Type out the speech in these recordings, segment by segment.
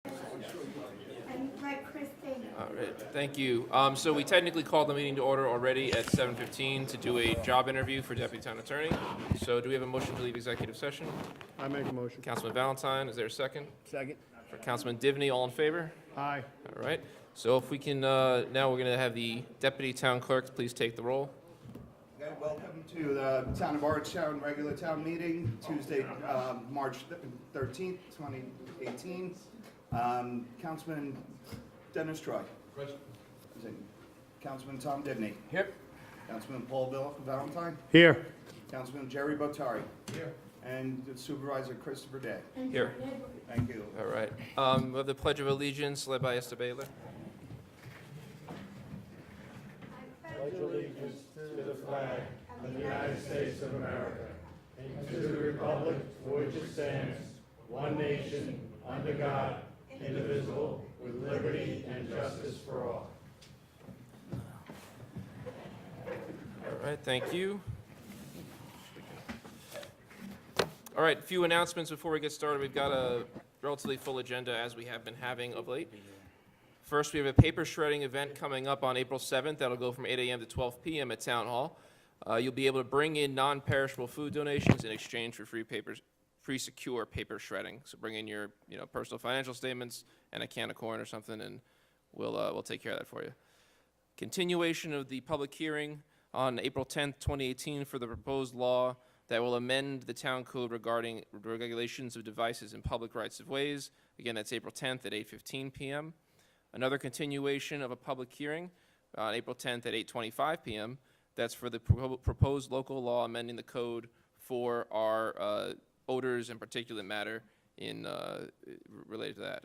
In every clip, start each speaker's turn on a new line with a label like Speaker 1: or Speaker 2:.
Speaker 1: And let Chris take it.
Speaker 2: All right, thank you. So we technically called the meeting to order already at 7:15 to do a job interview for Deputy Town Attorney. So do we have a motion to leave executive session?
Speaker 3: I make a motion.
Speaker 2: Councilman Valentine, is there a second?
Speaker 3: Second.
Speaker 2: For Councilman Divney, all in favor?
Speaker 3: Aye.
Speaker 2: All right. So if we can, now we're going to have the Deputy Town Clerk please take the roll.
Speaker 4: Okay, welcome to the Town of Orangetown regular town meeting, Tuesday, March 13th, 2018. Councilman Dennis Troy. Present. Councilman Tom Dibney.
Speaker 2: Here.
Speaker 4: Councilman Paul Valentine.
Speaker 3: Here.
Speaker 4: Councilman Jerry Botari. Here. And Supervisor Christopher Day.
Speaker 2: Here.
Speaker 4: Thank you.
Speaker 2: All right. We have the Pledge of Allegiance led by Esther Baylor.
Speaker 5: Pledge allegiance to the flag of the United States of America and to the republic for which it stands, one nation, under God, indivisible, with liberty and justice for all.
Speaker 2: All right, thank you. All right, a few announcements before we get started. We've got a relatively full agenda as we have been having of late. First, we have a paper shredding event coming up on April 7th. That'll go from 8 a.m. to 12 p.m. at Town Hall. You'll be able to bring in non-perishable food donations in exchange for free secure paper shredding. So bring in your personal financial statements and a can of corn or something, and we'll take care of that for you. Continuation of the public hearing on April 10th, 2018 for the proposed law that will amend the town code regarding regulations of devices in public rights of ways. Again, that's April 10th at 8:15 p.m. Another continuation of a public hearing on April 10th at 8:25 p.m. That's for the proposed local law amending the code for our odors and particulate matter in related to that.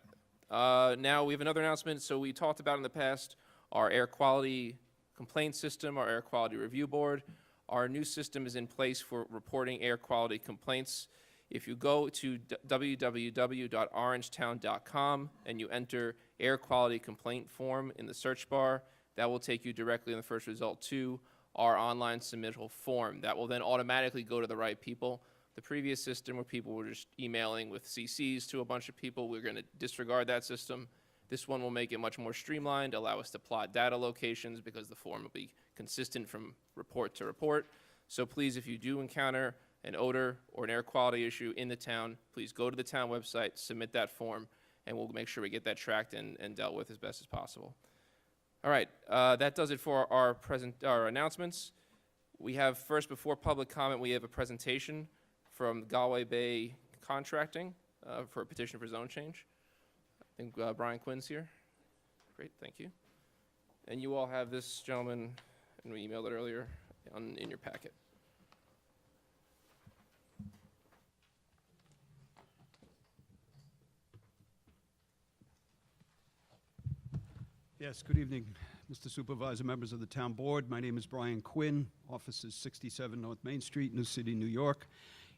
Speaker 2: Now we have another announcement. So we talked about in the past our air quality complaint system, our air quality review board. Our new system is in place for reporting air quality complaints. If you go to www.orangetown.com and you enter air quality complaint form in the search bar, that will take you directly in the first result to our online submittal form. That will then automatically go to the right people. The previous system where people were just emailing with CCs to a bunch of people, we're going to disregard that system. This one will make it much more streamlined, allow us to plot data locations because the form will be consistent from report to report. So please, if you do encounter an odor or an air quality issue in the town, please go to the town website, submit that form, and we'll make sure we get that tracked and dealt with as best as possible. All right, that does it for our announcements. We have first, before public comment, we have a presentation from Galway Bay Contracting for a petition for zone change. I think Brian Quinn's here. Great, thank you. And you all have this, gentleman, and we emailed it earlier, in your packet.
Speaker 6: Yes, good evening, Mr. Supervisor, members of the Town Board. My name is Brian Quinn, office is 67 North Main Street, New City, New York,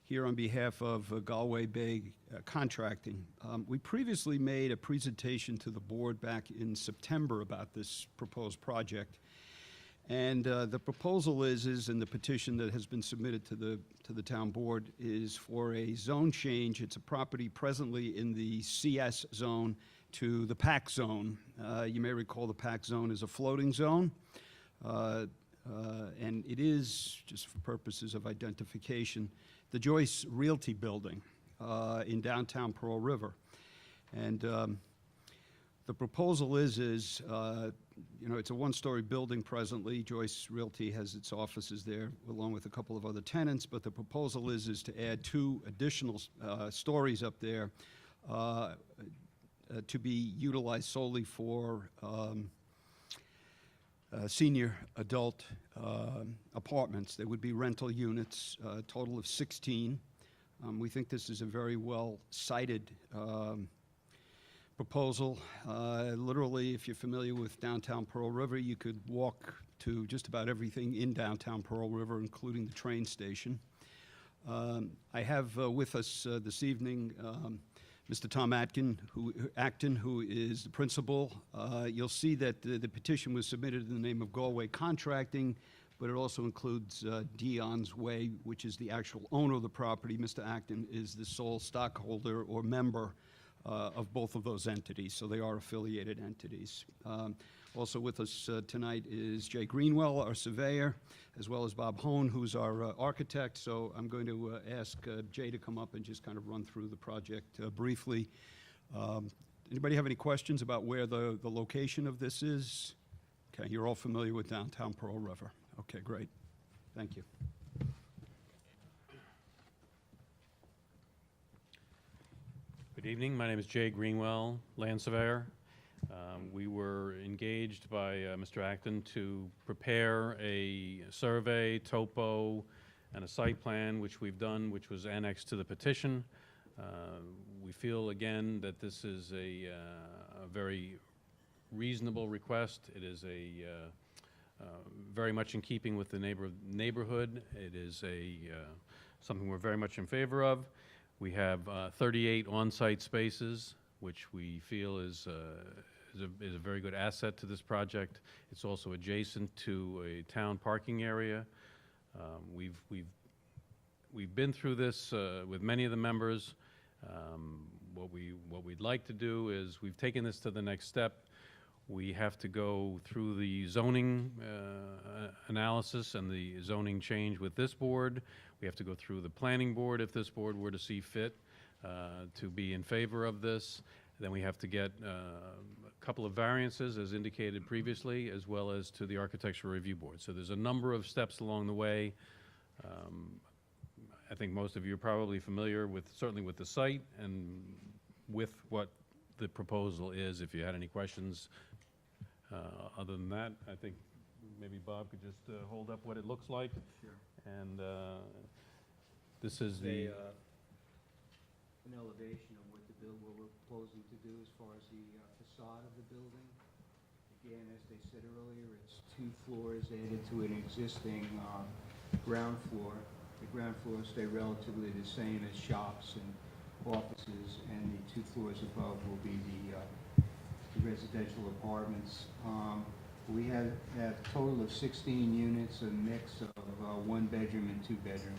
Speaker 6: here on behalf of Galway Bay Contracting. We previously made a presentation to the board back in September about this proposed project. And the proposal is in the petition that has been submitted to the Town Board, is for a zone change. It's a property presently in the CS zone to the PAC zone. You may recall the PAC zone is a floating zone, and it is, just for purposes of identification, the Joyce Realty Building in downtown Pearl River. And the proposal is it's a one-story building presently. Joyce Realty has its offices there along with a couple of other tenants, but the proposal is to add 2 additional stories up there to be utilized solely for senior adult apartments. They would be rental units, a total of 16. We think this is a very well-cited proposal. Literally, if you're familiar with downtown Pearl River, you could walk to just about everything in downtown Pearl River, including the train station. I have with us this evening Mr. Tom Acton, who is the principal. You'll see that the petition was submitted in the name of Galway Contracting, but it also includes Dion's Way, which is the actual owner of the property. Mr. Acton is the sole stockholder or member of both of those entities, so they are affiliated entities. Also with us tonight is Jay Greenwell, our surveyor, as well as Bob Hone, who's our architect. So I'm going to ask Jay to come up and just kind of run through the project briefly. Anybody have any questions about where the location of this is? Okay, you're all familiar with downtown Pearl River. Okay, great. Thank you.
Speaker 3: Good evening. My name is Jay Greenwell, land surveyor. We were engaged by Mr. Acton to prepare a survey, topo, and a site plan, which we've done, which was annexed to the petition. We feel, again, that this is a very reasonable request. It is very much in keeping with the neighborhood. It is something we're very much in favor of. We have 38 on-site spaces, which we feel is a very good asset to this project. It's also adjacent to a town parking area. We've been through this with many of the members. What we'd like to do is we've taken this to the next step. We have to go through the zoning analysis and the zoning change with this board. We have to go through the planning board if this board were to see fit to be in favor of this. Then we have to get a couple of variances, as indicated previously, as well as to the Architectural Review Board. So there's a number of steps along the way. I think most of you are probably familiar with, certainly with the site and with what the proposal is. If you had any questions, other than that, I think maybe Bob could just hold up what it looks like.
Speaker 6: Sure.
Speaker 3: And this is the...
Speaker 6: An elevation of what we're proposing to do as far as the facade of the building. Again, as they said earlier, it's 2 floors added to an existing ground floor. The ground floors stay relatively the same as shops and offices, and the 2 floors above will be the residential apartments. We have a total of 16 units, a mix of 1 bedroom and 2 bedroom.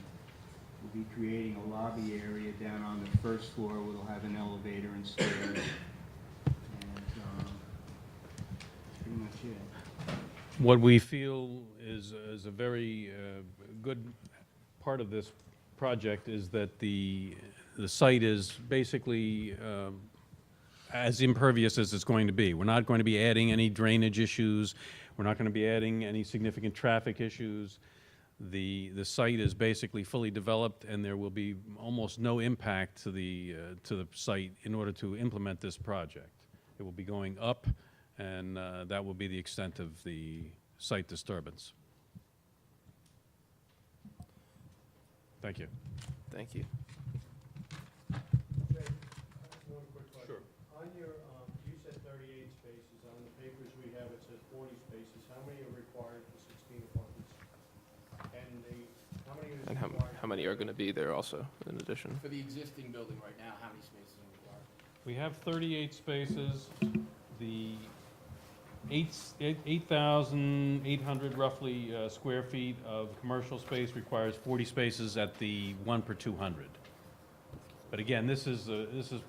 Speaker 6: We'll be creating a lobby area down on the first floor. We'll have an elevator and stairs. And pretty much it.
Speaker 3: What we feel is a very good part of this project is that the site is basically as impervious as it's going to be. We're not going to be adding any drainage issues. We're not going to be adding any significant traffic issues. The site is basically fully developed, and there will be almost no impact to the site in order to implement this project. It will be going up, and that will be the extent of the site disturbance. Thank you.
Speaker 2: Thank you.
Speaker 5: Jay, one quick question.
Speaker 3: Sure.
Speaker 5: On your, you said 38 spaces. On the papers we have, it says 40 spaces. How many are required for 16 apartments? And how many is
Speaker 2: And
Speaker 5: required?
Speaker 2: how many are going to be there also, in addition?
Speaker 7: For the existing building right now, how many spaces are required?
Speaker 3: We have 38 spaces. The 8,800 roughly square feet of commercial space requires 40 spaces at the 1 per 200. But again, this is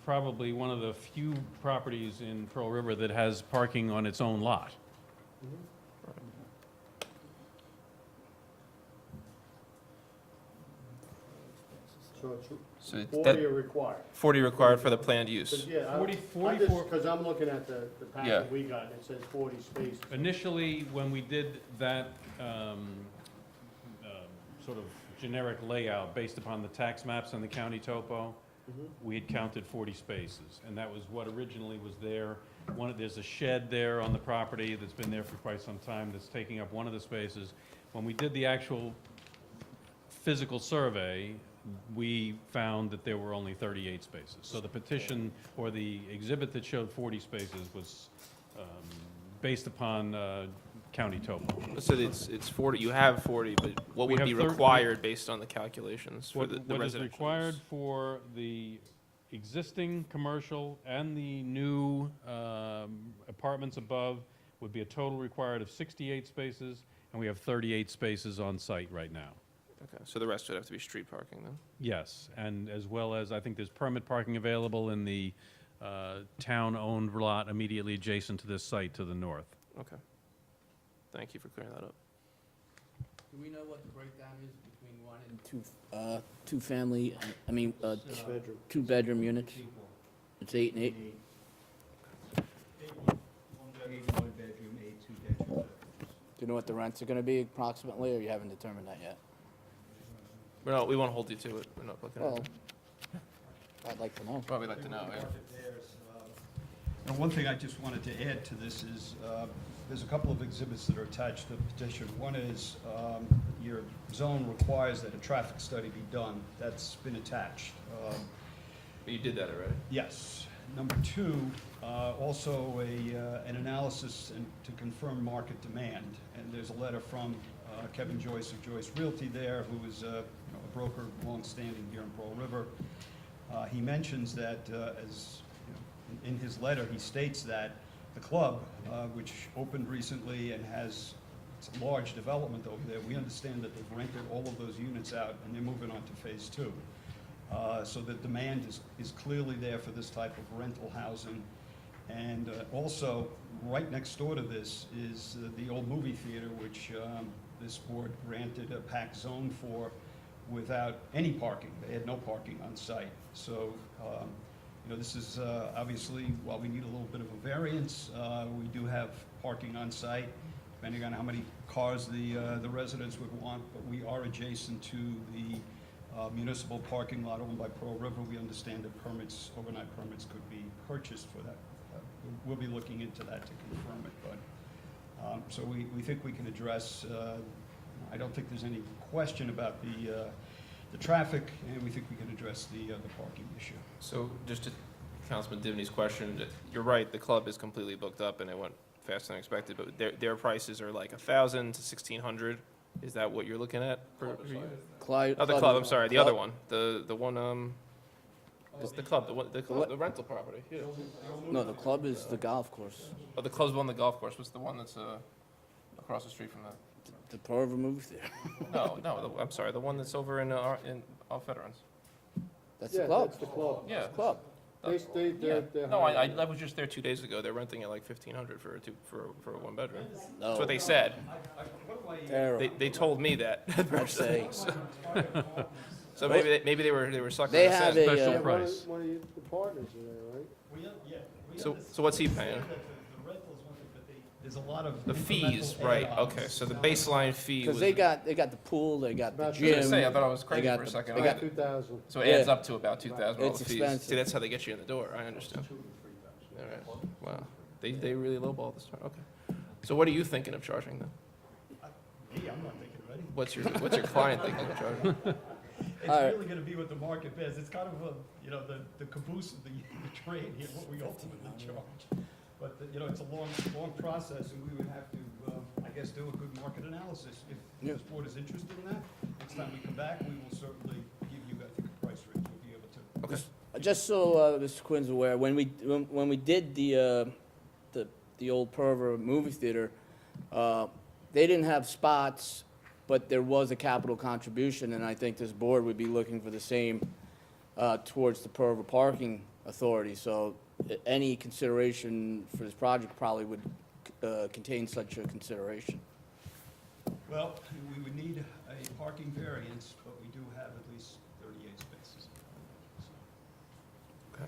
Speaker 3: probably one of the few properties in Pearl River that has parking on its own lot.
Speaker 5: So it's
Speaker 2: So
Speaker 5: 40 are required.
Speaker 2: 40 required for the planned use.
Speaker 5: 'Cause, yeah,
Speaker 3: 44
Speaker 5: because I'm looking at the
Speaker 2: Yeah.
Speaker 5: packet we got, and it says 40 spaces.
Speaker 3: Initially, when we did that sort of generic layout based upon the tax maps and the county topo, we had counted 40 spaces, and that was what originally was there. There's a shed there on the property that's been there for quite some time that's taking up one of the spaces. When we did the actual physical survey, we found that there were only 38 spaces. So the petition or the exhibit that showed 40 spaces was based upon county topo.
Speaker 2: So it's 40, you have 40, but what
Speaker 3: We
Speaker 2: would
Speaker 3: have
Speaker 2: be
Speaker 3: 30
Speaker 2: required based on the calculations for
Speaker 3: What
Speaker 2: the
Speaker 3: what is
Speaker 2: residential
Speaker 3: required
Speaker 2: use?
Speaker 3: for the existing commercial and the new apartments above would be a total required of 68 spaces, and we have 38 spaces on site right now.
Speaker 2: Okay, so the rest would have to be street parking then?
Speaker 3: Yes, and as well as, I think there's permit parking available in the town-owned lot immediately adjacent to this site to the north.
Speaker 2: Okay. Thank you for clearing that up.
Speaker 7: Do we know what the breakdown is between one and two family, I mean, two-bedroom units? It's 8 and 8?
Speaker 6: One bedroom, 8 two-bedroom.
Speaker 7: Do you know what the rents are gonna be approximately, or you haven't determined that yet?
Speaker 2: We won't hold you to it. We're not looking at
Speaker 7: Well,
Speaker 2: it.
Speaker 7: I'd like to know.
Speaker 2: Probably like to know, yeah.
Speaker 6: And one thing I just wanted to add to this is, there's a couple of exhibits that are attached to the petition. One is, your zone requires that a traffic study be done. That's been attached.
Speaker 2: But you did that already.
Speaker 6: Yes. Number two, also an analysis to confirm market demand. And there's a letter from Kevin Joyce of Joyce Realty there, who is a broker longstanding here in Pearl River. He mentions that, in his letter, he states that the club, which opened recently and has a large development over there, we understand that they've rented all of those units out and they're moving on to phase 2. So the demand is clearly there for this type of rental housing. And also, right next door to this is the old movie theater, which this board granted a packed zone for without any parking. They had no parking on site. So, this is obviously, while we need a little bit of a variance, we do have parking on site, depending on how many cars the residents would want. But we are adjacent to the municipal parking lot owned by Pearl River. We understand that overnight permits could be purchased for that. We'll be looking into that to confirm it, but, so we think we can address, I don't think there's any question about the traffic, and we think we can address the parking issue.
Speaker 2: So just to Councilman Divney's question, you're right, the club is completely booked up and it went faster than expected, but their prices are like 1,000 to 1,600. Is that what you're looking at for you?
Speaker 7: Clyde?
Speaker 2: Oh, the club, I'm sorry, the other one, the one, it's the club, the rental property, yeah.
Speaker 7: No, the club is the golf course,
Speaker 2: Oh, the club's on the golf course, what's the one that's, across the street from that?
Speaker 7: the Pearl River movie theater.
Speaker 2: No, I'm sorry, the one that's over in off Veterans.
Speaker 7: That's the club.
Speaker 5: That's the club.
Speaker 2: Yeah.
Speaker 7: It's the club.
Speaker 2: Yeah. No, I was just there 2 days ago, they're renting it like 1,500 for a 1-bedroom. That's
Speaker 7: No,
Speaker 2: what they said.
Speaker 7: terrible.
Speaker 2: They told me that.
Speaker 7: I'd say.
Speaker 2: So maybe they were sucking
Speaker 7: They
Speaker 2: us
Speaker 7: have
Speaker 2: in.
Speaker 7: a,
Speaker 3: Special price.
Speaker 5: One of the partners are there, right?
Speaker 2: So what's he paying?
Speaker 6: The rental is one thing, but there's a lot of.
Speaker 2: The fees,
Speaker 6: incremental
Speaker 2: right,
Speaker 6: add-ons.
Speaker 2: okay, so the baseline fee was.
Speaker 7: Because they got the pool, they got the
Speaker 5: About-
Speaker 2: I was gonna
Speaker 7: gym.
Speaker 2: say, I thought I was
Speaker 7: they
Speaker 2: crazy
Speaker 7: got
Speaker 2: for a
Speaker 7: the-
Speaker 2: second.
Speaker 7: they got-
Speaker 5: 2,000.
Speaker 2: So it adds
Speaker 7: Yeah.
Speaker 2: up to about 2,000 all
Speaker 7: It's
Speaker 2: the fees.
Speaker 7: expensive.
Speaker 2: See, that's how they get you in the door, I understand. All right, wow, they really lowball this time, okay. So what are you thinking of charging then?
Speaker 6: Me, I'm not thinking ready.
Speaker 2: What's your client thinking of charging?
Speaker 6: It's
Speaker 7: All right.
Speaker 6: really gonna be what the market bears. It's kind of the caboose of the train here, what we ultimately charge. But, it's a long process, and we would have to, I guess, do a good market analysis. If
Speaker 7: Yeah.
Speaker 6: this board is interested in that, next time we come back, we will certainly give you, I think, a price range. We'll be able to.
Speaker 2: Okay.
Speaker 7: Just so Mr. Quinn's aware, when we did the old Pearl River movie theater, they didn't have spots, but there was a capital contribution, and I think this board would be looking for the same towards the Pearl River Parking Authority. So any consideration for this project probably would contain such a consideration.
Speaker 6: Well, we would need a parking variance, but we do have at least 38 spaces.
Speaker 2: Okay.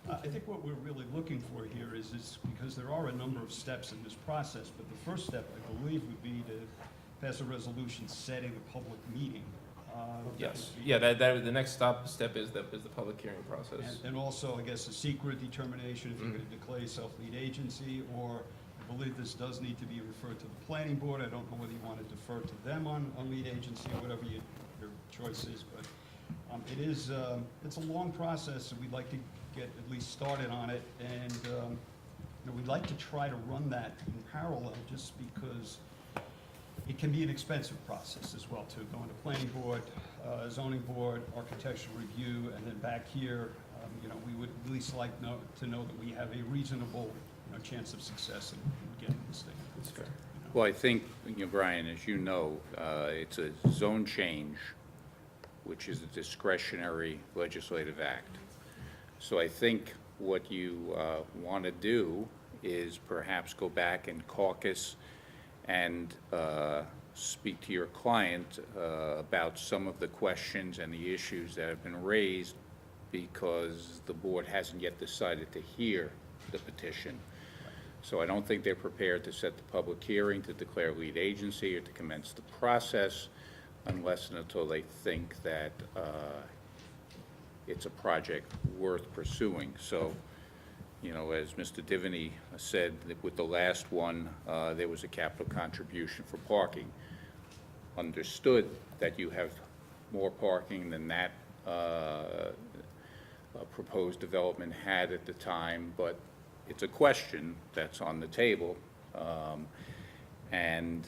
Speaker 6: I think what we're really looking for here is because there are a number of steps in this process, but the first step, I believe, would be to pass a resolution setting a public meeting.
Speaker 2: Yes, yeah, the next step is the public hearing process.
Speaker 6: And also, I guess, a secret determination if you're going to declare yourself lead agency, or I believe this does need to be referred to the planning board. I don't know whether you want to defer to them on lead agency or whatever your choice is, but it's a long process, and we'd like to get at least started on it. And we'd like to try to run that in parallel, just because it can be an expensive process as well, too, going to planning board, zoning board, architectural review, and then back here, we would at least like to know that we have a reasonable, chance of success in getting this thing.
Speaker 2: That's fair.
Speaker 8: Well, I think, Brian, as you know, it's a zone change, which is a discretionary legislative act. So I think what you want to do is perhaps go back and caucus and speak to your client about some of the questions and the issues that have been raised, because the board hasn't yet decided to hear the petition. So I don't think they're prepared to set the public hearing, to declare lead agency, or to commence the process unless and until they think that it's a project worth pursuing. So, you know, as Mr. Divany said, that with the last one, there was a capital contribution for parking. Understood that you have more parking than that proposed development had at the time, but it's a question that's on the table. And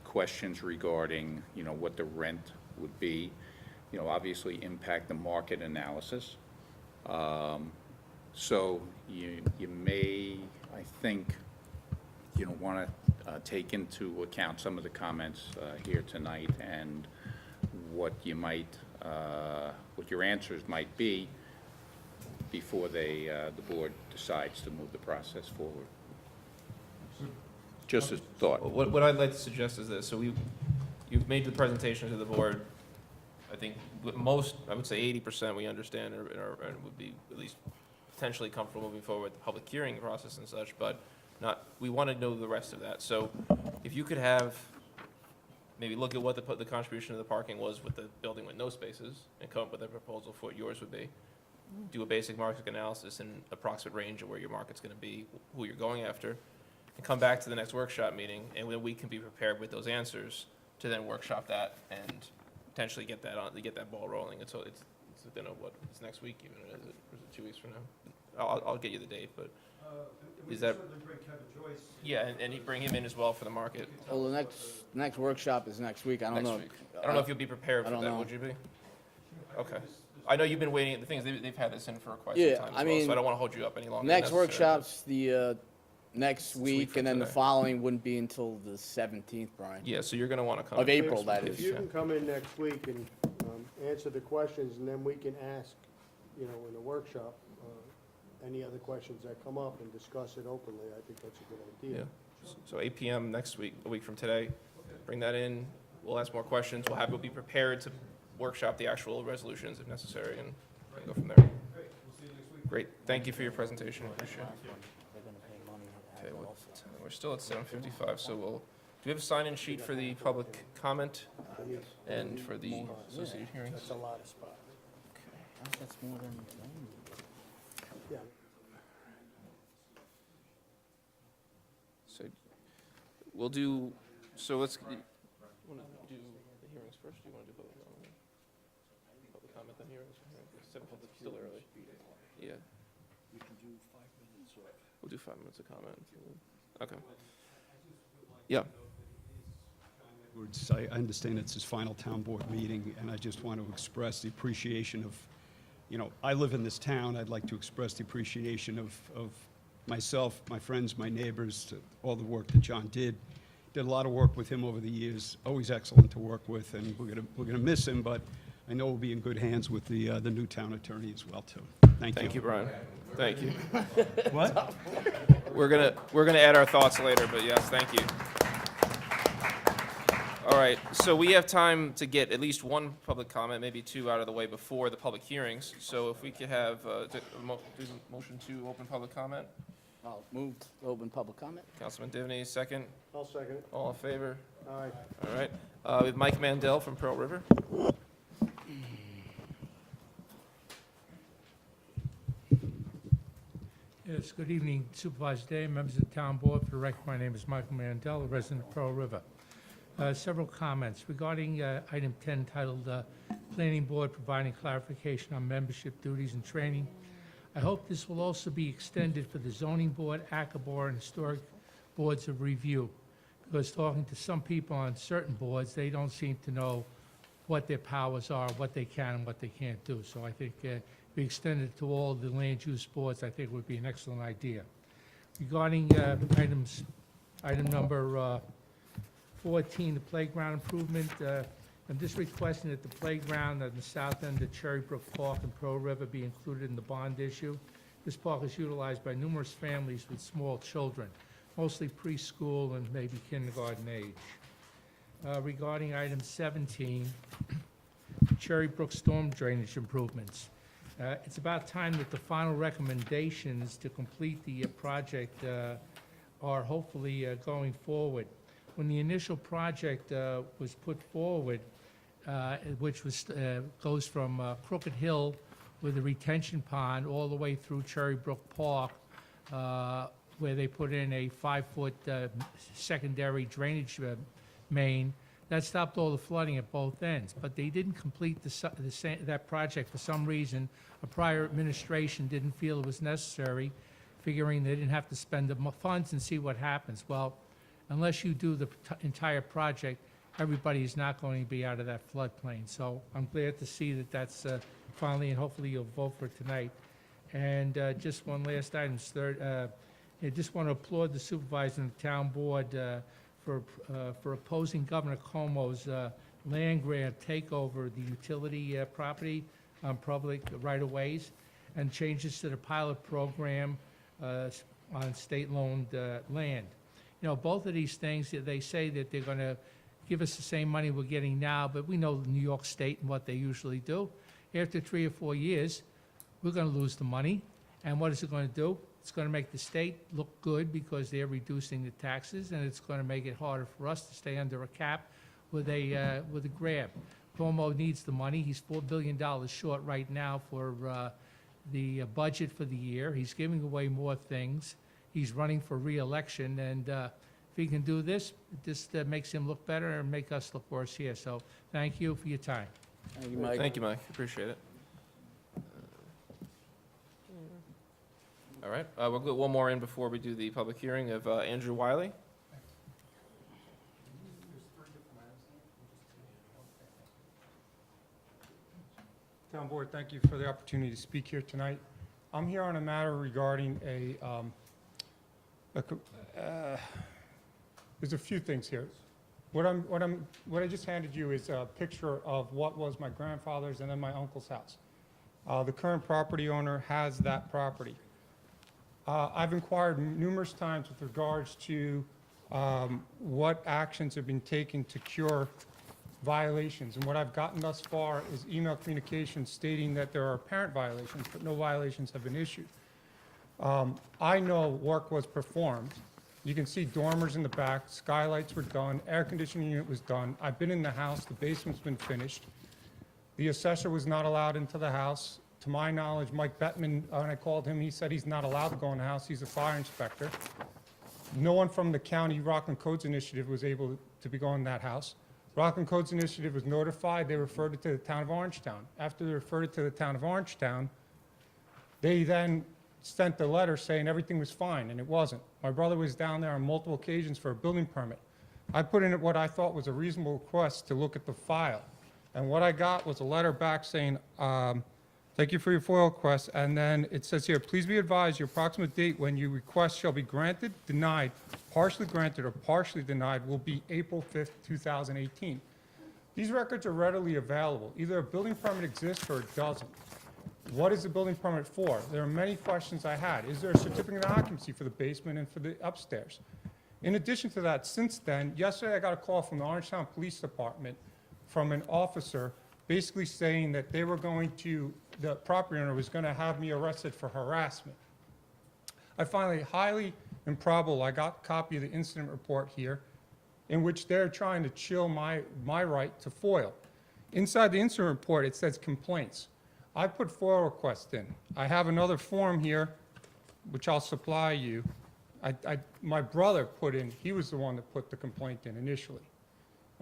Speaker 8: questions regarding, you know, what the rent would be, you know, obviously impact the market analysis. So you may, I think, you know, want to take into account some of the comments here tonight, and what you might, what your answers might be before they, the board decides to move the process forward. Just a thought.
Speaker 2: What I'd like to suggest is this, so you've made the presentation to the board. I think with most, I would say 80% we understand and would be at least potentially comfortable moving forward with the public hearing process and such, but we want to know the rest of that. So if you could have, maybe look at what the contribution of the parking was with the building with no spaces, and come up with a proposal for what yours would be. Do a basic market analysis and approximate range of where your market's going to be, who you're going after, and come back to the next workshop meeting, and then we can be prepared with those answers to then workshop that and potentially get that ball rolling. And so it's you know, what, it's next week even, or is it 2 weeks from now? I'll get you the date, but is that? Yeah, and you bring him in as well for the market.
Speaker 7: Well, the next workshop is next week. I don't know.
Speaker 2: I don't know if you'll be prepared
Speaker 7: I
Speaker 2: for
Speaker 7: don't
Speaker 2: that,
Speaker 7: know.
Speaker 2: would you be? Okay. I know you've been waiting, the things, they've had this in for quite
Speaker 7: Yeah,
Speaker 2: some time
Speaker 7: I
Speaker 2: as well,
Speaker 7: mean,
Speaker 2: so I don't want to hold you up any longer.
Speaker 7: Next
Speaker 2: than necessary.
Speaker 7: workshop's the next week,
Speaker 2: from
Speaker 7: and then the
Speaker 2: today.
Speaker 7: following wouldn't be until the 17th, Brian.
Speaker 2: Yeah, so you're going to want to come.
Speaker 7: Of April, that
Speaker 5: If
Speaker 7: is.
Speaker 5: you can come in next week and answer the questions, and then we can ask, you know, in the workshop, any other questions that come up and discuss it openly, I think that's a good
Speaker 2: Yeah.
Speaker 5: idea.
Speaker 2: So 8 PM next week, a week from today. Bring that in. We'll ask more questions. We'll be prepared to workshop the actual resolutions if necessary, and go from there. Great. Thank you for your presentation. Appreciate it. Okay, we're still at 7:55, so do we have a sign-in sheet for the public comment and for the associated hearings?
Speaker 5: That's a lot of spots.
Speaker 7: That's more than.
Speaker 5: Yeah.
Speaker 2: So we'll do, so let's, you want to do the hearings first, or do you want to do public comment? Public comment, then hearings? It's still early. Yeah. We can do 5 minutes of. We'll do 5 minutes of comment. Okay. Yeah.
Speaker 6: I understand it's his final town board meeting, and I just want to express the appreciation of, you know, I live in this town. I'd like to express the appreciation of myself, my friends, my neighbors, all the work that John did. Did a lot of work with him over the years. Always excellent to work with, and we're gonna miss him, but I know we'll be in good hands with the new town attorney as well, too. Thank you.
Speaker 2: Thank you, Brian. Thank you.
Speaker 6: What?
Speaker 2: We're gonna add our thoughts later, but yes, thank you. All right, so we have time to get at least one public comment, maybe two out of the way before the public hearings. So if we could have, do a motion to open public comment?
Speaker 7: I'll move to open public comment.
Speaker 2: Councilman Divany, second.
Speaker 5: I'll second it.
Speaker 2: All in favor?
Speaker 5: Aye.
Speaker 2: All right. We have Mike Mandel from Pearl River.
Speaker 9: Yes, good evening Supervisor Day, members of the town board. For the record, my name is Michael Mandel, a resident of Pearl River. Several comments regarding item 10 titled Planning Board Providing Clarification on Membership Duties and Training. I hope this will also be extended for the zoning board, ACABOR, and historic boards of review. Because talking to some people on certain boards, they don't seem to know what their powers are, what they can and what they can't do. So I think if we extend it to all the land use boards, I think it would be an excellent idea. Regarding item number 14, the playground improvement, I'm just requesting that the playground on the south end of Cherrybrook Park and Pearl River be included in the bond issue. This park is utilized by numerous families with small children, mostly preschool and maybe kindergarten age. Regarding item 17, Cherry Brook storm drainage improvements. It's about time that the final recommendations to complete the project are hopefully going forward. When the initial project was put forward, which was, goes from Crooked Hill with a retention pond all the way through Cherry Brook Park, where they put in a 5-foot secondary drainage main, that stopped all the flooding at both ends. But they didn't complete that project for some reason. A prior administration didn't feel it was necessary, figuring they didn't have to spend the funds and see what happens. Well, unless you do the entire project, everybody is not going to be out of that floodplain. So I'm glad to see that that's finally, and hopefully you'll vote for it tonight. And just one last item, I just want to applaud the supervisor and the town board for opposing Governor Cuomo's land grant takeover the utility property on public right-of-ways and changes to the pilot program on state-loaned land. You know, both of these things, they say that they're going to give us the same money we're getting now, but we know New York State and what they usually do. After 3 or 4 years, we're going to lose the money. And what is it going to do? It's going to make the state look good because they're reducing the taxes, and it's going to make it harder for us to stay under a cap with a grab. Cuomo needs the money. He's $4 billion short right now for the budget for the year. He's giving away more things. He's running for re-election, and if he can do this, this makes him look better and make us look worse here. So thank you for your time.
Speaker 7: Thank you, Mike.
Speaker 2: Thank you, Mike. Appreciate it. All right, we'll get one more in before we do the public hearing of Andrew Wiley.
Speaker 10: Town Board, thank you for the opportunity to speak here tonight. I'm here on a matter regarding there's a few things here. What I just handed you is a picture of what was my grandfather's and then my uncle's house. The current property owner has that property. I've inquired numerous times with regards to what actions have been taken to cure violations. And what I've gotten thus far is email communication stating that there are apparent violations, but no violations have been issued. I know work was performed. You can see dormers in the back, skylights were done, air conditioning unit was done. I've been in the house, the basement's been finished. The assessor was not allowed into the house. To my knowledge, Mike Bettman, when I called him, he said he's not allowed to go in the house. He's a fire inspector. No one from the county Rockland Codes Initiative was able to be going in that house. Rockland Codes Initiative was notified. They referred it to the town of Orangetown. After they referred it to the town of Orangetown, they then sent a letter saying everything was fine, and it wasn't. My brother was down there on multiple occasions for a building permit. I put in what I thought was a reasonable request to look at the file. And what I got was a letter back saying, thank you for your FOIL request. And then it says here, please be advised your approximate date when your request shall be granted, denied, partially granted, or partially denied will be April 5th, 2018. These records are readily available. Either a building permit exists or it doesn't. What is the building permit for? There are many questions I had. Is there a certificate of occupancy for the basement and for the upstairs? In addition to that, since then, yesterday I got a call from the Orangetown Police Department from an officer basically saying that they were going to, the property owner was going to have me arrested for harassment. I find it highly improbable. I got a copy of the incident report here in which they're trying to chill my right to FOIL. Inside the incident report, it says complaints. I put FOIL request in. I have another form here, which I'll supply you. My brother put in, he was the one that put the complaint in initially,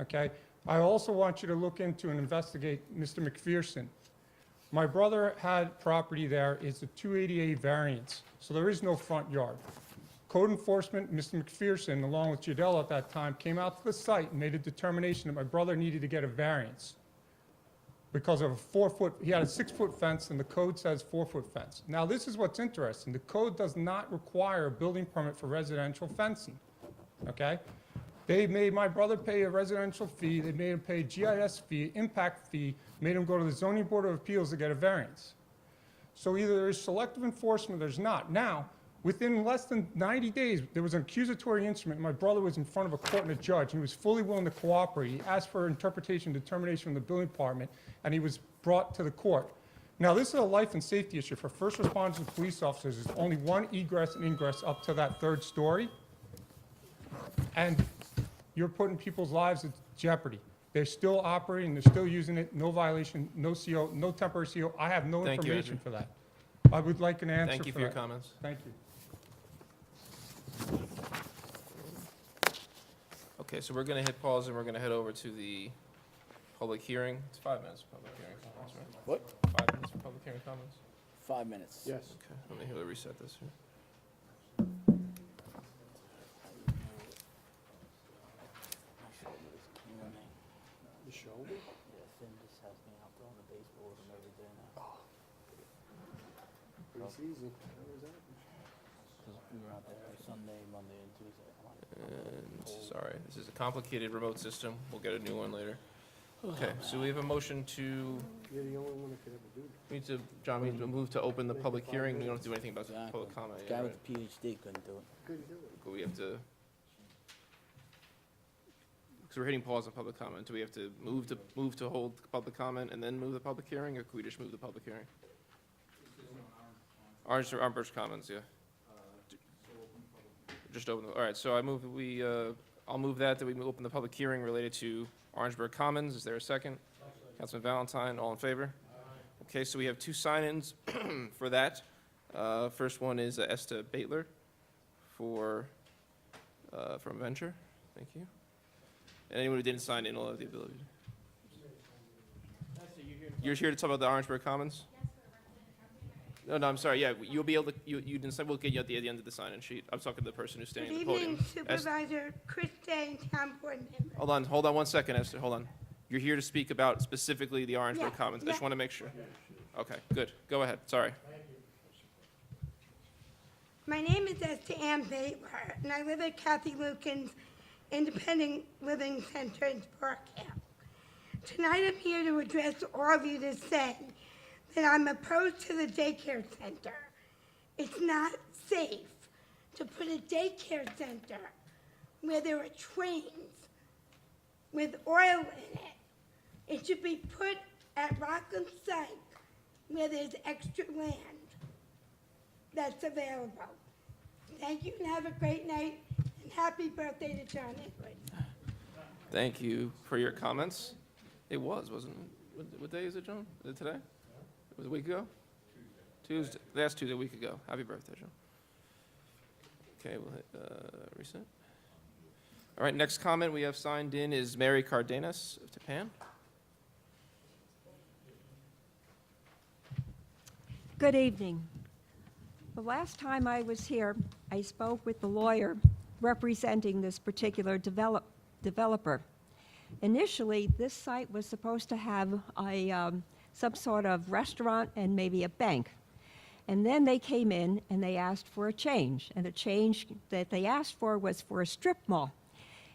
Speaker 10: okay? I also want you to look into and investigate Mr. McPherson. My brother had property there, it's a 288 variance, so there is no front yard. Code enforcement, Mr. McPherson, along with Jadell at that time, came out to the site and made a determination that my brother needed to get a variance because of a 4-foot, he had a 6-foot fence and the code says 4-foot fence. Now this is what's interesting. The code does not require a building permit for residential fencing, okay? They made my brother pay a residential fee, they made him pay a GIS fee, impact fee, made him go to the Zoning Board of Appeals to get a variance. So either there's selective enforcement or there's not. Now, within less than 90 days, there was an accusatory instrument. My brother was in front of a court and a judge. He was fully willing to cooperate. He asked for interpretation and determination from the building department, and he was brought to the court. Now, this is a life and safety issue. For first responders and police officers, there's only one egress and ingress up to that 3rd story. And you're putting people's lives at jeopardy. They're still operating, they're still using it, no violation, no CO, no temporary CO. I have no
Speaker 2: Thank you,
Speaker 10: information
Speaker 2: Andrew.
Speaker 10: for that. I would like an answer for that.
Speaker 2: Thank you for your comments.
Speaker 10: Thank you.
Speaker 2: Okay, so we're going to hit pause and we're going to head over to the public hearing. It's 5 minutes for public hearing comments, right?
Speaker 7: What?
Speaker 2: 5 minutes for public hearing comments?
Speaker 7: 5 minutes.
Speaker 5: Yes.
Speaker 2: Okay, let me reset this here.
Speaker 5: The show?
Speaker 7: Yeah, Finn just has me out throwing the baseball and everything.
Speaker 5: Pre-season. How was that?
Speaker 7: We were out there Sunday, Monday, and Tuesday.
Speaker 2: And, sorry, this is a complicated remote system. We'll get a new one later. Okay, so we have a motion to,
Speaker 5: You're the only one that could ever do that.
Speaker 2: we need to, John, we need to move to open the public hearing. We don't have to do anything about the
Speaker 7: Exactly.
Speaker 2: public comment
Speaker 7: This
Speaker 2: yet,
Speaker 7: guy
Speaker 2: right?
Speaker 7: with the PhD couldn't do it.
Speaker 5: Couldn't do it.
Speaker 2: We have to, because we're hitting pause on public comment. Do we have to move to hold public comment and then move the public hearing, or could we just move the public hearing? Orange comments, yeah. Just open, all right, so I move, I'll move that we open the public hearing related to Orangeburg Commons. Is there a second? Councilman Valentine, all in favor? Okay, so we have 2 sign-ins for that. First one is Esta Baitler from Venture. Thank you. And anyone who didn't sign in will have the ability. You're here to talk about the Orangeburg Commons? No, I'm sorry, yeah, you'll be able to, you didn't say, we'll get you at the end of the sign-in sheet. I'm talking to the person who's
Speaker 1: Good
Speaker 2: standing at the podium.
Speaker 1: evening, Supervisor Christie, Town Board member.
Speaker 2: Hold on 1 second, Esther, hold on. You're here to speak about specifically the Orangeburg
Speaker 1: Yeah,
Speaker 2: Commons. I just
Speaker 1: yeah.
Speaker 2: want to make sure. Okay, good. Go ahead, sorry.
Speaker 1: My name is Esther Ann Baitler, and I live at Kathy Lucan's Independent Living Center in Sparkhill. Tonight I'm here to address all of you to say that I'm opposed to the daycare center. It's not safe to put a daycare center where there are trains with oil in it. It should be put at Rockland site where there's extra land that's available. Thank you and have a great night, and happy birthday to John Edwards.
Speaker 2: Thank you for your comments. It wasn't it? What day is it, John? Is it today? It was a week ago? Tuesday. Last Tuesday, a week ago. Happy birthday, John. Okay, we'll hit reset. All right, next comment we have signed in is Mary Cardenas of Tapan.
Speaker 11: Good evening. The last time I was here, I spoke with the lawyer representing this particular developer. Initially, this site was supposed to have some sort of restaurant and maybe a bank. And then they came in and they asked for a change. And the change that they asked for was for a strip mall.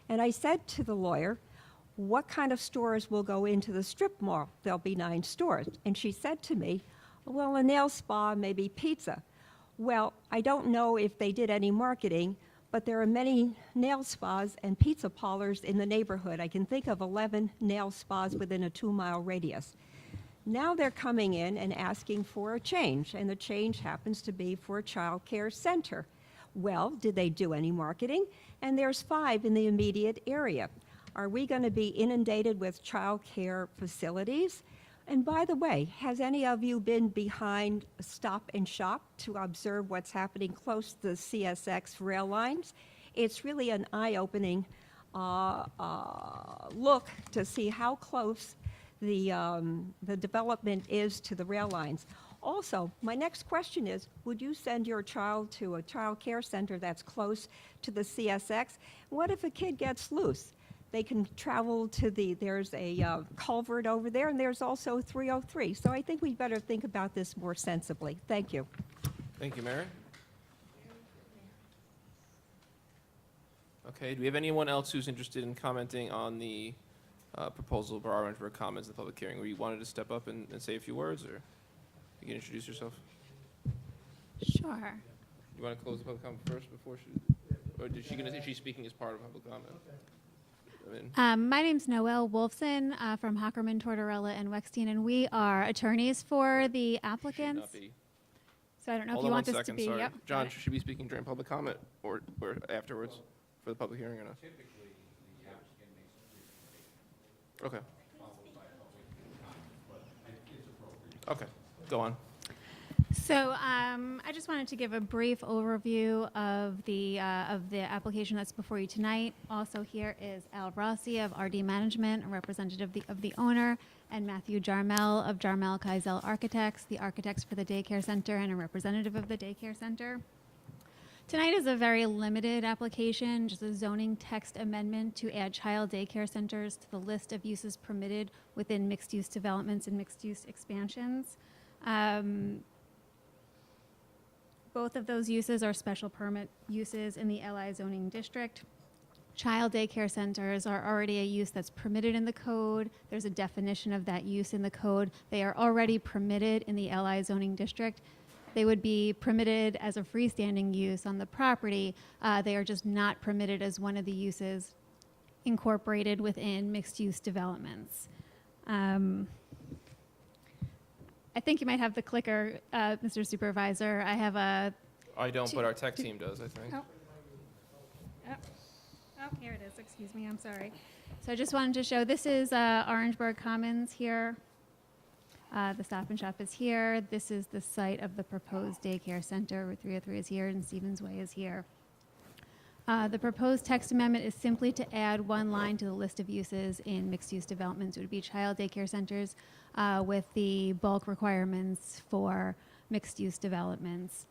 Speaker 11: And I said to the lawyer, what kind of stores will go into the strip mall? There'll be 9 stores. And she said to me, well, a nail spa, maybe pizza. Well, I don't know if they did any marketing, but there are many nail spas and pizza parlors in the neighborhood. I can think of 11 nail spas within a 2-mile radius. Now they're coming in and asking for a change, and the change happens to be for a child care center. Well, did they do any marketing? And there's 5 in the immediate area. Are we going to be inundated with child care facilities? And by the way, has any of you been behind Stop and Shop to observe what's happening close to the CSX rail lines? It's really an eye-opening look to see how close the development is to the rail lines. Also, my next question is, would you send your child to a child care center that's close to the CSX? What if a kid gets loose? They can travel to there's a culvert over there, and there's also 303. So I think we better think about this more sensibly. Thank you.
Speaker 2: Thank you, Mary. Okay, do we have anyone else who's interested in commenting on the proposal for Orangeburg Commons in the public hearing, where you wanted to step up and say a few words, or? You can introduce yourself.
Speaker 12: Sure.
Speaker 2: You want to close the public comment first before she, or is she speaking as part of public comment? I mean,
Speaker 12: My name's Noelle Wolfson from Hockerman, Tortorella, and Wexstein, and we are attorneys for the
Speaker 2: should
Speaker 12: applicants.
Speaker 2: not be.
Speaker 12: So I don't know
Speaker 2: Hold
Speaker 12: if
Speaker 2: on
Speaker 12: you
Speaker 2: one
Speaker 12: want this
Speaker 2: second,
Speaker 12: to be.
Speaker 2: sorry.
Speaker 12: Yep.
Speaker 2: John,
Speaker 12: got it.
Speaker 2: should she be speaking during public comment or afterwards for the public hearing or not? Okay. Okay, go on.
Speaker 12: So I just wanted to give a brief overview of the application that's before you tonight. Also here is Al Rossi of RD Management, a representative of the owner, and Matthew Jarmel of Jarmel Keisel Architects, the architects for the daycare center and a representative of the daycare center. Tonight is a very limited application, just a zoning text amendment to add child daycare centers to the list of uses permitted within mixed-use developments and mixed-use expansions. Both of those uses are special permit uses in the LI zoning district. Child daycare centers are already a use that's permitted in the code. There's a definition of that use in the code. They are already permitted in the LI zoning district. They would be permitted as a freestanding use on the property. They are just not permitted as one of the uses incorporated within mixed-use developments. I think you might have the clicker, Mr. Supervisor. I have a...
Speaker 2: I don't, but our tech team does, I think.
Speaker 12: Oh, here it is. Excuse me. I'm sorry. So I just wanted to show, this is Orangeburg Commons here. The Stop and Shop is here. This is the site of the proposed daycare center, where 303 is here and Stevens Way is here. The proposed text amendment is simply to add one line to the list of uses in mixed-use developments. It would be child daycare centers with the bulk requirements for mixed-use developments.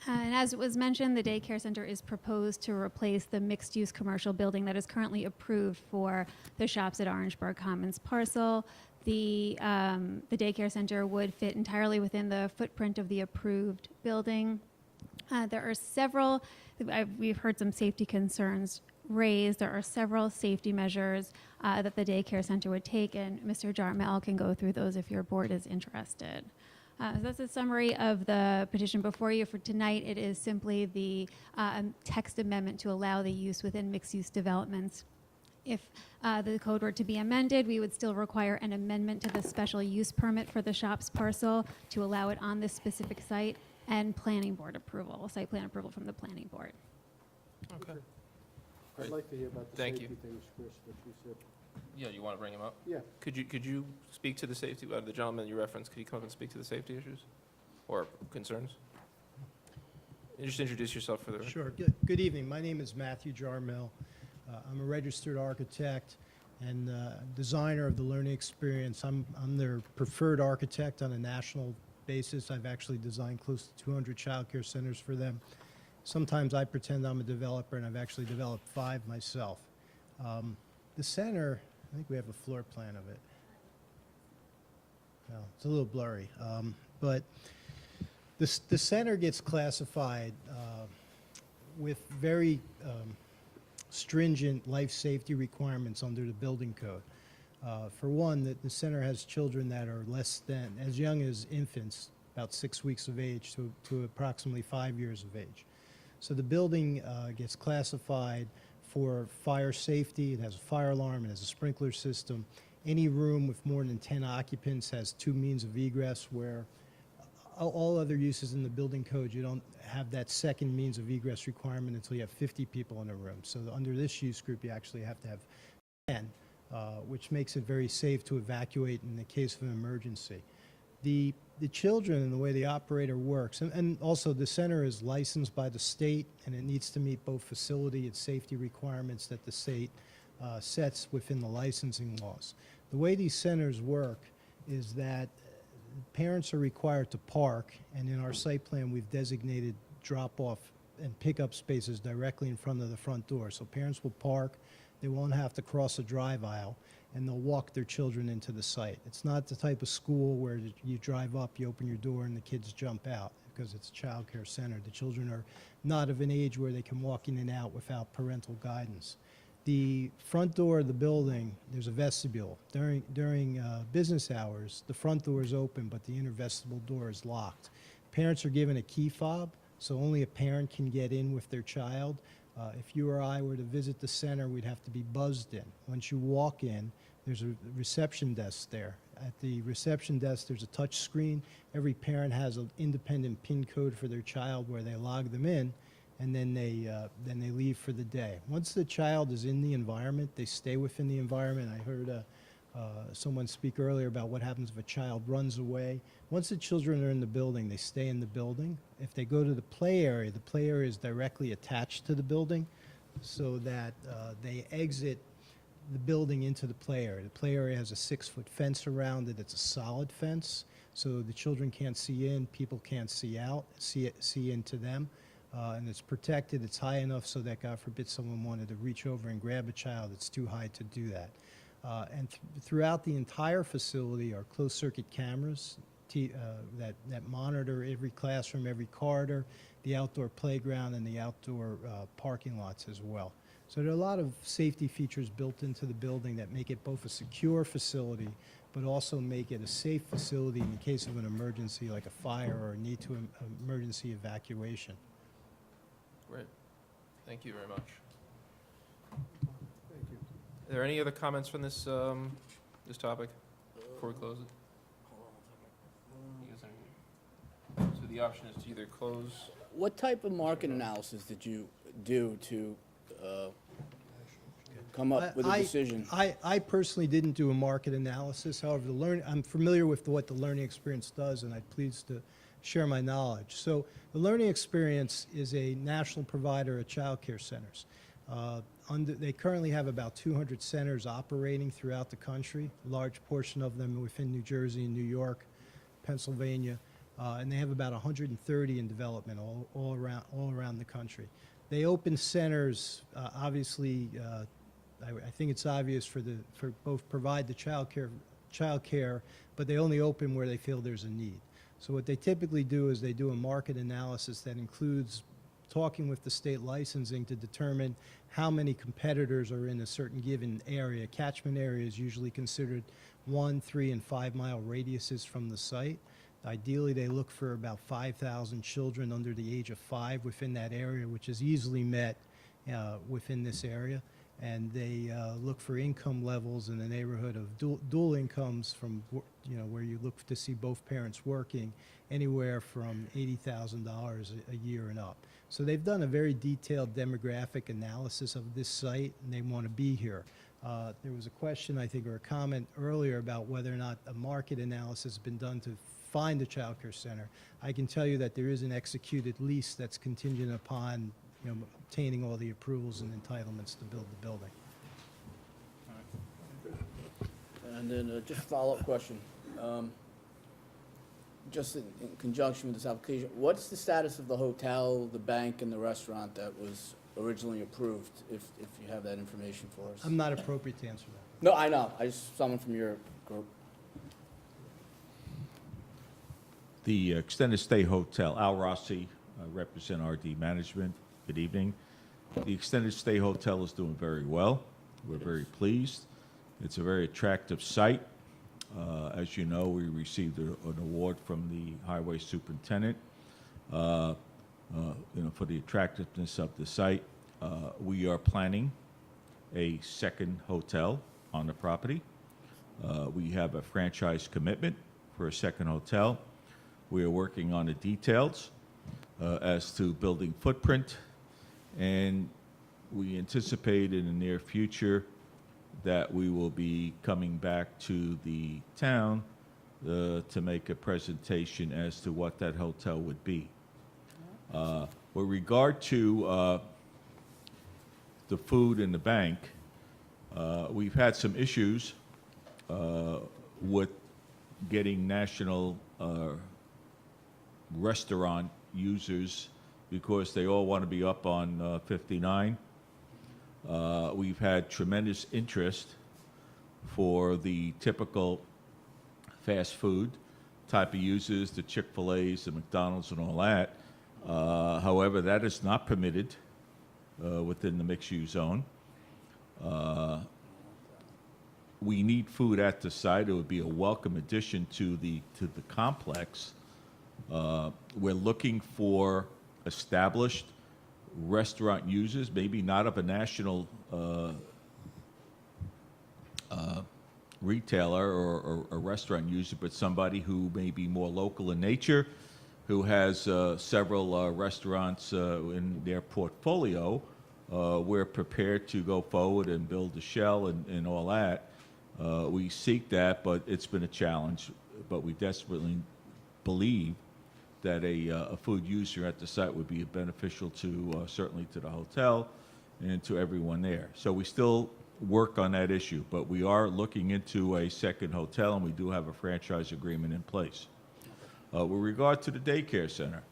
Speaker 12: And as it was mentioned, the daycare center is proposed to replace the mixed-use commercial building that is currently approved for the Shops at Orangeburg Commons parcel. The daycare center would fit entirely within the footprint of the approved building. There are several, we've heard some safety concerns raised. There are several safety measures that the daycare center would take, and Mr. Jarmel can go through those if your board is interested. So that's a summary of the petition before you for tonight. It is simply the text amendment to allow the use within mixed-use developments. If the code were to be amended, we would still require an amendment to the special use permit for the shops parcel to allow it on this specific site, and planning board approval, site plan approval from the planning board.
Speaker 2: Okay.
Speaker 5: I'd
Speaker 2: Great.
Speaker 5: like to hear about the
Speaker 2: Thank
Speaker 5: safety
Speaker 2: you.
Speaker 5: things, Chris, what you said.
Speaker 2: Yeah, you want to bring him up?
Speaker 5: Yeah.
Speaker 2: Could you speak to the safety, the gentleman you referenced, could you come up and speak to the safety issues or concerns? And just introduce yourself for the record.
Speaker 13: Sure. Good evening. My name is Matthew Jarmel. I'm a registered architect and designer of the learning experience. I'm their preferred architect on a national basis. I've actually designed close to 200 childcare centers for them. Sometimes I pretend I'm a developer, and I've actually developed 5 myself. The center, I think we have a floor plan of it. No, it's a little blurry. But the center gets classified with very stringent life safety requirements under the building code. For one, the center has children that are less than, as young as infants, about 6 weeks of age to approximately 5 years of age. So the building gets classified for fire safety. It has a fire alarm, it has a sprinkler system. Any room with more than 10 occupants has 2 means of egress, where all other uses in the building code, you don't have that second means of egress requirement until you have 50 people in a room. So under this use group, you actually have to have 10, which makes it very safe to evacuate in the case of an emergency. The children and the way the operator works, and also the center is licensed by the state, and it needs to meet both facility and safety requirements that the state sets within the licensing laws. The way these centers work is that parents are required to park, and in our site plan, we've designated drop-off and pickup spaces directly in front of the front door. So parents will park, they won't have to cross a drive aisle, and they'll walk their children into the site. It's not the type of school where you drive up, you open your door, and the kids jump out, because it's a child care center. The children are not of an age where they can walk in and out without parental guidance. The front door of the building, there's a vestibule. During business hours, the front door is open, but the inner vestibule door is locked. Parents are given a key fob, so only a parent can get in with their child. If you or I were to visit the center, we'd have to be buzzed in. Once you walk in, there's a reception desk there. At the reception desk, there's a touch screen. Every parent has an independent PIN code for their child where they log them in, and then they leave for the day. Once the child is in the environment, they stay within the environment. I heard someone speak earlier about what happens if a child runs away. Once the children are in the building, they stay in the building. If they go to the play area is directly attached to the building, so that they exit the building into the play area. The play area has a 6-foot fence around it. It's a solid fence, so the children can't see in, people can't see out, see into them. And it's protected. It's high enough so that, God forbid, someone wanted to reach over and grab a child. It's too high to do that. And throughout the entire facility are closed-circuit cameras that monitor every classroom, every corridor, the outdoor playground, and the outdoor parking lots as well. So there are a lot of safety features built into the building that make it both a secure facility, but also make it a safe facility in the case of an emergency like a fire or a need to emergency evacuation.
Speaker 2: Great. Thank you very much. Are there any other comments from this this topic before we close it? You guys have any- So the option is to either close.
Speaker 7: What type of market analysis did you do to come up with a decision?
Speaker 13: I personally didn't do a market analysis. However, I'm familiar with what the Learning Experience does, and I'm pleased to share my knowledge. So the Learning Experience is a national provider of child care centers. They currently have about 200 centers operating throughout the country, a large portion of them within New Jersey and New York, Pennsylvania, and they have about 130 in development all around the country. They open centers, obviously, I think it's obvious for both provide the child care, but they only open where they feel there's a need. So what they typically do is they do a market analysis that includes talking with the state licensing to determine how many competitors are in a certain given area. Catchment area is usually considered 1, 3, and 5 mile radiuses from the site. Ideally, they look for about 5,000 children under the age of 5 within that area, which is easily met within this area. And they look for income levels in the neighborhood of dual incomes from, where you look to see both parents working, anywhere from $80,000 a year and up. So they've done a very detailed demographic analysis of this site, and they want to be here. There was a question, I think, or a comment earlier about whether or not a market analysis has been done to find a child care center. I can tell you that there is an executed lease that's contingent upon obtaining all the approvals and entitlements to build the building.
Speaker 7: And then just a follow-up question. Just in conjunction with this application, what's the status of the hotel, the bank, and the restaurant that was originally approved, if you have that information for us?
Speaker 13: I'm not appropriate to answer that.
Speaker 7: No, I know. I just, someone from your group.
Speaker 14: The Extended Stay Hotel, Al Rossi, I represent RD Management. Good evening. The Extended Stay Hotel is doing very well. We're very pleased. It's a very attractive site. As you know, we received an award from the highway superintendent, for the attractiveness of the site. We are planning a second hotel on the property. We have a franchise commitment for a second hotel. We are working on the details as to building footprint, and we anticipate in the near future that we will be coming back to the town to make a presentation as to what that hotel would be. With regard to the food in the bank, we've had some issues with getting national restaurant users because they all want to be up on 59. We've had tremendous interest for the typical fast food type of users, the Chick-fil-A's, the McDonald's, and all that. However, that is not permitted within the mixed-use zone. We need food at the site. It would be a welcome addition to the complex. We're looking for established restaurant users, maybe not of a national retailer or a restaurant user, but somebody who may be more local in nature, who has several restaurants in their portfolio. We're prepared to go forward and build a shell and all that. We seek that, but it's been a challenge. But we desperately believe that a food user at the site would be beneficial to, certainly to the hotel and to everyone there. So we still work on that issue, but we are looking into a second hotel, and we do have a franchise agreement in place. With regard to the daycare center,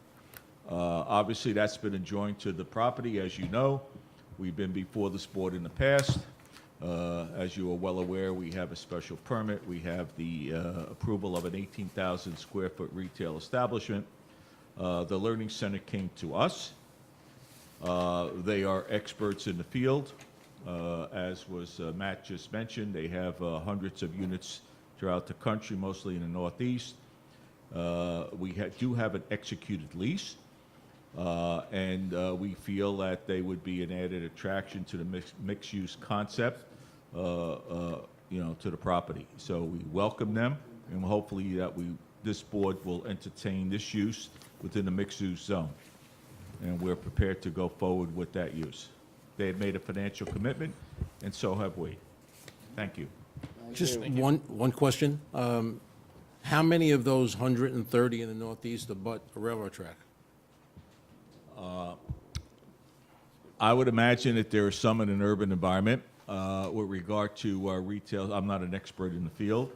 Speaker 14: obviously that's been adjoined to the property, as you know. We've been before this board in the past. As you are well aware, we have a special permit. We have the approval of an 18,000 square foot retail establishment. The Learning Center came to us. They are experts in the field. As was Matt just mentioned, they have hundreds of units throughout the country, mostly in the Northeast. We do have an executed lease, and we feel that they would be an added attraction to the mixed-use concept, to the property. So we welcome them, and hopefully that this board will entertain this use within the mixed-use zone. And we're prepared to go forward with that use. They have made a financial commitment, and so have we. Thank you.
Speaker 15: Just one question. How many of those 130 in the Northeast abut a railroad track?
Speaker 14: I would imagine that there are some in an urban environment. With regard to retail, I'm not an expert in the field,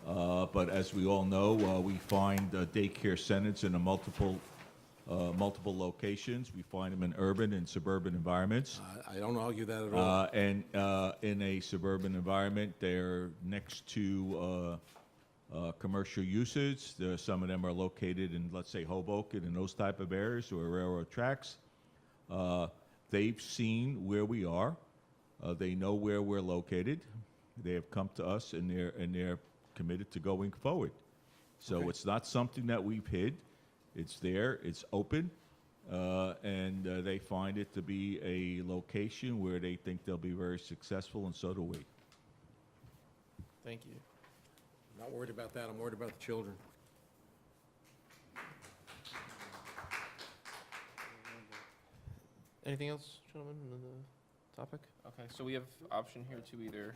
Speaker 14: but as we all know, we find daycare centers in multiple locations. We find them in urban and suburban environments.
Speaker 15: I don't argue that at all.
Speaker 14: And in a suburban environment, they're next to commercial uses. Some of them are located in, let's say, Hoboken and those type of areas or railroad tracks. They've seen where we are. They know where we're located. They have come to us, and they're committed to going forward. So
Speaker 15: Okay.
Speaker 14: it's not something that we've hid. It's there. It's open. And they find it to be a location where they think they'll be very successful, and so do we.
Speaker 2: Thank you.
Speaker 15: I'm not worried about that. I'm worried about the children.
Speaker 2: Anything else, gentlemen, on the topic? Okay, so we have option here to either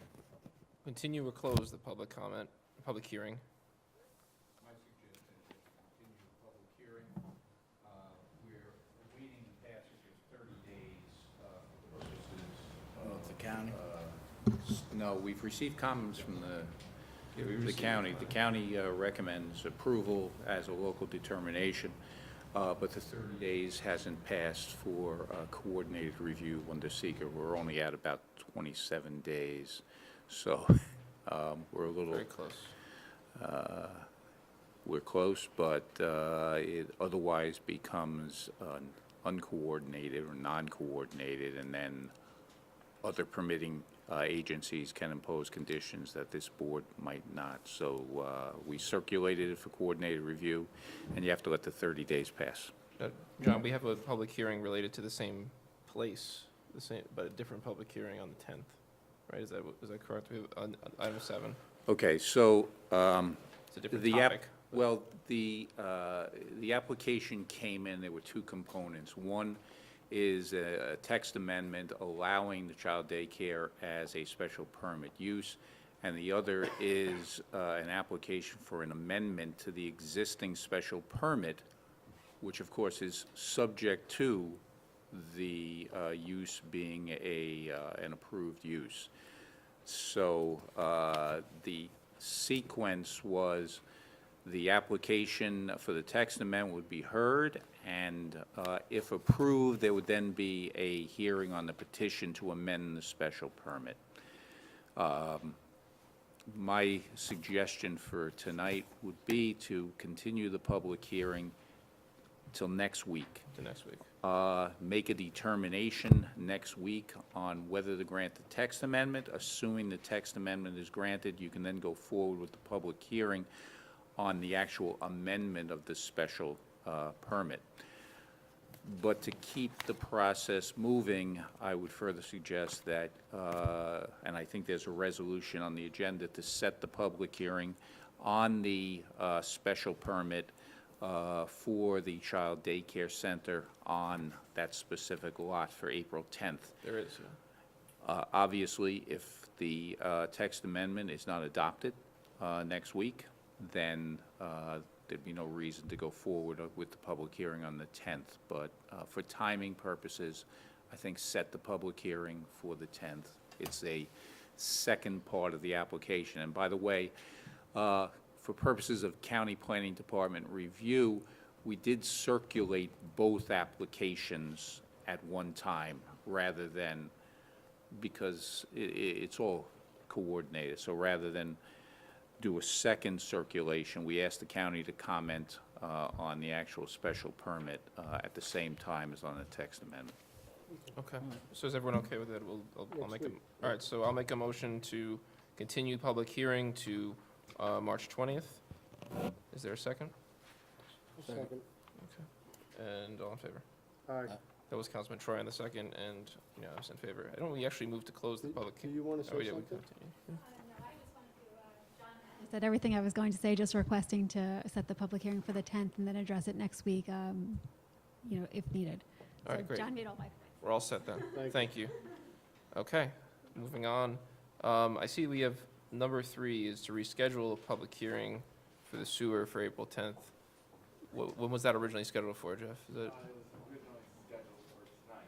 Speaker 2: continue or close the public hearing.
Speaker 8: My suggestion is to continue the public hearing. We're awaiting the passage of 30 days for purposes
Speaker 7: The county?
Speaker 8: No, we've received comments from the county. The county recommends approval as a local determination, but the 30 days hasn't passed for coordinated review under seeker. We're only at about 27 days, so we're a little...
Speaker 2: Very close.
Speaker 8: We're close, but it otherwise becomes uncoordinated or non-coordinated, and then other permitting agencies can impose conditions that this board might not. So we circulated it for coordinated review, and you have to let the 30 days pass.
Speaker 2: John, we have a public hearing related to the same place, but a different public hearing on the 10th, right? Is that correct? We have on item 7.
Speaker 8: Okay, so
Speaker 2: It's a different topic.
Speaker 8: well, the application came in. There were two components. One is a text amendment allowing the child daycare as a special permit use, and the other is an application for an amendment to the existing special permit, which of course is subject to the use being an approved use. So the sequence was the application for the text amendment would be heard, and if approved, there would then be a hearing on the petition to amend the special permit. My suggestion for tonight would be to continue the public hearing till next week.
Speaker 2: To next week.
Speaker 8: make a determination next week on whether to grant the text amendment. Assuming the text amendment is granted, you can then go forward with the public hearing on the actual amendment of the special permit. But to keep the process moving, I would further suggest that, and I think there's a resolution on the agenda to set the public hearing on the special permit for the child daycare center on that specific lot for April 10th.
Speaker 2: There is.
Speaker 8: Obviously, if the text amendment is not adopted next week, then there'd be no reason to go forward with the public hearing on the 10th. But for timing purposes, I think set the public hearing for the 10th. It's a second part of the application. And by the way, for purposes of County Planning Department review, we did circulate both applications at one time rather than, because it's all coordinated. So rather than do a second circulation, we asked the county to comment on the actual special permit at the same time as on the text amendment.
Speaker 2: Okay, so is everyone okay with it? I'll make a, all right, so I'll make a motion to continue public hearing to March 20th. Is there a second?
Speaker 5: Second.
Speaker 2: Okay, and all in favor?
Speaker 5: Aye.
Speaker 2: That was Councilman Troy on the second, and unanimous in favor. I don't, we actually moved to close the public.
Speaker 5: Do you want to
Speaker 2: Oh,
Speaker 5: say
Speaker 2: yeah, we
Speaker 5: something?
Speaker 2: continue.
Speaker 12: I said everything I was going to say, just requesting to set the public hearing for the 10th and then address it next week, if needed.
Speaker 2: All right,
Speaker 12: So
Speaker 2: great.
Speaker 12: John made all my points.
Speaker 2: We're all set then.
Speaker 5: Thank you.
Speaker 2: Thank you. Okay, moving on. I see we have number 3 is to reschedule a public hearing for the sewer for April 10th. When was that originally scheduled for, Jeff? Is it?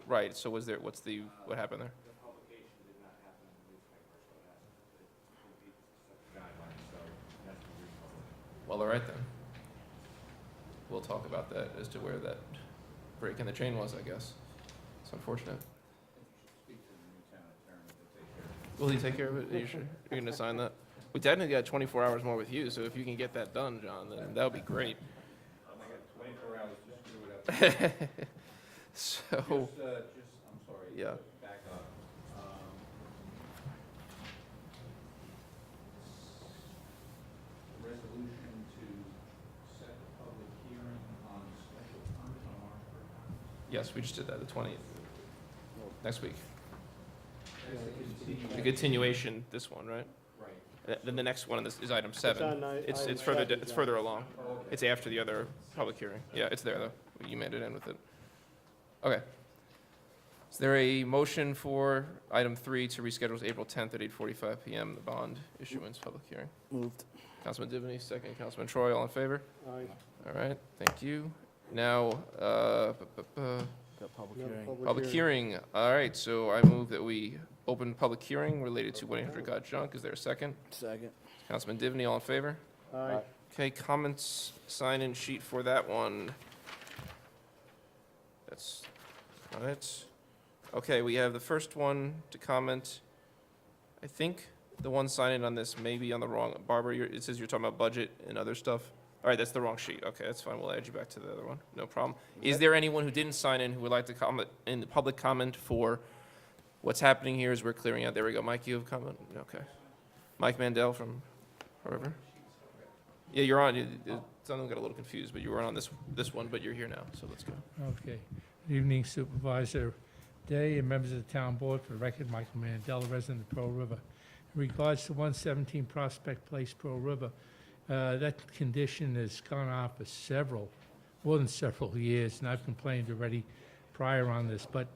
Speaker 2: Right, so what happened there? Well, all right then. We'll talk about that as to where that break in the chain was, I guess. It's unfortunate. Will he take care of it? Are you sure? You're gonna sign that? We technically got 24 hours more with you, so if you can get that done, John, then that would be great.
Speaker 8: I got 24 hours to screw it up.
Speaker 2: So,
Speaker 8: I'm sorry.
Speaker 2: yeah.
Speaker 8: Back up. Resolution to set the public hearing on special permit on March 1st.
Speaker 2: Yes, we just did that, the 20th. Next week. The continuation, this one, right?
Speaker 8: Right.
Speaker 2: Then the next one is item 7.
Speaker 5: on
Speaker 2: It's
Speaker 5: item
Speaker 2: further,
Speaker 5: 7,
Speaker 2: it's
Speaker 5: John.
Speaker 2: further along. It's after the other public hearing. Yeah, it's there, though. You made it in with it. Okay. Is there a motion for item 3 to reschedule to April 10th at 8:45 PM, the bond issuance public hearing?
Speaker 7: Moved.
Speaker 2: Councilman Divany, second. Councilman Troy, all in favor?
Speaker 5: Aye.
Speaker 2: All right, thank you. Now,
Speaker 7: Got public
Speaker 5: Another
Speaker 7: hearing.
Speaker 2: public hearing. All right, so I move that we open public hearing related to 1-800-GOT-JUNK. Is there a second?
Speaker 7: Second.
Speaker 2: Councilman Divany, all in favor?
Speaker 5: Aye.
Speaker 2: Okay, comments, sign-in sheet for that one. That's not it. Okay, we have the first one to comment. I think the one sign-in on this may be on the wrong, Barbara, it says you're talking about budget and other stuff. All right, that's the wrong sheet. Okay, that's fine. We'll add you back to the other one. No problem. Is there anyone who didn't sign in who would like to comment in the public comment for what's happening here as we're clearing out? There we go. Mike, you have a comment? Okay. Mike Mandel from wherever? Yeah, you're on. Someone got a little confused, but you were on this one, but you're here now, so let's go.
Speaker 9: Okay. Good evening Supervisor Day and members of the town board. For the record, Michael Mandela, resident of Pearl River. In regards to 117 Prospect Place, Pearl River, that condition has gone on for more than several years, and I've complained already prior on this, but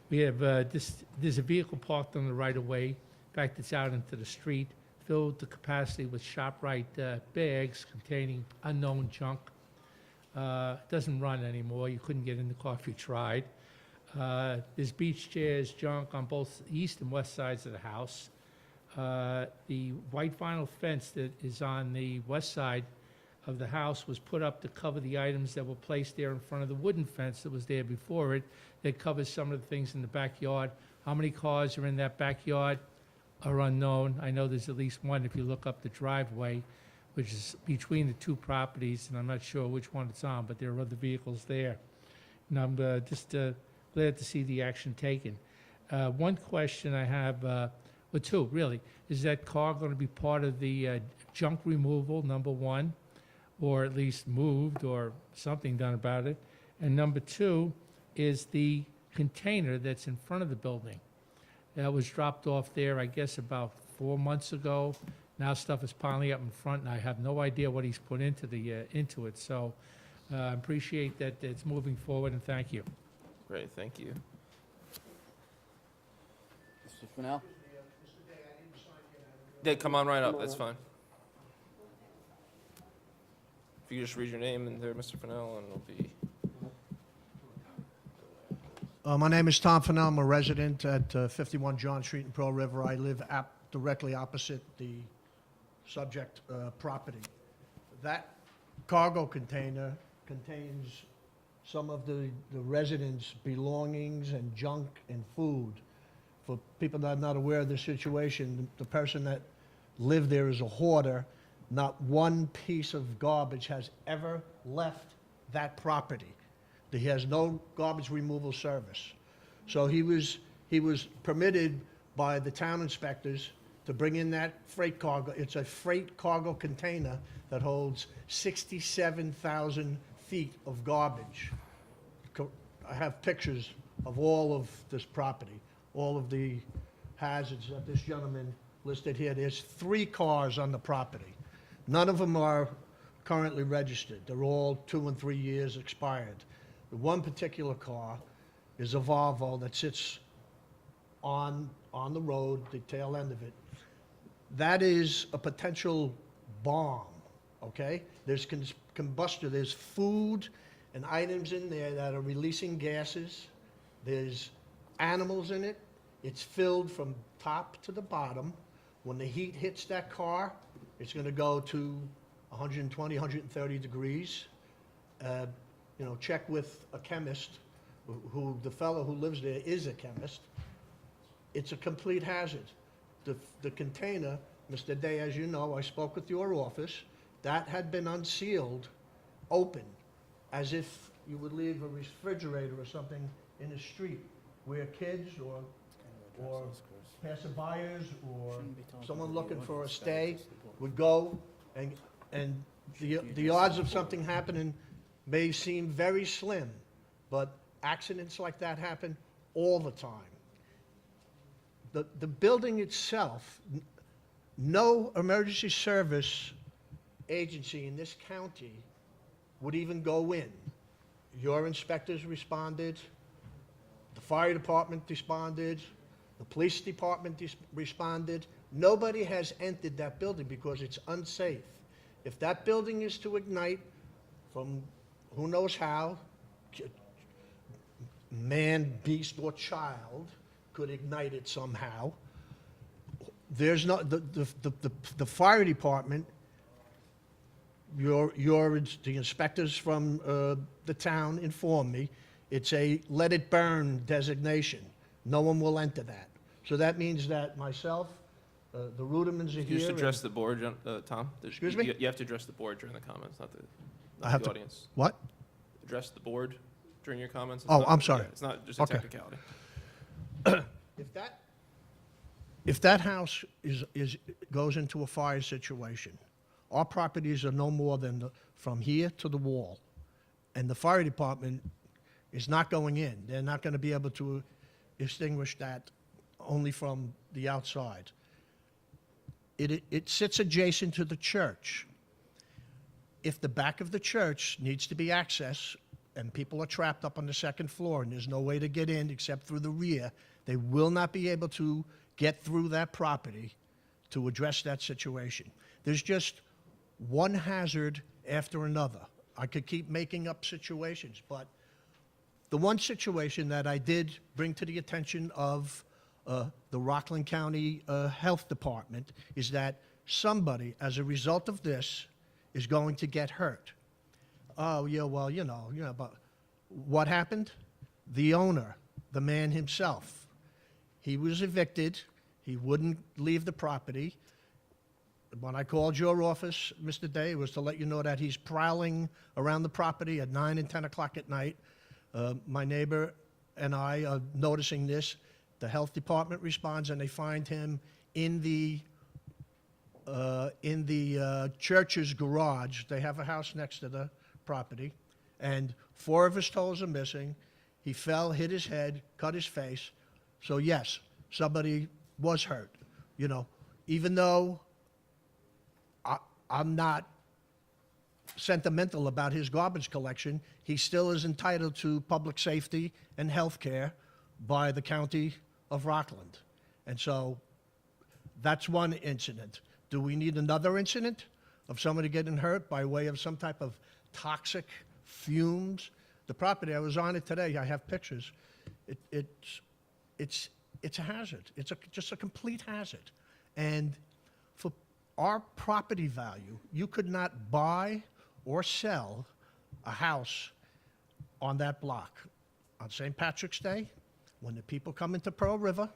Speaker 9: we have, there's a vehicle parked on the right-of-way. In fact, it's out into the street, filled to capacity with ShopRite bags containing unknown junk. Doesn't run anymore. You couldn't get in the car if you tried. There's beach chairs, junk on both east and west sides of the house. The white vinyl fence that is on the west side of the house was put up to cover the items that were placed there in front of the wooden fence that was there before it, that covers some of the things in the backyard. How many cars are in that backyard are unknown. I know there's at least one if you look up the driveway, which is between the two properties, and I'm not sure which one it's on, but there are other vehicles there. and I'm just glad to see the action taken. One question I have, or two, really, is that car going to be part of the junk removal, number one, or at least moved or something done about it? And number two is the container that's in front of the building. That was dropped off there, I guess, about 4 months ago. Now stuff is piling up in front, and I have no idea what he's put into it. So I appreciate that it's moving forward, and thank you.
Speaker 2: Great, thank you.
Speaker 7: Mr. Fennell?
Speaker 2: Yeah, come on right up, that's fine. If you just read your name in there, Mr. Fennell, and it'll be...
Speaker 16: My name is Tom Fennell. I'm a resident at 51 John Street in Pearl River. I live directly opposite the subject property. That cargo container contains some of the residents' belongings and junk and food. For people that are not aware of the situation, the person that lived there is a hoarder. Not one piece of garbage has ever left that property. He has no garbage removal service. So he was permitted by the town inspectors to bring in that freight cargo. It's a freight cargo container that holds 67,000 feet of garbage. I have pictures of all of this property, all of the hazards that this gentleman listed here. There's 3 cars on the property. None of them are currently registered. They're all 2 and 3 years expired. The one particular car is a Volvo that sits on the road, the tail end of it. That is a potential bomb, okay? There's combustion, there's food and items in there that are releasing gases. There's animals in it. It's filled from top to the bottom. When the heat hits that car, it's going to go to 120, 130 degrees. Check with a chemist, who the fellow who lives there is a chemist. It's a complete hazard. The container, Mr. Day, as you know, I spoke with your office, that had been unsealed, open, as if you would leave a refrigerator or something in the street where kids or passerbyers or someone looking for a stay would go, and the odds of something happening may seem very slim, but accidents like that happen all the time. The building itself, no emergency service agency in this county would even go in. Your inspectors responded, the fire department responded, the police department responded. Nobody has entered that building because it's unsafe. If that building is to ignite from who knows how, man, beast, or child could ignite it somehow. There's no, the fire department, the inspectors from the town informed me, it's a let it burn designation. No one will enter that. So that means that myself, the Rudimans are
Speaker 2: You
Speaker 16: here.
Speaker 2: just address the board, Tom?
Speaker 16: Excuse me?
Speaker 2: You have to address the board during the comments, not
Speaker 16: I have
Speaker 2: the
Speaker 16: to-
Speaker 2: audience.
Speaker 16: What?
Speaker 2: Address the board during your comments. It's
Speaker 16: Oh,
Speaker 2: not-
Speaker 16: I'm sorry.
Speaker 2: yeah, It's not just a
Speaker 16: Okay.
Speaker 2: technicality.
Speaker 16: If that house goes into a fire situation, our properties are no more than from here to the wall. And the fire department is not going in. They're not going to be able to extinguish that only from the outside. It sits adjacent to the church. If the back of the church needs to be accessed and people are trapped up on the second floor and there's no way to get in except through the rear, they will not be able to get through that property to address that situation. There's just one hazard after another. I could keep making up situations, but the one situation that I did bring to the attention of the Rockland County Health Department is that somebody, as a result of this, is going to get hurt. Oh, yeah, well, but what happened? The owner, the man himself, he was evicted. He wouldn't leave the property. When I called your office, Mr. Day, it was to let you know that he's prowling around the property at 9 and 10 o'clock at night, My neighbor and I are noticing this. The health department responds, and they find him in the church's garage. They have a house next to the property, and 4 of his toes are missing. He fell, hit his head, cut his face. So yes, somebody was hurt. You know, even though I'm not sentimental about his garbage collection, he still is entitled to public safety and health care by the county of Rockland. And so that's one incident. Do we need another incident of somebody getting hurt by way of some type of toxic fumes? The property, I was on it today, I have pictures. It's a hazard. It's just a complete hazard. And for our property value, you could not buy or sell a house on that block. On St. Patrick's Day, when the people come into Pearl River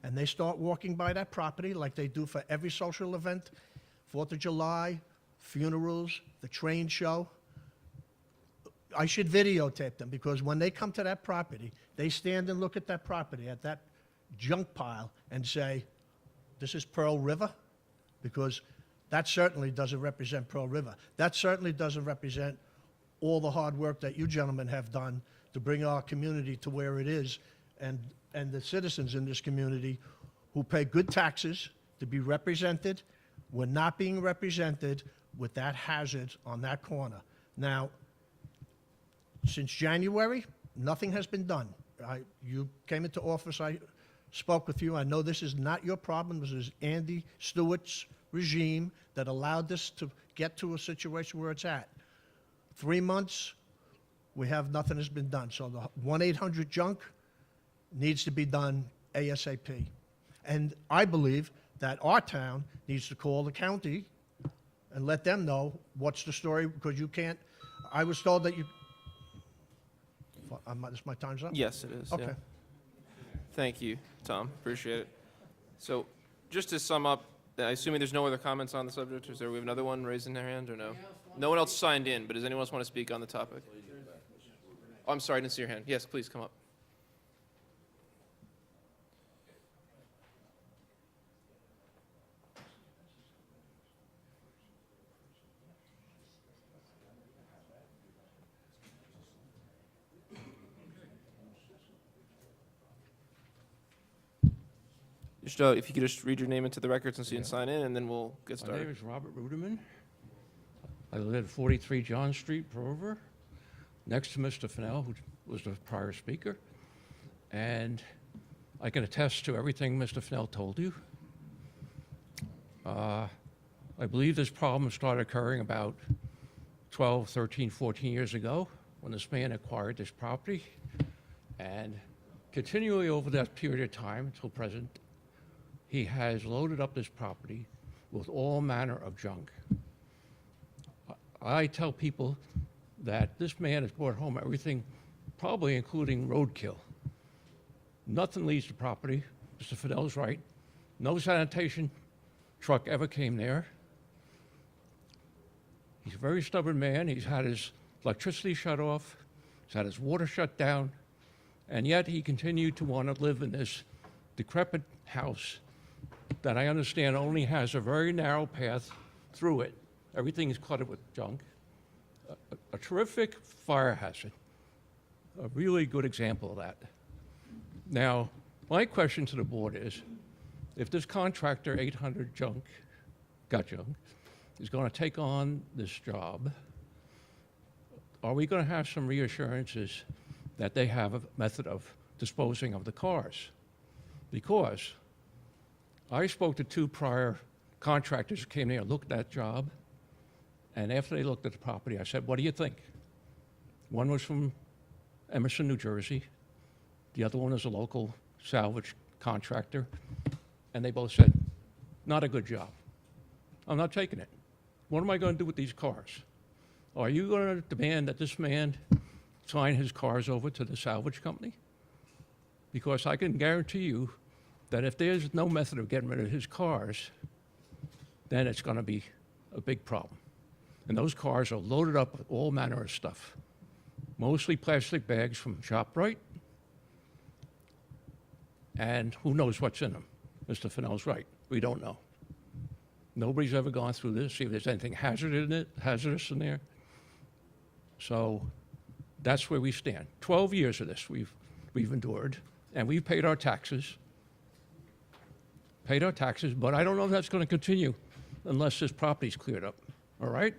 Speaker 16: and they start walking by that property like they do for every social event, 4th of July, funerals, the train show, I should videotape them, because when they come to that property, they stand and look at that property, at that junk pile, and say, this is Pearl River? Because that certainly doesn't represent Pearl River. That certainly doesn't represent all the hard work that you gentlemen have done to bring our community to where it is, and the citizens in this community who pay good taxes to be represented. We're not being represented with that hazard on that corner. Now, since January, nothing has been done. You came into office, I spoke with you. I know this is not your problem. This is Andy Stewart's regime that allowed this to get to a situation where it's at. 3 months, nothing has been done. So the 1-800-JUNK needs to be done ASAP. And I believe that our town needs to call the county and let them know what's the story, because you can't, I was told that you, my time's up?
Speaker 2: Yes, it is.
Speaker 16: Okay.
Speaker 2: Yeah. Thank you, Tom. Appreciate it. So, just to sum up, assuming there's no other comments on the subject, we have another one raising their hand, or no? No one else signed in, but does anyone else want to speak on the topic? Oh, I'm sorry, I didn't see your hand. Yes, please come up. Just, if you could just read your name into the records and sign in, and then we'll get
Speaker 15: My
Speaker 2: started.
Speaker 15: name is Robert Ruderman. I live at 43 John Street, Pearl River, next to Mr. Fennell, who was the prior speaker. And I can attest to everything Mr. Fennell told you. I believe this problem started occurring about 12, 13, 14 years ago when this man acquired this property. And continually over that period of time until present, he has loaded up this property with all manner of junk. I tell people that this man has brought home everything, probably including roadkill. Nothing leaves the property. Mr. Fidel's right. No sanitation truck ever came there. He's a very stubborn man. He's had his electricity shut off. He's had his water shut down. And yet he continued to want to live in this decrepit house that I understand only has a very narrow path through it. Everything is cluttered with junk. A terrific fire hazard. A really good example of that. Now, my question to the board is, if this contractor, 800 Junk, is going to take on this job, are we going to have some reassurances that they have a method of disposing of the cars? Because I spoke to 2 prior contractors who came there and looked at that job, and after they looked at the property, I said, what do you think? One was from Emerson, New Jersey. The other one is a local salvage contractor. And they both said, not a good job. I'm not taking it. What am I going to do with these cars? Are you going to demand that this man sign his cars over to the salvage company? Because I can guarantee you that if there's no method of getting rid of his cars, then it's going to be a big problem. And those cars are loaded up with all manner of stuff. mostly plastic bags from ShopRite, and who knows what's in them. Mr. Fennell's right. We don't know. Nobody's ever gone through this, see if there's anything hazardous in there. So that's where we stand. 12 years of this we've endured, and we've paid our taxes. But I don't know if that's going to continue unless this property's cleared up, all right?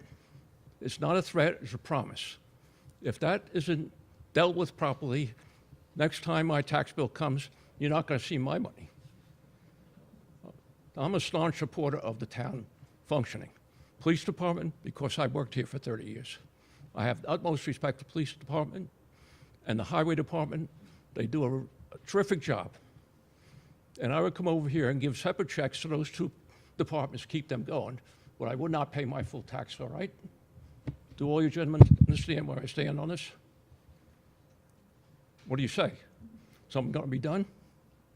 Speaker 15: It's not a threat, it's a promise. If that isn't dealt with properly, next time my tax bill comes, you're not going to see my money. I'm a staunch supporter of the town functioning. Police department, because I worked here for 30 years. I have the utmost respect for the police department and the highway department. They do a terrific job. And I would come over here and give separate checks to those two departments, keep them going, but I would not pay my full tax, all right? Do all you gentlemen understand where I stand on this? What do you say? Something going to be done?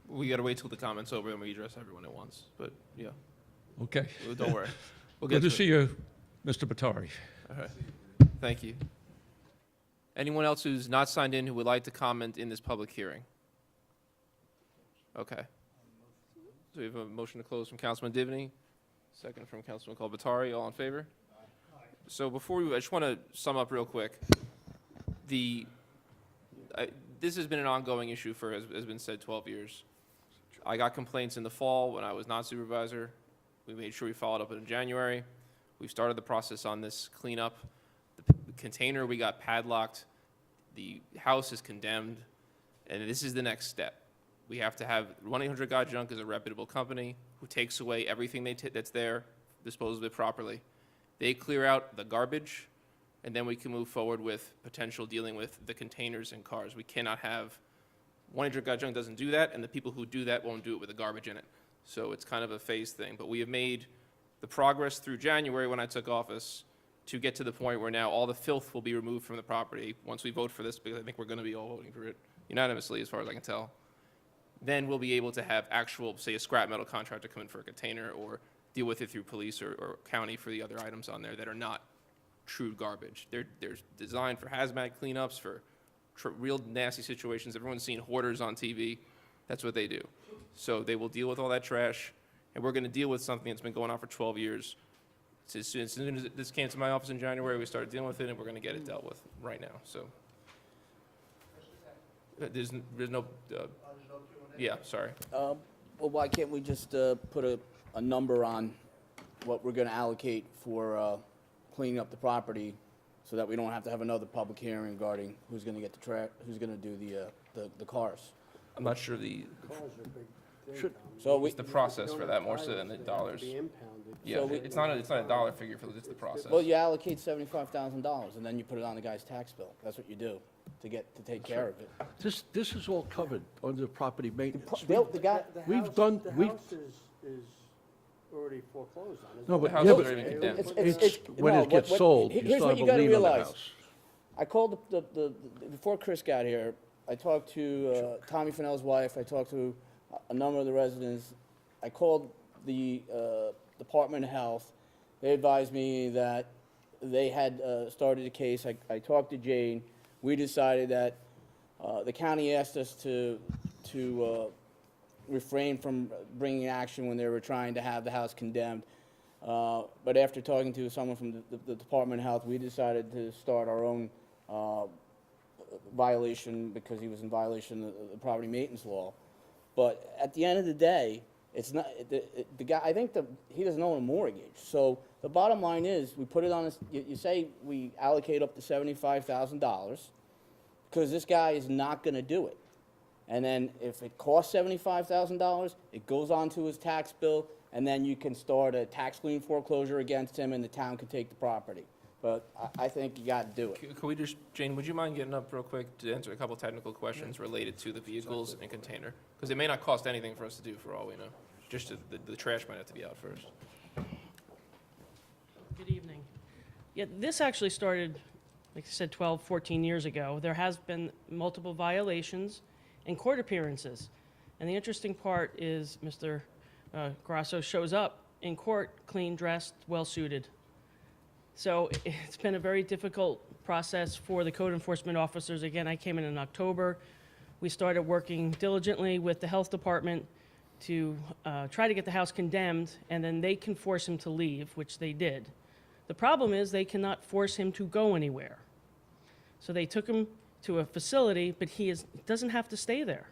Speaker 2: We got to wait till the comments over and we address everyone at once. But yeah,
Speaker 15: Okay.
Speaker 2: well, don't worry. We'll get
Speaker 15: Good to
Speaker 2: to
Speaker 15: see you, Mr. Batari.
Speaker 2: All right. Thank you. Anyone else who's not signed in who would like to comment in this public hearing? Okay. So we have a motion to close from Councilman Divney, second from Councilman Colbatari. All in favor? So before I just want to sum up real quick. This has been an ongoing issue for, as has been said, 12 years. I got complaints in the fall when I was not supervisor. We made sure we followed up in January. We started the process on this cleanup. The container, we got padlocked. The house is condemned. And this is the next step. We have to have 1-800-GOT-JUNK is a reputable company who takes away everything that's there, disposes of it properly. They clear out the garbage, and then we can move forward with potential dealing with the containers and cars. We cannot have 1-800-GOT-JUNK doesn't do that, and the people who do that won't do it with the garbage in it. So it's kind of a phased thing. But we have made the progress through January when I took office to get to the point where now all the filth will be removed from the property once we vote for this, because I think we're going to be all voting for it unanimously as far as I can tell. Then we'll be able to have actual, say, a scrap metal contractor come in for a container or deal with it through police or county for the other items on there that are not true garbage. They're designed for hazmat cleanups, for real nasty situations. Everyone's seen hoarders on TV. That's what they do. So they will deal with all that trash, and we're going to deal with something that's been going on for 12 years. So as soon as this came to my office in January, we started dealing with it, and we're going to get it dealt with right now. So there's no, yeah, sorry.
Speaker 7: Well, why can't we just put a number on what we're going to allocate for cleaning up the property so that we don't have to have another public hearing regarding who's going to get who's going to do the cars?
Speaker 2: I'm not sure the
Speaker 7: So
Speaker 2: it's the process for that more so than the dollars. Yeah,
Speaker 7: So
Speaker 2: it's not a dollar figure for it's the process.
Speaker 7: Well, you allocate $75,000 and then you put it on the guy's tax bill. That's what you do to take care of it.
Speaker 17: This is all covered under property maintenance.
Speaker 7: The guy,
Speaker 17: We've done,
Speaker 5: The house is already foreclosed on, isn't
Speaker 17: no,
Speaker 5: it?
Speaker 17: but,
Speaker 2: house
Speaker 17: yeah,
Speaker 2: is
Speaker 17: but
Speaker 2: already condemned.
Speaker 17: it's, when it gets sold, you
Speaker 7: here's
Speaker 17: still
Speaker 7: what
Speaker 17: have
Speaker 7: you
Speaker 17: a
Speaker 7: gotta
Speaker 17: lien on the
Speaker 7: realize.
Speaker 17: house.
Speaker 7: I called before Chris got here, I talked to Tommy Fennell's wife, I talked to a number of the residents. I called the Department of Health. They advised me that they had started a case. I talked to Jane. We decided that the county asked us to refrain from bringing action when they were trying to have the house condemned. But after talking to someone from the Department of Health, we decided to start our own violation because he was in violation of the property maintenance law. But at the end of the day, it's not the guy. I think he doesn't own a mortgage. So the bottom line is, we put it on. You say we allocate up to $75,000 because this guy is not going to do it. And then if it costs $75,000, it goes onto his tax bill, and then you can start a tax lien foreclosure against him, and the town can take the property. But I think you got to do it.
Speaker 2: Can we just, Jane, would you mind getting up real quick to answer a couple technical questions related to the vehicles and container? Because it may not cost anything for us to do, for all we know. Just the trash might have to be out first.
Speaker 18: Good evening. Yeah, this actually started, like I said, 12, 14 years ago. There has been multiple violations and court appearances. And the interesting part is Mr. Grasso shows up in court clean, dressed, well-suited. So it's been a very difficult process for the code enforcement officers. Again, I came in October. We started working diligently with the health department to try to get the house condemned, and then they can force him to leave, which they did. The problem is they cannot force him to go anywhere. So they took him to a facility, but he doesn't have to stay there.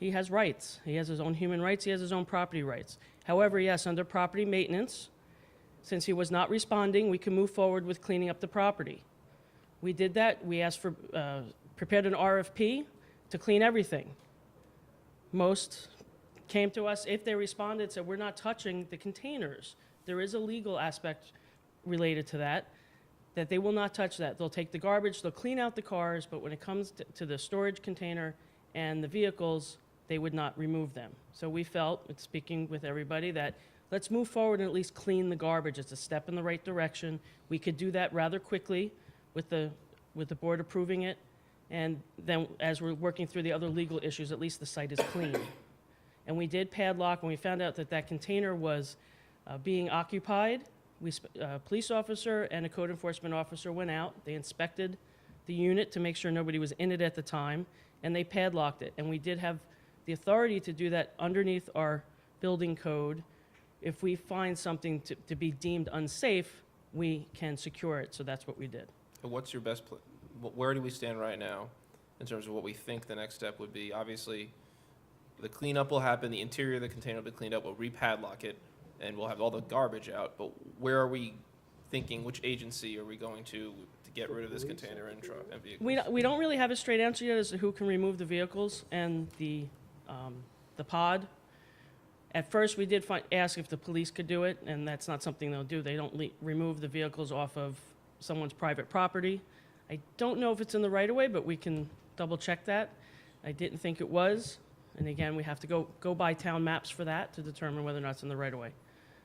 Speaker 18: He has rights. He has his own human rights. He has his own property rights. However, yes, under property maintenance, since he was not responding, we can move forward with cleaning up the property. We did that. We asked for, prepared an RFP to clean everything. Most came to us, if they responded, said, we're not touching the containers. There is a legal aspect related to that they will not touch that. They'll take the garbage, they'll clean out the cars, but when it comes to the storage container and the vehicles, they would not remove them. So we felt, speaking with everybody, that let's move forward and at least clean the garbage. It's a step in the right direction. We could do that rather quickly with the board approving it. And then as we're working through the other legal issues, at least the site is clean. And we did padlock when we found out that that container was being occupied. A police officer and a code enforcement officer went out. They inspected the unit to make sure nobody was in it at the time, and they padlocked it. And we did have the authority to do that underneath our building code. If we find something to be deemed unsafe, we can secure it. So that's what we did.
Speaker 2: And what's your best, where do we stand right now in terms of what we think the next step would be? Obviously, the cleanup will happen, the interior of the container will be cleaned up, we'll repadlock it, and we'll have all the garbage out. But where are we thinking, which agency are we going to get rid of this container and truck and vehicles?
Speaker 18: We don't really have a straight answer yet as to who can remove the vehicles and the pod. At first, we did ask if the police could do it, and that's not something they'll do. They don't remove the vehicles off of someone's private property. I don't know if it's in the right-of-way, but we can double-check that. I didn't think it was. And again, we have to go by town maps for that to determine whether or not it's in the right-of-way.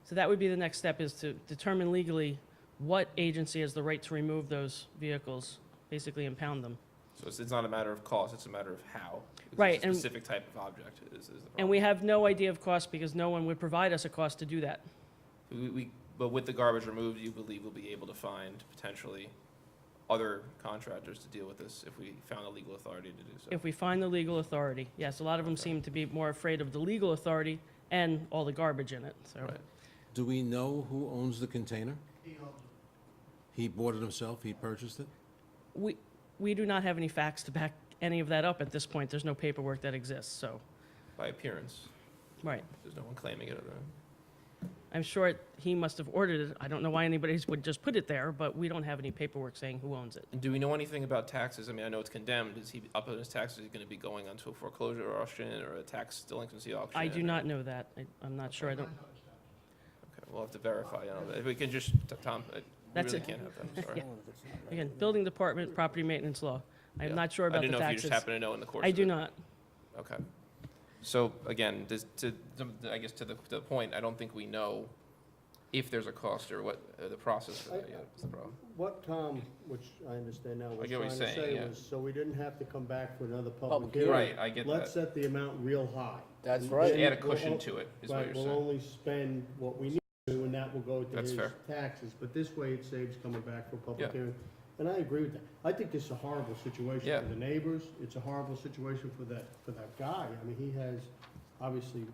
Speaker 18: So that would be the next step, is to determine legally what agency has the right to remove those vehicles, basically impound them.
Speaker 2: So it's not a matter of cost, it's a matter of how. Because
Speaker 18: Right,
Speaker 2: it's a
Speaker 18: and-
Speaker 2: specific type of object is the problem.
Speaker 18: And we have no idea of cost because no one would provide us a cost to do that.
Speaker 2: But with the garbage removed, you believe we'll be able to find potentially other contractors to deal with this if we found a legal authority to do so?
Speaker 18: If we find the legal authority, yes, a lot of them seem to be more afraid of the legal authority and all the garbage in it, so.
Speaker 2: Right.
Speaker 19: Do we know who owns the container? He bought it himself, he purchased it?
Speaker 18: We do not have any facts to back any of that up at this point. There's no paperwork that exists, so,
Speaker 2: By appearance,
Speaker 18: right.
Speaker 2: there's no one claiming it other than.
Speaker 18: I'm sure he must have ordered it. I don't know why anybody would just put it there, but we don't have any paperwork saying who owns it.
Speaker 2: And do we know anything about taxes? I mean, I know it's condemned. Is he up on his taxes? Is he going to be going onto a foreclosure auction or a tax delinquency auction?
Speaker 18: I do not know that. I'm not sure. I don't.
Speaker 2: Okay, we'll have to verify. If we can just, Tom, we
Speaker 18: That's
Speaker 2: really
Speaker 18: it.
Speaker 2: can't have that. I'm sorry.
Speaker 18: Yeah. Again, building department, property maintenance law. I'm
Speaker 2: Yeah.
Speaker 18: not sure about
Speaker 2: I
Speaker 18: the
Speaker 2: didn't know if you
Speaker 18: taxes.
Speaker 2: just happen to know in the course
Speaker 18: I
Speaker 2: of
Speaker 18: do
Speaker 2: it.
Speaker 18: not.
Speaker 2: Okay. So again, I guess to the point, I don't think we know if there's a cost or what the process for that yet is the problem.
Speaker 5: What Tom, which I understand now, was
Speaker 2: I get what
Speaker 5: trying
Speaker 2: you're
Speaker 5: to
Speaker 2: saying,
Speaker 5: say
Speaker 2: yeah.
Speaker 5: was, so we didn't have to come back for another public
Speaker 7: Public
Speaker 5: hearing.
Speaker 2: Right, I get
Speaker 5: Let's
Speaker 2: that.
Speaker 5: set the amount real high.
Speaker 7: That's
Speaker 5: And
Speaker 7: right.
Speaker 5: then
Speaker 2: Add a
Speaker 5: we'll
Speaker 2: cushion
Speaker 5: o-
Speaker 2: to it, is what
Speaker 5: right,
Speaker 2: you're
Speaker 5: we'll
Speaker 2: saying.
Speaker 5: only spend what we need to, and that will go to
Speaker 2: That's
Speaker 5: his
Speaker 2: fair.
Speaker 5: taxes. But this way, it saves coming back for a public
Speaker 2: Yeah.
Speaker 5: hearing. And I agree with that. I think this is a horrible situation
Speaker 2: Yeah.
Speaker 5: for the neighbors. It's a horrible situation for that guy. I mean, he has obviously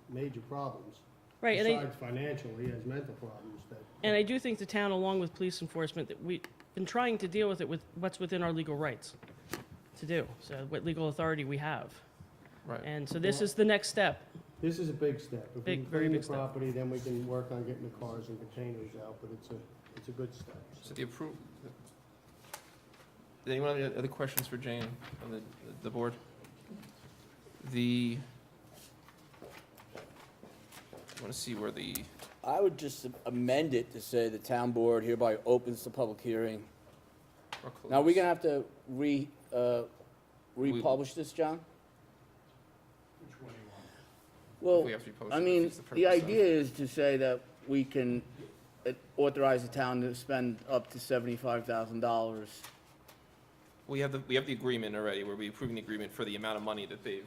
Speaker 5: major problems.
Speaker 18: Right, and
Speaker 5: Besides financial, he has mental problems that.
Speaker 18: And I do think the town, along with police enforcement, that we've been trying to deal with it with what's within our legal rights to do, so what legal authority we have.
Speaker 2: Right.
Speaker 18: And so this is the next step.
Speaker 5: This is a big step. If we
Speaker 18: Big,
Speaker 5: can
Speaker 18: very
Speaker 5: clean the
Speaker 18: big step.
Speaker 5: property, then we can work on getting the cars and containers out, but it's a good step.
Speaker 2: So the approval. Anyone have any other questions for Jane on the board? I want to see where the,
Speaker 7: I would just amend it to say the town board hereby opens the public hearing.
Speaker 2: or
Speaker 7: Now, we're
Speaker 2: close.
Speaker 7: gonna have to republish this, John? Well,
Speaker 2: We have to post
Speaker 7: I
Speaker 2: it,
Speaker 7: mean,
Speaker 2: defeats the
Speaker 7: the
Speaker 2: purpose of-
Speaker 7: idea is to say that we can authorize the town to spend up to $75,000.
Speaker 2: We have the agreement already, where we approving the agreement for the amount of money that they're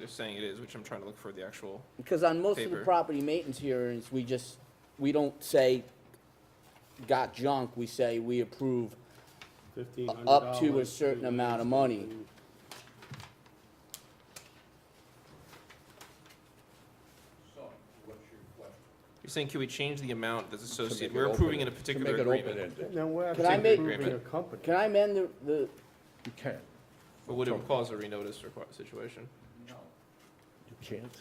Speaker 2: saying it is, which I'm trying to look for the actual.
Speaker 7: Because on most of
Speaker 2: Paper.
Speaker 7: the property maintenance hearings, we don't say got junk, we say we approve
Speaker 5: $1,500
Speaker 7: up to a certain amount of money.
Speaker 2: You're saying, can we change the amount that's associated? We're approving in a particular
Speaker 19: make it
Speaker 2: agreement.
Speaker 19: open-ended.
Speaker 5: Now, we're
Speaker 7: Can I
Speaker 5: actually
Speaker 7: make-
Speaker 5: approving a company.
Speaker 7: Can I amend the,
Speaker 19: You can.
Speaker 2: But would it cause a renotice situation?
Speaker 19: You can't.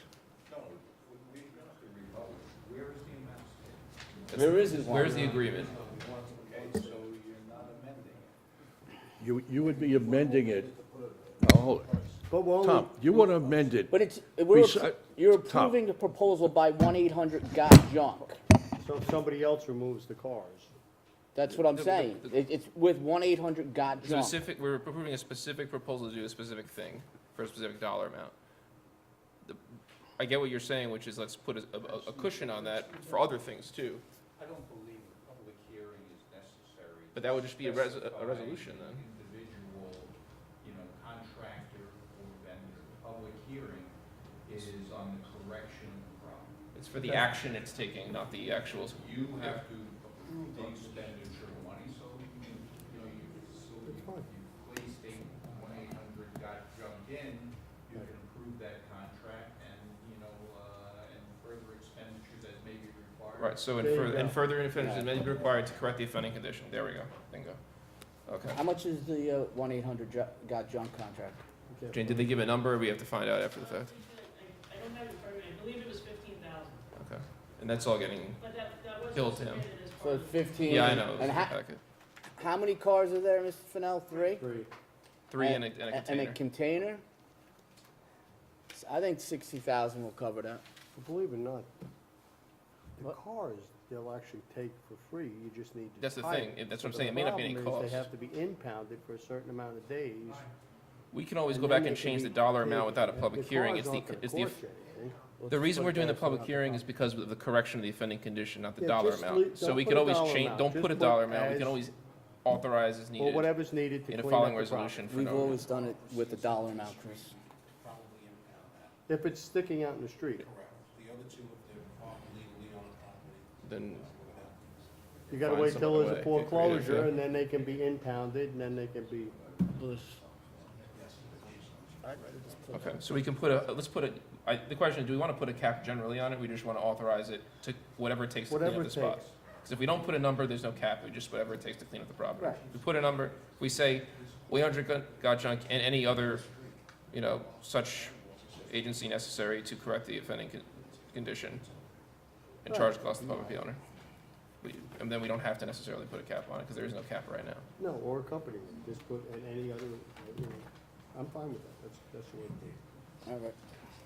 Speaker 7: there isn't one.
Speaker 2: Where's the agreement?
Speaker 17: You would be amending it. Now, hold it.
Speaker 5: But we're only,
Speaker 17: Tom, you want to amend it.
Speaker 7: But it's,
Speaker 17: Besi-
Speaker 7: you're
Speaker 17: Tom.
Speaker 7: approving the proposal by 1-800-GOT-JUNK.
Speaker 5: so if somebody else removes the cars.
Speaker 7: That's what I'm saying. It's with 1-800-GOT-JUNK.
Speaker 2: Specific, we're approving a specific proposal to do a specific thing for a specific dollar amount. I get what you're saying, which is let's put a cushion on that for other things too.
Speaker 8: I don't believe a public hearing is necessary.
Speaker 2: But that would just be a resolution then.
Speaker 8: Individual, contractor or vendor. The public hearing is on the correction of the problem.
Speaker 2: It's for the action it's taking, not the actual.
Speaker 8: You have to approve the expenditure of money, so you placed a 1-800-GOT-JUNK in, you can approve that contract and, and further expenditures as may be required.
Speaker 2: Right, so and further offenses may be required to correct the offending condition. There we go. Bingo. Okay.
Speaker 7: How much is the 1-800-GOT-JUNK contract?
Speaker 2: Jane, did they give a number or we have to find out after the fact?
Speaker 18: I don't have it in front of me. I believe it was 15,000.
Speaker 2: Okay. And that's all getting
Speaker 18: But that was
Speaker 2: billed to him.
Speaker 18: submitted as
Speaker 7: So
Speaker 18: part
Speaker 7: it's 15.
Speaker 2: Yeah, I know.
Speaker 7: And
Speaker 2: Packet.
Speaker 7: how many cars are there, Mr. Fennell? 3?
Speaker 2: 3 and a
Speaker 7: And
Speaker 2: container.
Speaker 7: a container? I think 60,000 will cover that.
Speaker 5: But believe it or not, the cars, they'll actually take for free, you just need to.
Speaker 2: That's the
Speaker 5: tie
Speaker 2: thing.
Speaker 5: them.
Speaker 2: That's what I'm
Speaker 5: But
Speaker 2: saying. It may not be any
Speaker 5: The problem is
Speaker 2: cost.
Speaker 5: they have to be impounded for a certain amount of days.
Speaker 2: We can always
Speaker 5: and
Speaker 2: go
Speaker 5: then
Speaker 2: back
Speaker 5: they
Speaker 2: and
Speaker 5: can
Speaker 2: change
Speaker 5: be
Speaker 2: the dollar
Speaker 5: paid.
Speaker 2: amount without a
Speaker 5: The
Speaker 2: public hearing.
Speaker 5: cars
Speaker 2: It's
Speaker 5: aren't gonna
Speaker 2: the
Speaker 5: cost you anything. Let's
Speaker 2: the reason
Speaker 5: put
Speaker 2: we're doing the
Speaker 5: that
Speaker 2: public
Speaker 5: out
Speaker 2: hearing
Speaker 5: the
Speaker 2: is because of the correction of the offending condition, not the
Speaker 5: Yeah,
Speaker 2: dollar
Speaker 5: just
Speaker 2: amount. So
Speaker 5: don't
Speaker 2: we
Speaker 5: put
Speaker 2: could
Speaker 5: a
Speaker 2: always
Speaker 5: dollar
Speaker 2: change,
Speaker 5: amount.
Speaker 2: don't
Speaker 5: Just
Speaker 2: put a
Speaker 5: put
Speaker 2: dollar amount. We can
Speaker 5: as-
Speaker 2: always authorize as
Speaker 5: Or
Speaker 2: needed
Speaker 5: whatever's needed to
Speaker 2: in a
Speaker 5: clean
Speaker 2: following
Speaker 5: up the problem.
Speaker 2: resolution for
Speaker 7: We've
Speaker 2: no.
Speaker 7: always done it with the dollar amount, Chris.
Speaker 5: If it's sticking out in the street,
Speaker 19: The other two, if they're parked legally on the property.
Speaker 2: Then
Speaker 5: you gotta
Speaker 2: Find
Speaker 5: wait
Speaker 2: some
Speaker 5: till
Speaker 2: other
Speaker 5: there's a
Speaker 2: way. Get creative,
Speaker 5: foreclosure,
Speaker 2: yeah.
Speaker 5: and then they can be impounded, and then they can be.
Speaker 2: Okay, so we can put let's put the question is, do we want to put a cap generally on it? We just want to authorize it to whatever it takes to clean
Speaker 5: Whatever
Speaker 2: up the
Speaker 5: it
Speaker 2: spot.
Speaker 5: takes.
Speaker 2: Because if we don't put a number, there's no cap. We just whatever it takes to clean up the property.
Speaker 7: Right.
Speaker 2: We put a number. We say 100 got junk and any other, such agency necessary to correct the offending condition and charge the cost of the public owner. And then we don't have to necessarily put a cap on it because there is no cap right now.
Speaker 5: No, or a company, just put in any other, I'm fine with that, that's the way it is.
Speaker 7: All right.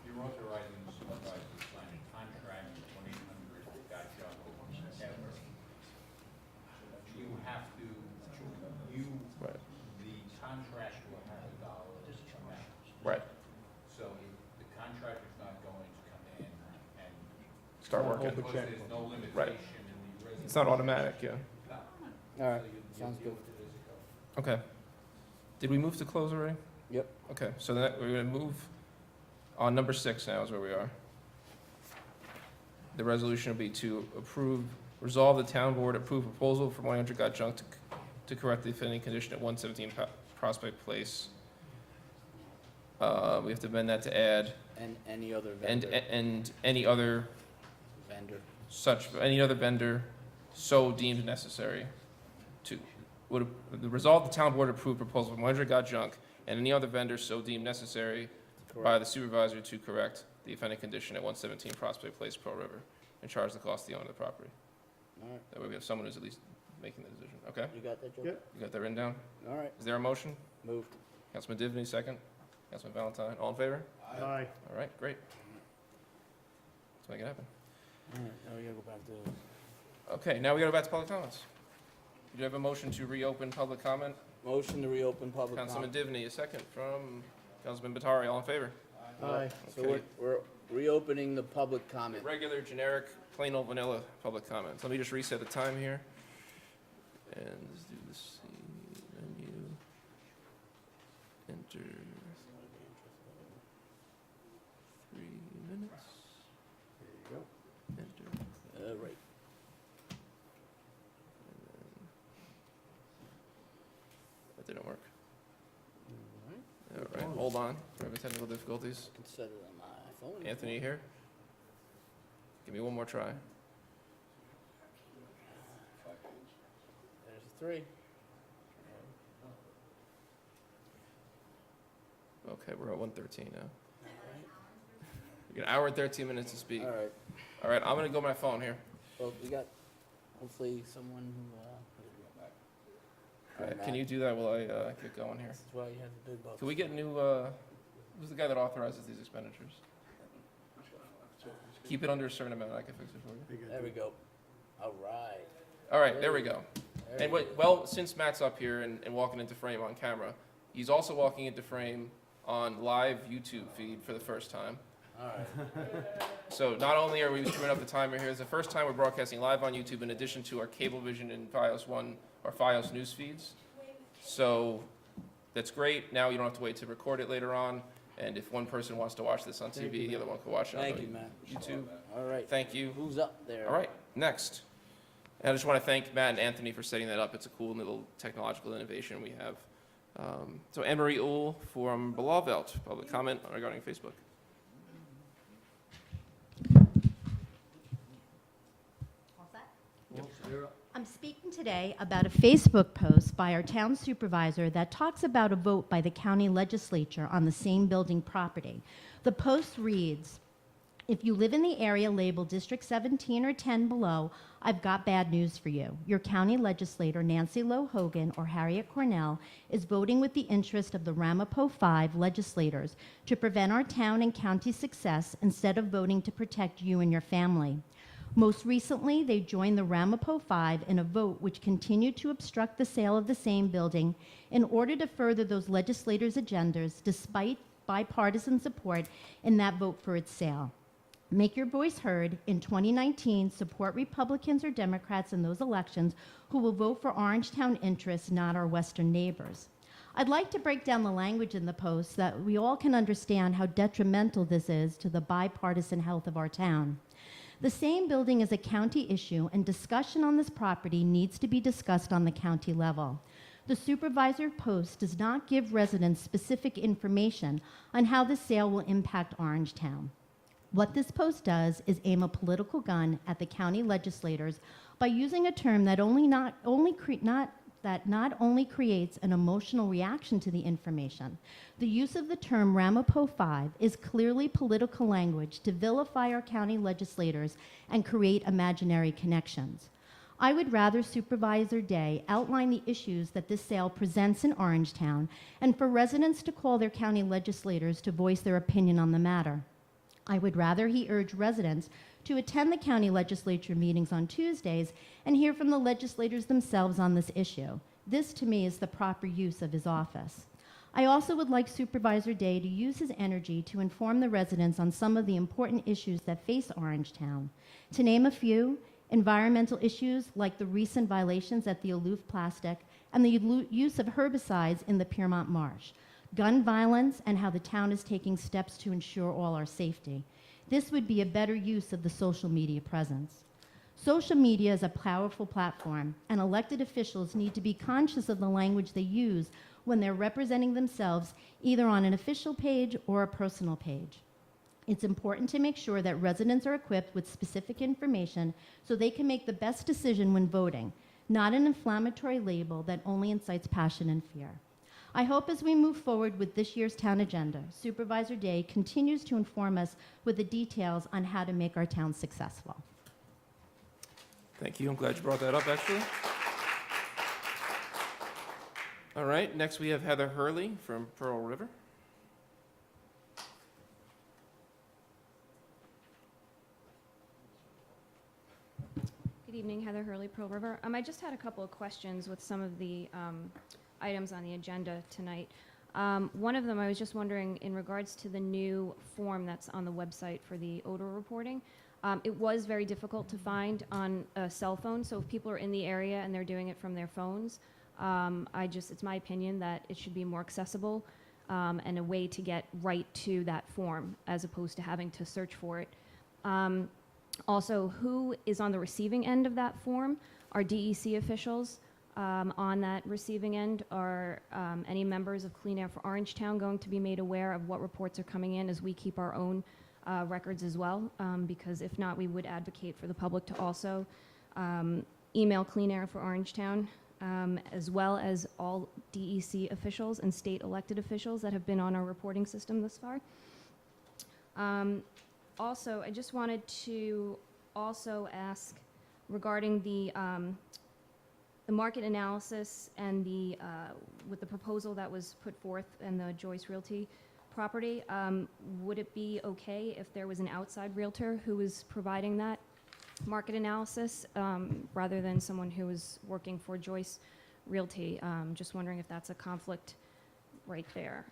Speaker 8: You're authorizing the supervisor to sign a contract with 1-800-GOT-JUNK. You have to,
Speaker 2: Right.
Speaker 8: the contract will have a dollar amount.
Speaker 2: Right.
Speaker 8: So if the contractor's not going to come in and.
Speaker 2: Start working.
Speaker 8: Because there's no limitation
Speaker 2: Right.
Speaker 8: in the resolution.
Speaker 2: It's not automatic, yeah.
Speaker 7: All right, sounds good.
Speaker 2: Okay. Did we move to close already?
Speaker 7: Yep.
Speaker 2: Okay, so that, we're gonna move on number 6 now is where we are. The resolution will be to resolve the town board approve proposal from 100 Got Junk to correct the offending condition at 117 Prospect Place. We have to amend that to add,
Speaker 7: And any other
Speaker 2: and
Speaker 7: vendor.
Speaker 2: any other
Speaker 7: Vendor.
Speaker 2: any other vendor so deemed necessary to, the resolve the town board approve proposal from 100 Got Junk and any other vendor so deemed necessary by the supervisor to correct the offending condition at 117 Prospect Place, Pearl River, and charge the cost to the owner of the property.
Speaker 7: All right.
Speaker 2: That way we have someone who's at least making the decision, okay?
Speaker 7: You got that, Joe?
Speaker 5: Yep.
Speaker 2: You got that written down?
Speaker 7: All right,
Speaker 2: Is there a motion?
Speaker 7: moved.
Speaker 2: Councilman Divney, second. Councilman Valentine, all in favor?
Speaker 5: Aye.
Speaker 2: All right, great. Let's make it happen.
Speaker 7: All right, now we gotta go back to,
Speaker 2: Okay, now we gotta go back to public comments. Do you have a motion to reopen public comment?
Speaker 7: motion to reopen public
Speaker 2: Councilman
Speaker 7: comment.
Speaker 2: Divney, a second from Councilman Batari, all in favor?
Speaker 5: Aye.
Speaker 7: So
Speaker 2: Okay.
Speaker 7: we're reopening the public comment.
Speaker 2: Regular, generic, plain old vanilla public comments. Let me just reset the time here. And let's do the scene menu. Enter 3 minutes.
Speaker 5: There you go.
Speaker 2: Enter.
Speaker 7: Right.
Speaker 2: hold on. We're having technical difficulties.
Speaker 7: I can set it on my phone.
Speaker 2: Anthony, you here? Give me one more try.
Speaker 7: There's a 3.
Speaker 2: Okay, we're at 1:13 now. We got an hour and 13 minutes to speak.
Speaker 7: All right.
Speaker 2: All right, I'm gonna go my phone here.
Speaker 7: Well, we got hopefully someone who.
Speaker 2: All right, can you do that while I get going here?
Speaker 7: This is why you have the big bucks.
Speaker 2: Can we get new? Who's the guy that authorizes these expenditures? Keep it under a certain amount. I can fix it for you.
Speaker 7: There we go. All right.
Speaker 2: All right, there we go.
Speaker 7: There
Speaker 2: And
Speaker 7: we
Speaker 2: wait, well, since Matt's up here and walking into frame on camera, he's also walking into frame on live YouTube feed for the first time.
Speaker 7: All right.
Speaker 2: So not only are we screwing up the timer here, it's the first time we're broadcasting live on YouTube in addition to our Cablevision and Fios One or Fios news feeds. So that's great. Now you don't have to wait to record it later on. And if one person wants to watch this on TV, the other one can watch it on
Speaker 7: Thank you, Matt.
Speaker 2: YouTube.
Speaker 7: All right.
Speaker 2: Thank you.
Speaker 7: Who's up there?
Speaker 2: All right, next. And I just want to thank Matt and Anthony for setting that up. It's a cool little technological innovation we have. So Anne-Marie Uhl from Belavelt, public comment regarding Facebook.
Speaker 20: I'm speaking today about a Facebook post by our town supervisor that talks about a vote by the county legislature on the same building property. The post reads, "If you live in the area labeled District 17 or 10 below, I've got bad news for you. Your county legislator, Nancy Lowe Hogan or Harriet Cornell, is voting with the interest of the Ramapo 5 legislators to prevent our town and county success instead of voting to protect you and your family. Most recently, they joined the Ramapo 5 in a vote which continued to obstruct the sale of the same building in order to further those legislators' agendas despite bipartisan support in that vote for its sale. Make your voice heard. In 2019, support Republicans or Democrats in those elections who will vote for Orangetown interests, not our western neighbors." I'd like to break down the language in the post so that we all can understand how detrimental this is to the bipartisan health of our town. The same building is a county issue, and discussion on this property needs to be discussed on the county level. The supervisor post does not give residents specific information on how the sale will impact Orangetown. What this post does is aim a political gun at the county legislators by using a term that not only creates an emotional reaction to the information. The use of the term Ramapo 5 is clearly political language to vilify our county legislators and create imaginary connections. I would rather Supervisor Day outline the issues that this sale presents in Orangetown and for residents to call their county legislators to voice their opinion on the matter. I would rather he urge residents to attend the county legislature meetings on Tuesdays and hear from the legislators themselves on this issue. This, to me, is the proper use of his office. I also would like Supervisor Day to use his energy to inform the residents on some of the important issues that face Orangetown. To name a few, environmental issues like the recent violations at the Aloof Plastic and the use of herbicides in the Piermont Marsh, gun violence, and how the town is taking steps to ensure all our safety. This would be a better use of the social media presence. Social media is a powerful platform, and elected officials need to be conscious of the language they use when they're representing themselves either on an official page or a personal page. It's important to make sure that residents are equipped with specific information so they can make the best decision when voting, not an inflammatory label that only incites passion and fear. I hope as we move forward with this year's town agenda, Supervisor Day continues to inform us with the details on how to make our town successful.
Speaker 2: Thank you. I'm glad you brought that up, actually. All right, next we have Heather Hurley from Pearl River.
Speaker 21: Good evening, Heather Hurley, Pearl River. I just had a couple of questions with some of the items on the agenda tonight. One of them, I was just wondering, in regards to the new form that's on the website for the odor reporting, it was very difficult to find on a cell phone, so if people are in the area and they're doing it from their phones, it's my opinion that it should be more accessible and a way to get right to that form as opposed to having to search for it. Also, who is on the receiving end of that form? Are DEC officials? on that receiving end? Are any members of Clean Air for Orangetown going to be made aware of what reports are coming in as we keep our own records as well? Because if not, we would advocate for the public to also email Clean Air for Orangetown, as well as all DEC officials and state elected officials that have been on our reporting system thus far. Also, I just wanted to also ask regarding the market analysis and with the proposal that was put forth in the Joyce Realty property, would it be okay if there was an outside realtor who was providing that market analysis rather than someone who was working for Joyce Realty? Just wondering if that's a conflict right there.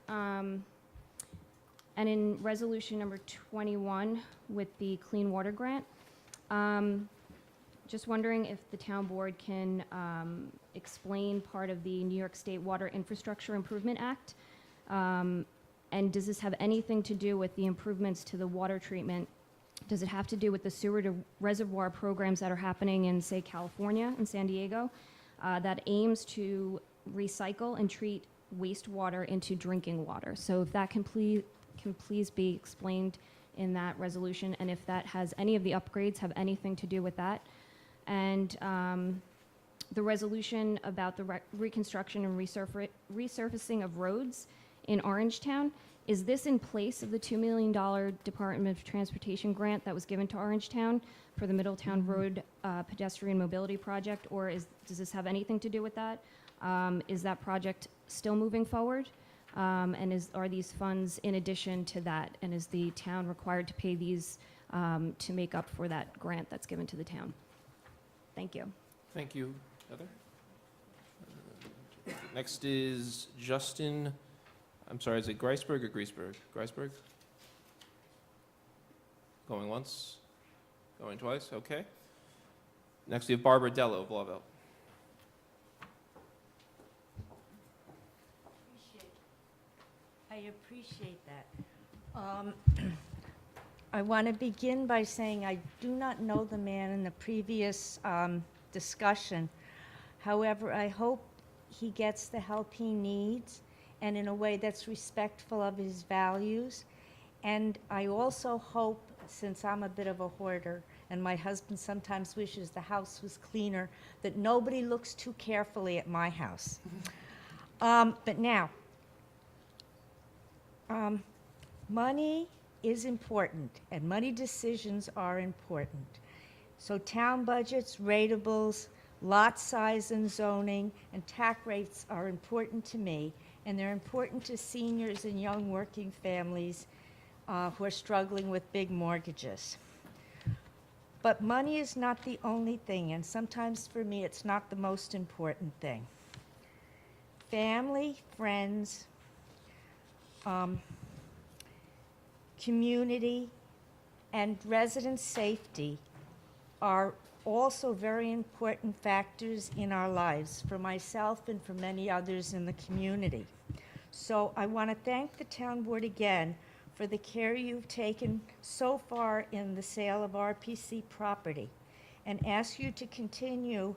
Speaker 21: And in resolution number 21 with the Clean Water Grant, just wondering if the town board can explain part of the New York State Water Infrastructure Improvement Act. And does this have anything to do with the improvements to the water treatment? Does it have to do with the sewer to reservoir programs that are happening in, say, California and San Diego that aims to recycle and treat wastewater into drinking water? So if that can please be explained in that resolution, and if that has any of the upgrades have anything to do with that. And the resolution about the reconstruction and resurfacing of roads in Orangetown, is this in place of the $2 million Department of Transportation grant that was given to Orangetown for the Middletown Road pedestrian mobility project, or does this have anything to do with that? Is that project still moving forward? And are these funds in addition to that? And is the town required to pay these to make up for that grant that's given to the town? Thank you.
Speaker 2: Thank you, Heather. Next is Justin, I'm sorry, is it Greisberg or Griesberg? Greisberg? Going once, going twice, okay. Next we have Barbara Dello of Blauvelt.
Speaker 4: I appreciate that. I want to begin by saying I do not know the man in the previous discussion. However, I hope he gets the help he needs and in a way that's respectful of his values. And I also hope, since I'm a bit of a hoarder and my husband sometimes wishes the house was cleaner, that nobody looks too carefully at my house. But now, money is important, and money decisions are important. So town budgets, ratables, lot size and zoning, and tax rates are important to me, and they're important to seniors and young working families who are struggling with big mortgages. But money is not the only thing, and sometimes for me it's not the most important thing. Family, friends, community, and resident safety are also very important factors in our lives for myself and for many others in the community. So I want to thank the town board again for the care you've taken so far in the sale of RPC property, and ask you to continue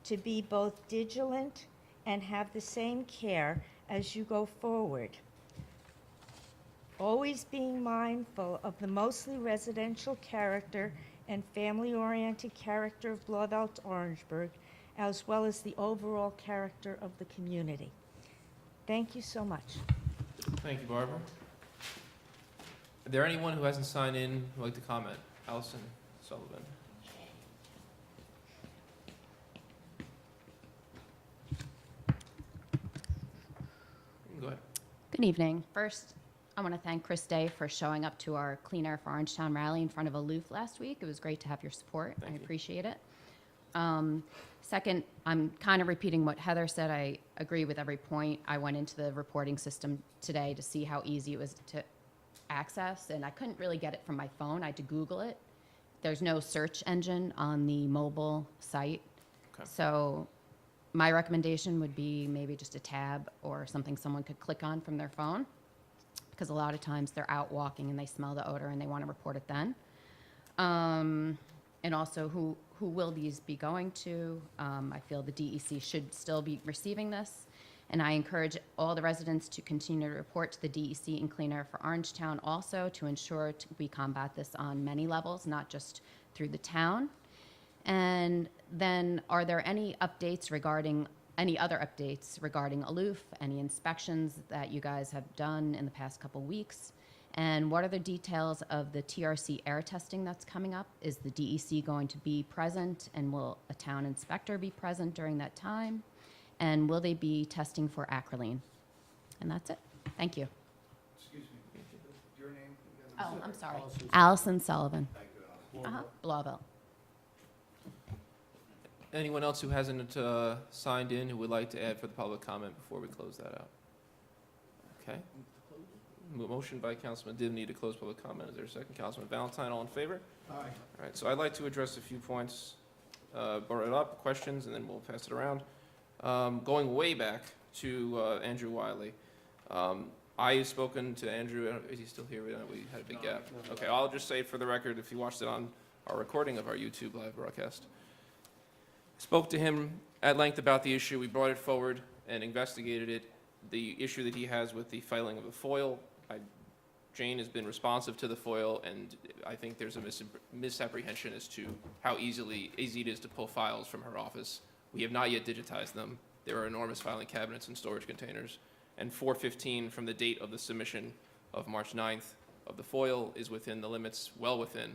Speaker 4: to be both vigilant and have the same care as you go forward. Always being mindful of the mostly residential character and family-oriented character of Blauvelt Orangeburg, as well as the overall character of the community. Thank you so much.
Speaker 2: Thank you, Barbara. Is there anyone who hasn't signed in who would like to comment? Allison Sullivan. Go ahead.
Speaker 22: Good evening. First, I want to thank Chris Day for showing up to our Clean Air for Orangetown rally in front of Aloof last week. It was great to have your support. I appreciate it. Second, I'm kind of repeating what Heather said. I agree with every point. I went into the reporting system today to see how easy it was to access, and I couldn't really get it from my phone. I had to Google it. There's no search engine on the mobile site.
Speaker 2: Okay.
Speaker 22: So my recommendation would be maybe just a tab or something someone could click on from their phone, because a lot of times they're out walking and they smell the odor and they want to report it then. And also, who will these be going to? I feel the DEC should still be receiving this. And I encourage all the residents to continue to report to the DEC and Clean Air for Orangetown also to ensure we combat this on many levels, not just through the town. And then, are there any updates regarding, any other updates regarding Aloof, any inspections that you guys have done in the past couple weeks? And what are the details of the TRC air testing that's coming up? Is the DEC going to be present, and will a town inspector be present during that time? And will they be testing for acrolein? And that's it. Thank you.
Speaker 8: Excuse me, your name?
Speaker 22: Oh, I'm sorry. Allison Sullivan. Blauville.
Speaker 2: Anyone else who hasn't signed in who would like to add for the public comment before we close that out? Okay. Motion by Councilman Divney to close public comment. Is there a second? Councilman Valentine, all in favor?
Speaker 16: Aye.
Speaker 2: All right, so I'd like to address a few points, brought it up, questions, and then we'll pass it around. Going way back to Andrew Wiley. I have spoken to Andrew, is he still here? We had a big gap. Okay, I'll just say for the record, if you watched it on our recording of our YouTube live broadcast. Spoke to him at length about the issue. We brought it forward and investigated it. The issue that he has with the filing of the FOIL, Jane has been responsive to the FOIL, and I think there's a misapprehension as to how easy it is to pull files from her office. We have not yet digitized them. There are enormous filing cabinets and storage containers. And 415 from the date of the submission of March 9th of the FOIL is within the limits, well within,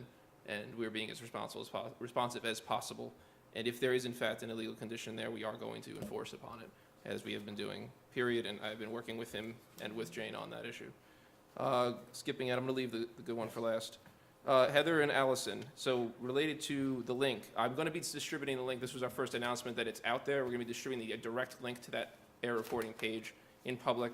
Speaker 2: and we're being as responsive as possible. And if there is in fact an illegal condition there, we are going to enforce upon it, as we have been doing, period. And I've been working with him and with Jane on that issue. Skipping it, I'm gonna leave the good one for last. Heather and Allison, so related to the link, I'm gonna be distributing the link. This was our first announcement that it's out there. We're gonna be distributing the direct link to that air reporting page in public.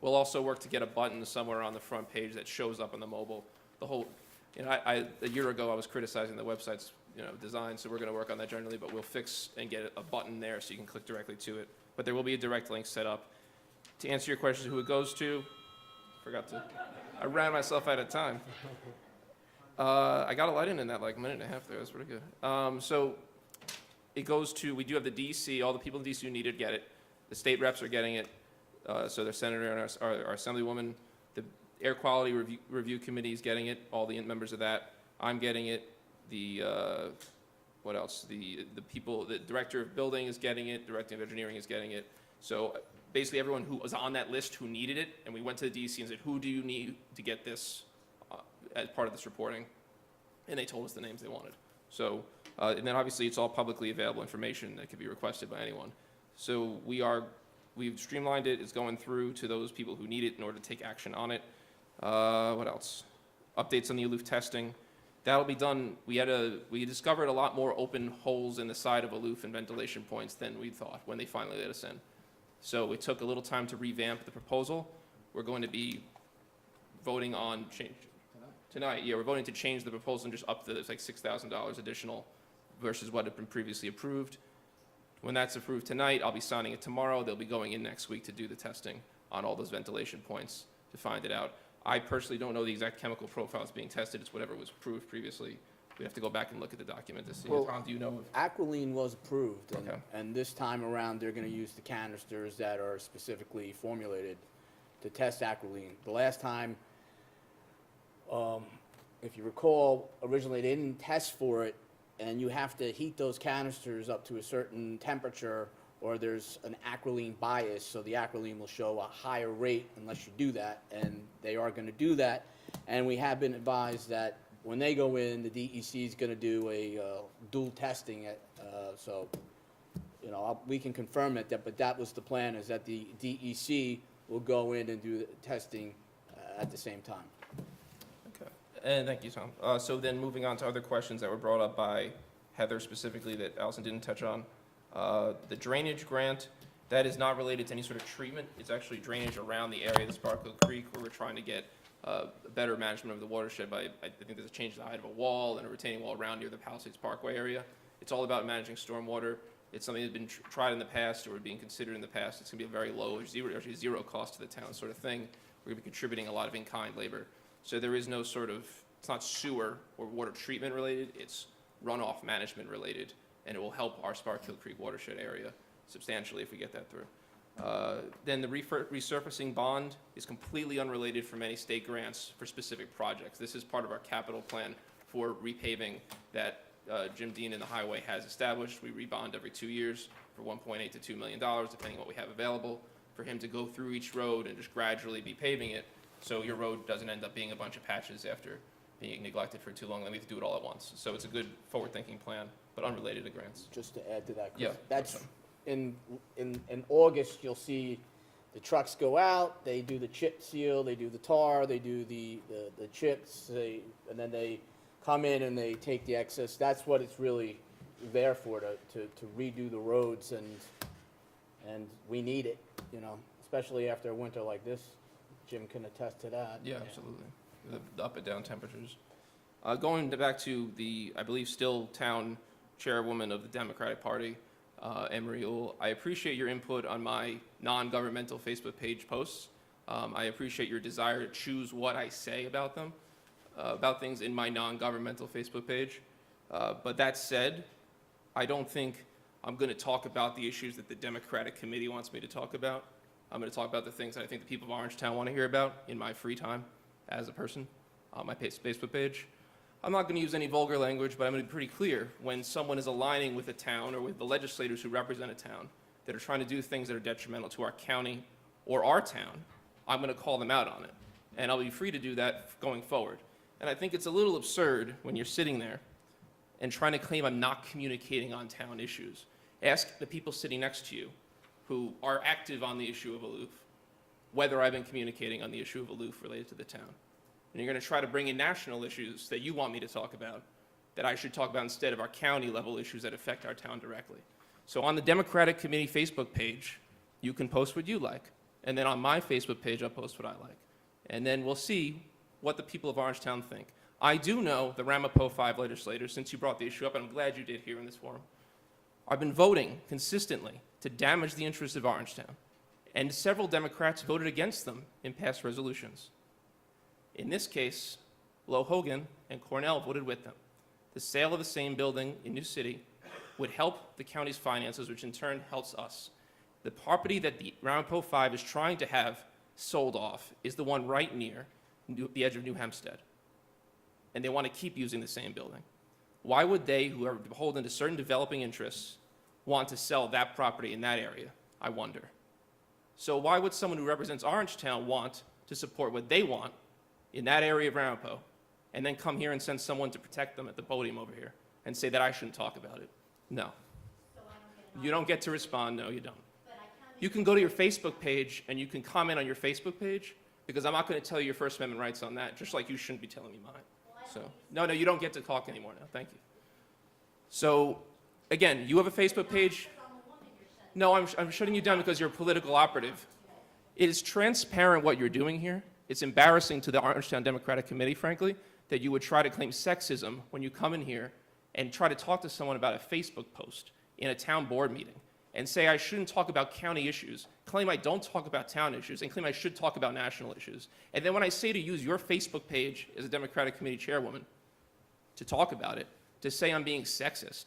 Speaker 2: We'll also work to get a button somewhere on the front page that shows up on the mobile. The whole, a year ago I was criticizing the website's design, so we're gonna work on that generally, but we'll fix and get a button there so you can click directly to it. But there will be a direct link set up. To answer your question, who it goes to, I ran myself out of time. I got a light in that like a minute and a half there. That's pretty good. So it goes to, we do have the DC, all the people in DC who need it get it. The state reps are getting it. So their senator and our assemblywoman. The Air Quality Review Committee is getting it, all the members of that. I'm getting it. What else? The people, the director of building is getting it. Director of engineering is getting it. So basically everyone who was on that list who needed it, and we went to the DC and said, who do you need to get this as part of this reporting? And they told us the names they wanted. So, and then obviously it's all publicly available information that could be requested by anyone. So we've streamlined it. It's going through to those people who need it in order to take action on it. What else? Updates on the Aloof testing. That'll be done. We discovered a lot more open holes in the side of Aloof and ventilation points than we thought when they finally let us in. So it took a little time to revamp the proposal. We're going to be voting on change tonight. Yeah, we're voting to change the proposal and just up it's like $6,000 additional versus what had been previously approved. When that's approved tonight, I'll be signing it tomorrow. They'll be going in next week to do the testing on all those ventilation points to find it out. I personally don't know the exact chemical profiles being tested. It's whatever was approved previously. We have to go back and look at the document to see.
Speaker 7: Well,
Speaker 2: Tom, do you know?
Speaker 7: Acrolein was approved,
Speaker 2: Okay.
Speaker 7: and this time around, they're gonna use the canisters that are specifically formulated to test acrolein. The last time, if you recall, originally they didn't test for it, and you have to heat those canisters up to a certain temperature, or there's an acrolein bias, so the acrolein will show a higher rate unless you do that, and they are gonna do that. And we have been advised that when they go in, the DEC is gonna do a dual testing, so, we can confirm it, but that was the plan, is that the DEC will go in and do the testing at the same time.
Speaker 2: Okay. And thank you, Tom. So then moving on to other questions that were brought up by Heather specifically that Allison didn't touch on. The drainage grant, that is not related to any sort of treatment. It's actually drainage around the area of the Sparkle Creek where we're trying to get better management of the watershed by, I think there's a change in the height of a wall and a retaining wall around near the Palisades Parkway area. It's all about managing stormwater. It's something that's been tried in the past or being considered in the past. It's gonna be a very low, actually zero cost to the town sort of thing. We're gonna be contributing a lot of in-kind labor. So there is no sort of, it's not sewer or water treatment related, it's runoff management related, and it will help our Sparkill Creek watershed area substantially if we get that through. Then the resurfacing bond is completely unrelated from any state grants for specific projects. This is part of our capital plan for repaving that Jim Dean and the highway has established. We rebond every 2 years for $1.8 to $2 million, depending on what we have available, for him to go through each road and just gradually be paving it, so your road doesn't end up being a bunch of patches after being neglected for too long, then we have to do it all at once. So it's a good forward-thinking plan, but unrelated to grants.
Speaker 7: Just to add to that, Chris,
Speaker 2: Yeah,
Speaker 7: that's, in August, you'll see the trucks go out, they do the chip seal, they do the tar, they do the chips, and then they come in and they take the excess. That's what it's really there for, to redo the roads, and we need it, you know, especially after a winter like this. Jim can attest to that.
Speaker 2: Yeah, absolutely. The up and down temperatures. Going back to the, I believe, still town chairwoman of the Democratic Party, Emery Uhl, I appreciate your input on my non-governmental Facebook page posts. I appreciate your desire to choose what I say about them, about things in my non-governmental Facebook page. But that said, I don't think I'm going to talk about the issues that the Democratic Committee wants me to talk about. I'm going to talk about the things that I think the people of Orangetown want to hear about in my free time as a person on my Facebook page. I'm not going to use any vulgar language, but I'm going to be pretty clear. When someone is aligning with a town or with the legislators who represent a town that are trying to do things that are detrimental to our county or our town, I'm going to call them out on it. And I'll be free to do that going forward. And I think it's a little absurd when you're sitting there and trying to claim I'm not communicating on town issues. Ask the people sitting next to you who are active on the issue of Aloof whether I've been communicating on the issue of Aloof related to the town. And you're going to try to bring in national issues that you want me to talk about, that I should talk about instead of our county level issues that affect our town directly. So on the Democratic Committee Facebook page, you can post what you like. And then on my Facebook page, I'll post what I like. And then we'll see what the people of Orangetown think. I do know the Ramapo 5 legislators, since you brought the issue up, and I'm glad you did here in this forum, I've been voting consistently to damage the interests of Orangetown. And several Democrats voted against them in past resolutions. In this case, Lo Hogan and Cornell voted with them. The sale of the same building in New City would help the county's finances, which in turn helps us. The property that the Ramapo 5 is trying to have sold off is the one right near the edge of New Hempstead. And they want to keep using the same building. Why would they, who are beholden to certain developing interests, want to sell that property in that area? I wonder. So why would someone who represents Orangetown want to support what they want in that area of Ramapo, and then come here and send someone to protect them at the podium over here and say that I shouldn't talk about it? No. You don't get to respond. No, you don't. You can go to your Facebook page and you can comment on your Facebook page, because I'm not going to tell you your First Amendment rights on that, just like you shouldn't be telling me mine. So, no, you don't get to talk anymore now. Thank you. So, again, you have a Facebook page. No, I'm shutting you down because you're a political operative. It is transparent what you're doing here. It's embarrassing to the Orangetown Democratic Committee, frankly, that you would try to claim sexism when you come in here and try to talk to someone about a Facebook post in a town board meeting and say I shouldn't talk about county issues, claim I don't talk about town issues, and claim I should talk about national issues. And then when I say to use your Facebook page as a Democratic Committee chairwoman to talk about it, to say I'm being sexist,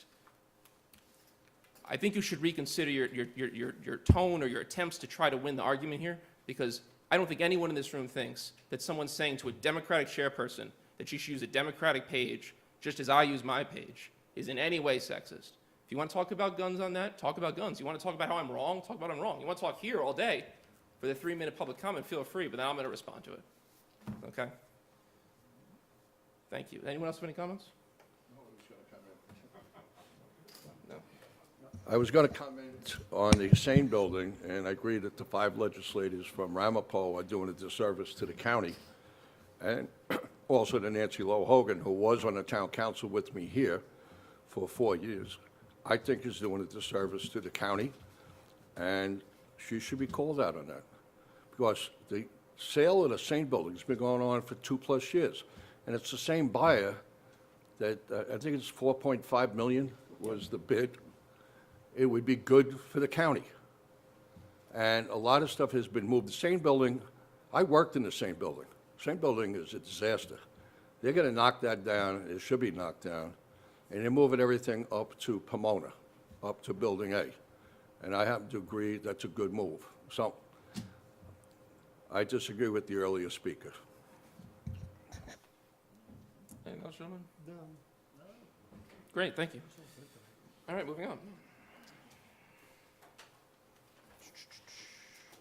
Speaker 2: I think you should reconsider your tone or your attempts to try to win the argument here, because I don't think anyone in this room thinks that someone saying to a Democratic chairperson that she should use a Democratic page just as I use my page is in any way sexist. If you want to talk about guns on that, talk about guns. You want to talk about how I'm wrong, talk about I'm wrong. You want to talk here all day for the 3-minute public comment, feel free, but then I'm going to respond to it. Okay? Thank you. Anyone else have any comments? No.
Speaker 17: I was going to comment on the same building, and I agree that the 5 legislators from Ramapo are doing a disservice to the county, and also to Nancy Lo Hogan, who was on the town council with me here for 4 years. I think is doing a disservice to the county, and she should be called out on that, because the sale of the same building has been going on for 2+ years, and it's the same buyer that I think it's $4.5 million was the bid. It would be good for the county, and a lot of stuff has been moved. The same building, I worked in the same building. Same building is a disaster. They're going to knock that down. It should be knocked down. and they're moving everything up to Pomona, up to Building A. And I happen to agree that's a good move. So I disagree with the earlier speaker.
Speaker 2: Anything else, gentlemen? No. Great, thank you. All right, moving on.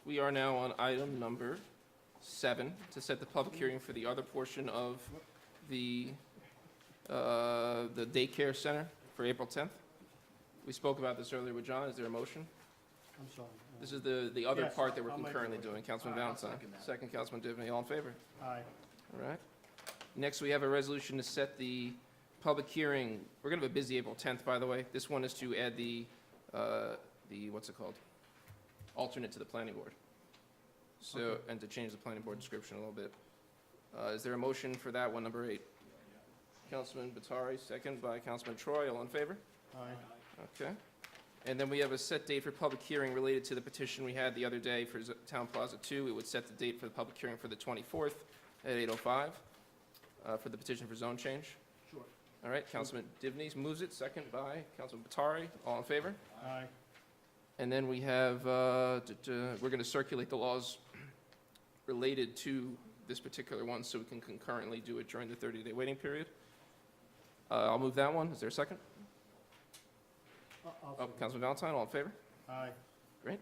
Speaker 2: We are now on item number 7, to set the public hearing for the other portion of the daycare center for April 10th. We spoke about this earlier with John. Is there a motion?
Speaker 16: I'm sorry.
Speaker 2: This is the other
Speaker 16: Yes,
Speaker 2: part that we're
Speaker 16: I'll make a
Speaker 2: concurrently
Speaker 16: motion.
Speaker 2: doing. Councilman
Speaker 16: All right, I'll
Speaker 2: Valentine.
Speaker 16: second that.
Speaker 2: Second, Councilman Divney. All in favor?
Speaker 16: Aye.
Speaker 2: All right. Next, we have a resolution to set the public hearing. We're going to have a busy April 10th, by the way. This one is to add the what's it called? Alternate to the planning board. So,
Speaker 16: Okay.
Speaker 2: and to change the planning board description a little bit. Is there a motion for that one, number 8? Councilman Batari, second by Councilman Troy. All in favor?
Speaker 16: Aye.
Speaker 2: Okay. And then we have a set date for public hearing related to the petition we had the other day for Town Plaza 2. It would set the date for the public hearing for the 24th at 8:05 for the petition for zone change.
Speaker 16: Sure.
Speaker 2: All right, Councilman Divney moves it, second by Councilman Batari. All in favor?
Speaker 16: Aye.
Speaker 2: And then we have, we're going to circulate the laws related to this particular one so we can concurrently do it during the 30-day waiting period. I'll move that one. Is there a second? Councilman Valentine, all in favor?
Speaker 16: Aye.
Speaker 2: Great.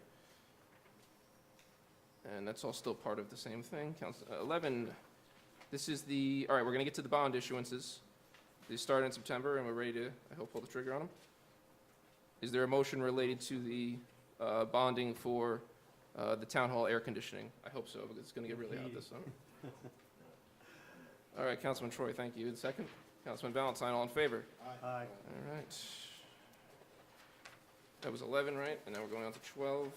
Speaker 2: And that's all still part of the same thing. 11, this is the, all right, we're going to get to the bond issuances. They start in September, and we're ready to, I hope, pull the trigger on them. Is there a motion related to the bonding for the town hall air conditioning? I hope so, because it's going to get really hot this summer. All right, Councilman Troy, thank you. The second, Councilman Valentine, all in favor?
Speaker 16: Aye.
Speaker 2: All right. That was 11, right? And now we're going on to 12.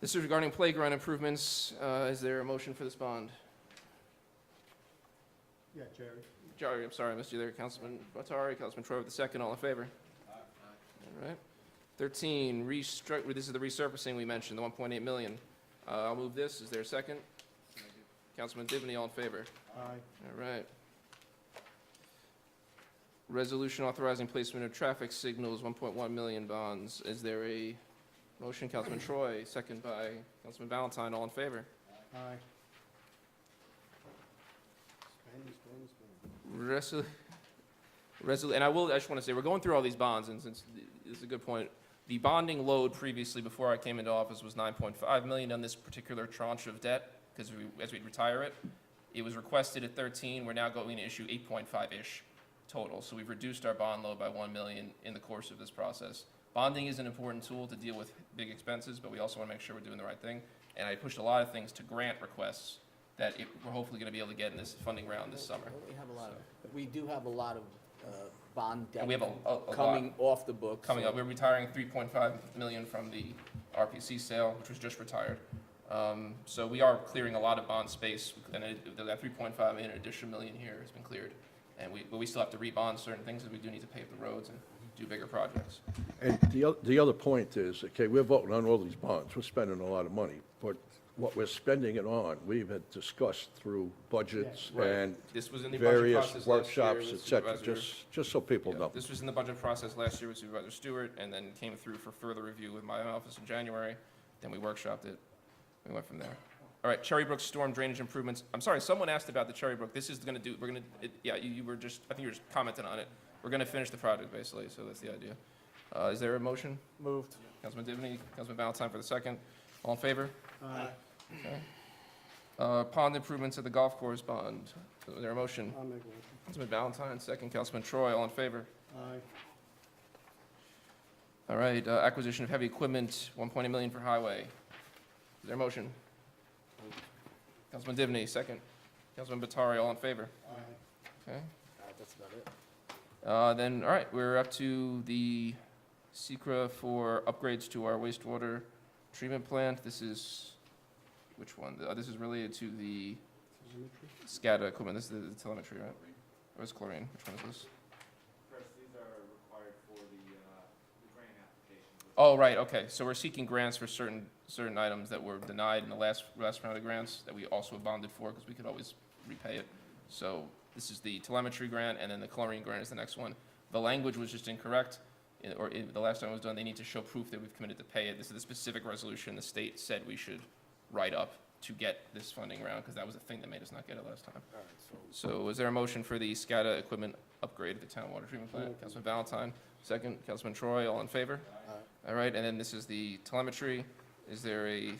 Speaker 2: This is regarding playground improvements. Is there a motion for this bond?
Speaker 16: Yeah, Jerry.
Speaker 2: Jerry, I'm sorry, I missed you there. Councilman Batari, Councilman Troy with the second, all in favor? All right. 13, this is the resurfacing we mentioned, the 1.8 million. I'll move this. Is there a second? Councilman Divney, all in favor?
Speaker 16: Aye.
Speaker 2: All right. Resolution authorizing placement of traffic signals, 1.1 million bonds. Is there a motion? Councilman Troy, second by Councilman Valentine, all in favor?
Speaker 16: Aye.
Speaker 2: And I just want to say, we're going through all these bonds, and since this is a good point, the bonding load previously, before I came into office, was 9.5 million on this particular tranche of debt, because as we retire it. It was requested at 13, we're now going to issue 8.5-ish total. So we've reduced our bond load by 1 million in the course of this process. Bonding is an important tool to deal with big expenses, but we also want to make sure we're doing the right thing. And I pushed a lot of things to grant requests that we're hopefully going to be able to get in this funding round this summer.
Speaker 7: We do have a lot of bond debt
Speaker 2: And we have a
Speaker 7: coming
Speaker 2: lot
Speaker 7: off the books.
Speaker 2: coming up. We're retiring 3.5 million from the RPC sale, which was just retired. So we are clearing a lot of bond space, and that 3.5 million, additional million here has been cleared. And but we still have to rebond certain things, and we do need to pave the roads and do bigger projects.
Speaker 17: And the other point is, okay, we're voting on all these bonds, we're spending a lot of money, but what we're spending it on, we've had discussed through budgets
Speaker 2: Right.
Speaker 17: and
Speaker 2: This was in the budget
Speaker 17: various
Speaker 2: process last year
Speaker 17: workshops,
Speaker 2: with
Speaker 17: et cetera,
Speaker 2: Supervisor-
Speaker 17: just so people
Speaker 2: Yeah,
Speaker 17: know.
Speaker 2: This was in the budget process last year with Supervisor Stewart, and then came through for further review with my office in January. Then we workshopped it. We went from there. All right, Cherry Brook storm drainage improvements. I'm sorry, someone asked about the Cherry Brook. This is gonna do, yeah, you were just, I think you were just commenting on it. We're gonna finish the project, basically, so that's the idea. Is there a motion?
Speaker 16: Moved.
Speaker 2: Councilman Divney, Councilman Valentine for the second. All in favor?
Speaker 16: Aye.
Speaker 2: Okay. Pond improvements at the golf course bond. Is there a motion?
Speaker 16: I'll make a motion.
Speaker 2: Councilman Valentine, second. Councilman Troy, all in favor?
Speaker 16: Aye.
Speaker 2: All right, acquisition of heavy equipment, 1.8 million for highway. Is there a motion? Councilman Divney, second. Councilman Batari, all in favor?
Speaker 16: Aye.
Speaker 2: Okay.
Speaker 7: That's about it.
Speaker 2: Then, all right, we're up to the SECRA for upgrades to our wastewater treatment plant. This is, which one? This is related to the SCADA equipment. This is the telemetry, right? Or is chlorine? Which one is this?
Speaker 8: Chris, these are required for the grant application.
Speaker 2: Oh, right, okay. So we're seeking grants for certain items that were denied in the last round of grants that we also bonded for, because we could always repay it. So this is the telemetry grant, and then the chlorine grant is the next one. The language was just incorrect, the last time it was done, they need to show proof that we've committed to pay it. This is the specific resolution the state said we should write up to get this funding round, because that was the thing that made us not get it last time. So is there a motion for the SCADA equipment upgrade at the town water treatment plant? Councilman Valentine, second. Councilman Troy, all in favor? All right, and then this is the telemetry. Is there a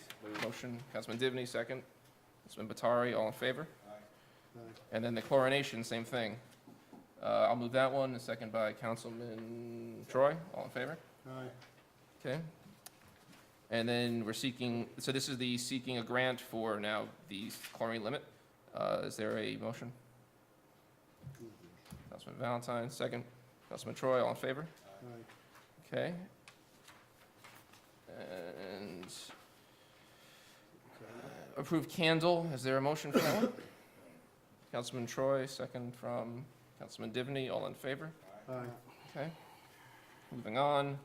Speaker 2: motion? Councilman Divney, second. Councilman Batari, all in favor? And then the chlorination, same thing. I'll move that one, a second by Councilman Troy, all in favor? Okay. And then we're seeking, so this is the seeking a grant for now the chlorine limit. Is there a motion? Councilman Valentine, second. Councilman Troy, all in favor? Okay. And approved candle, is there a motion for that one? Councilman Troy, second from Councilman Divney, all in favor? Okay. Moving on,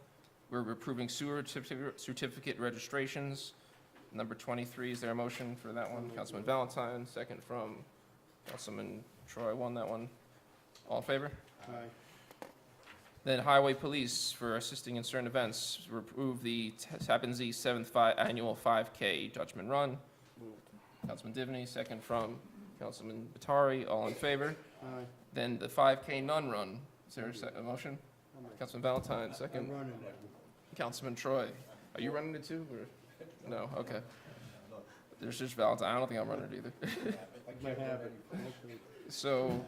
Speaker 2: we're approving sewer certificate registrations. Number 23, is there a motion for that one? Councilman Valentine, second from Councilman Troy, won that one. All in favor? Then Highway Police for assisting in certain events. We approve the Tappan Zee 7th Annual 5K Dutchman Run. Councilman Divney, second from Councilman Batari, all in favor? Then the 5K Nun Run, is there a motion? Councilman Valentine, second. Councilman Troy, are you running it too, or? No, okay. There's just Valentine, I don't think I'm running it either. So,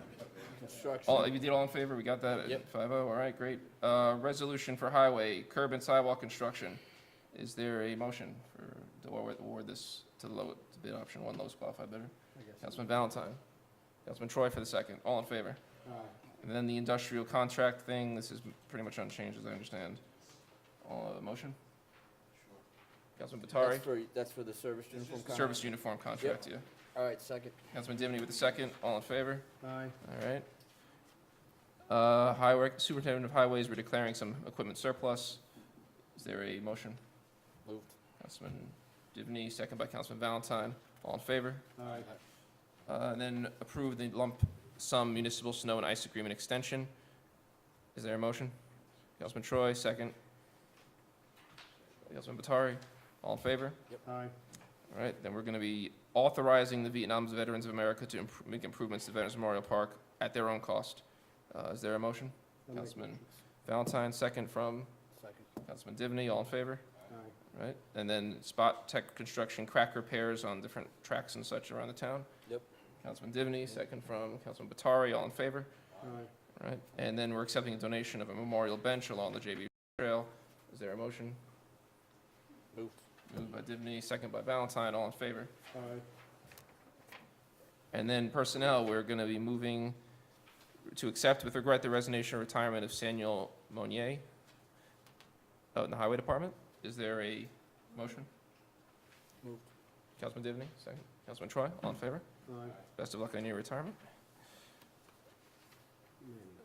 Speaker 2: you did all in favor, we got that at 5-0, all right, great. Resolution for highway, curb and sidewalk construction. Is there a motion to award this to the bid option one, lowest qualified bidder? Councilman Valentine. Councilman Troy for the second, all in favor? And then the industrial contract thing, this is pretty much unchanged as I understand. Motion? Councilman Batari?
Speaker 7: That's for the service uniform contract?
Speaker 2: Service uniform contract, yeah.
Speaker 7: All right, second.
Speaker 2: Councilman Divney with the second, all in favor? All right. Highway, Superintendent of Highways, we're declaring some equipment surplus. Is there a motion?
Speaker 7: Moved.
Speaker 2: Councilman Divney, second by Councilman Valentine, all in favor? And then approve the lump sum municipal snow and ice agreement extension. Is there a motion? Councilman Troy, second. Councilman Batari, all in favor? All right, then we're going to be authorizing the Vietnam Veterans of America to make improvements to Veterans Memorial Park at their own cost. Is there a motion? Councilman Valentine, second from Councilman Divney, all in favor? Right, and then Spot Tech Construction crack repairs on different tracks and such around the town.
Speaker 7: Yep.
Speaker 2: Councilman Divney, second from Councilman Batari, all in favor? Right, and then we're accepting a donation of a memorial bench along the JB Trail. Is there a motion?
Speaker 7: Moved.
Speaker 2: Moved by Divney, second by Valentine, all in favor? And then personnel, we're going to be moving to accept with regret the resignation or retirement of Samuel Monnier in the Highway Department. Is there a motion?
Speaker 7: Moved.
Speaker 2: Councilman Divney, second. Councilman Troy, all in favor? Best of luck on your retirement.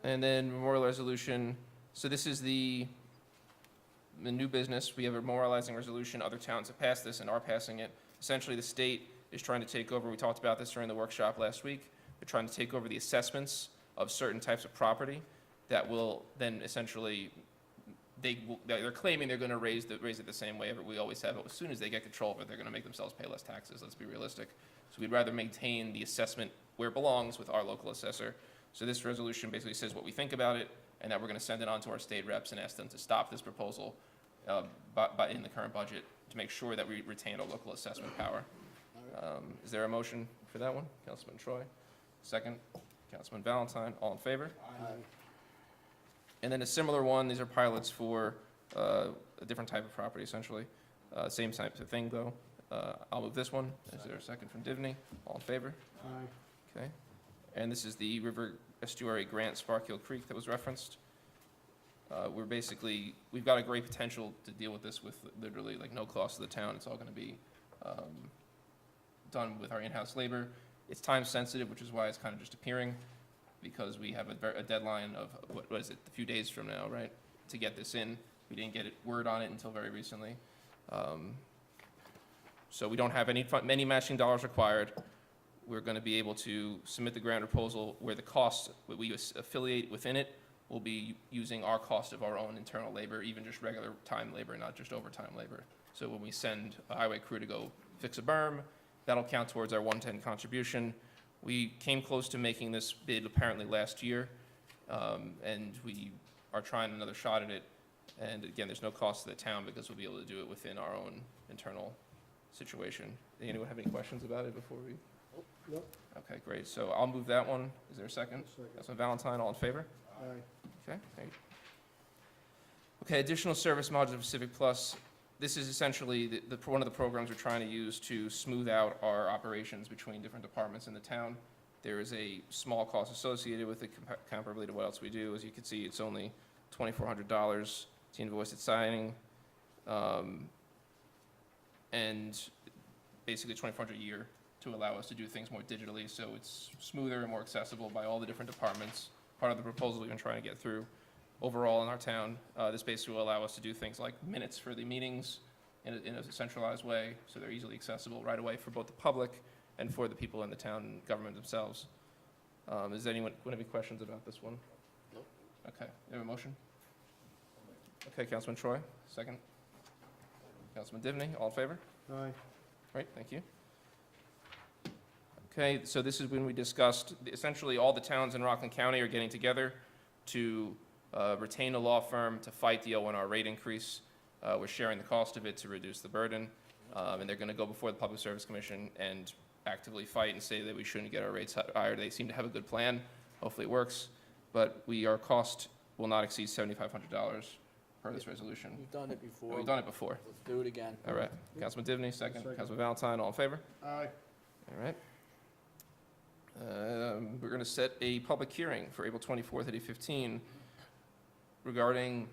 Speaker 2: And then memorial resolution. So this is the new business. We have a memorializing resolution. Other towns have passed this and are passing it. Essentially, the state is trying to take over. We talked about this during the workshop last week. They're trying to take over the assessments of certain types of property that will then essentially, they're claiming they're going to raise it the same way we always have. But as soon as they get control of it, they're going to make themselves pay less taxes. Let's be realistic. So we'd rather maintain the assessment where it belongs with our local assessor. So this resolution basically says what we think about it, and that we're going to send it on to our state reps and ask them to stop this proposal in the current budget to make sure that we retain our local assessment power. Is there a motion for that one? Councilman Troy. Second. Councilman Valentine. All in favor? And then a similar one, these are pilots for a different type of property, essentially. Same type of thing, though. I'll move this one. Is there a second from Divney? All in favor? Okay. And this is the River Estuary Grant Sparkhill Creek that was referenced. We've got a great potential to deal with this with literally like no cost to the town. It's all going to be done with our in-house labor. It's time sensitive, which is why it's kind of just appearing, because we have a deadline of, what is it, a few days from now, right, to get this in. We didn't get word on it until very recently. So we don't have many matching dollars required. we're going to be able to submit the grant proposal where the cost that we affiliate within it will be using our cost of our own internal labor, even just regular time labor, not just overtime labor. So when we send a highway crew to go fix a berm, that'll count towards our 110 contribution. We came close to making this bid apparently last year, and we are trying another shot at it. And again, there's no cost to the town because we'll be able to do it within our own internal situation. Anyone have any questions about it before we?
Speaker 5: Nope.
Speaker 2: Okay, great. So I'll move that one. Is there a second? Councilman Valentine, all in favor?
Speaker 5: Aye.
Speaker 2: Okay, thank you. Okay, additional service module of Pacific Plus. This is essentially one of the programs we're trying to use to smooth out our operations between different departments in the town. There is a small cost associated with it comparably to what else we do. As you can see, it's only $2,400 to invoice at signing, and basically $2,400 a year to allow us to do things more digitally, so it's smoother and more accessible by all the different departments. Part of the proposal we've been trying to get through. Overall in our town, this basically will allow us to do things like minutes for the meetings in a centralized way, so they're easily accessible right away for both the public and for the people in the town government themselves. Does anyone have any questions about this one?
Speaker 7: Nope.
Speaker 2: Okay, you have a motion? Okay, Councilman Troy, second. Councilman Divney, all in favor?
Speaker 5: Aye.
Speaker 2: Great, thank you. Okay, so this is when we discussed, essentially all the towns in Rockland County are getting together to retain a law firm to fight the ONR rate increase. We're sharing the cost of it to reduce the burden, and they're gonna go before the Public Service Commission and actively fight and say that we shouldn't get our rates higher. They seem to have a good plan. Hopefully it works, but our cost will not exceed $7,500 per this resolution.
Speaker 7: We've done it before.
Speaker 2: Oh, we've done it before.
Speaker 7: Let's do it again.
Speaker 2: All right, Councilman Divney, second.
Speaker 5: Second.
Speaker 2: Councilman Valentine, all in favor?
Speaker 5: Aye.
Speaker 2: All right. We're going to set a public hearing for April 24th at 8:15 regarding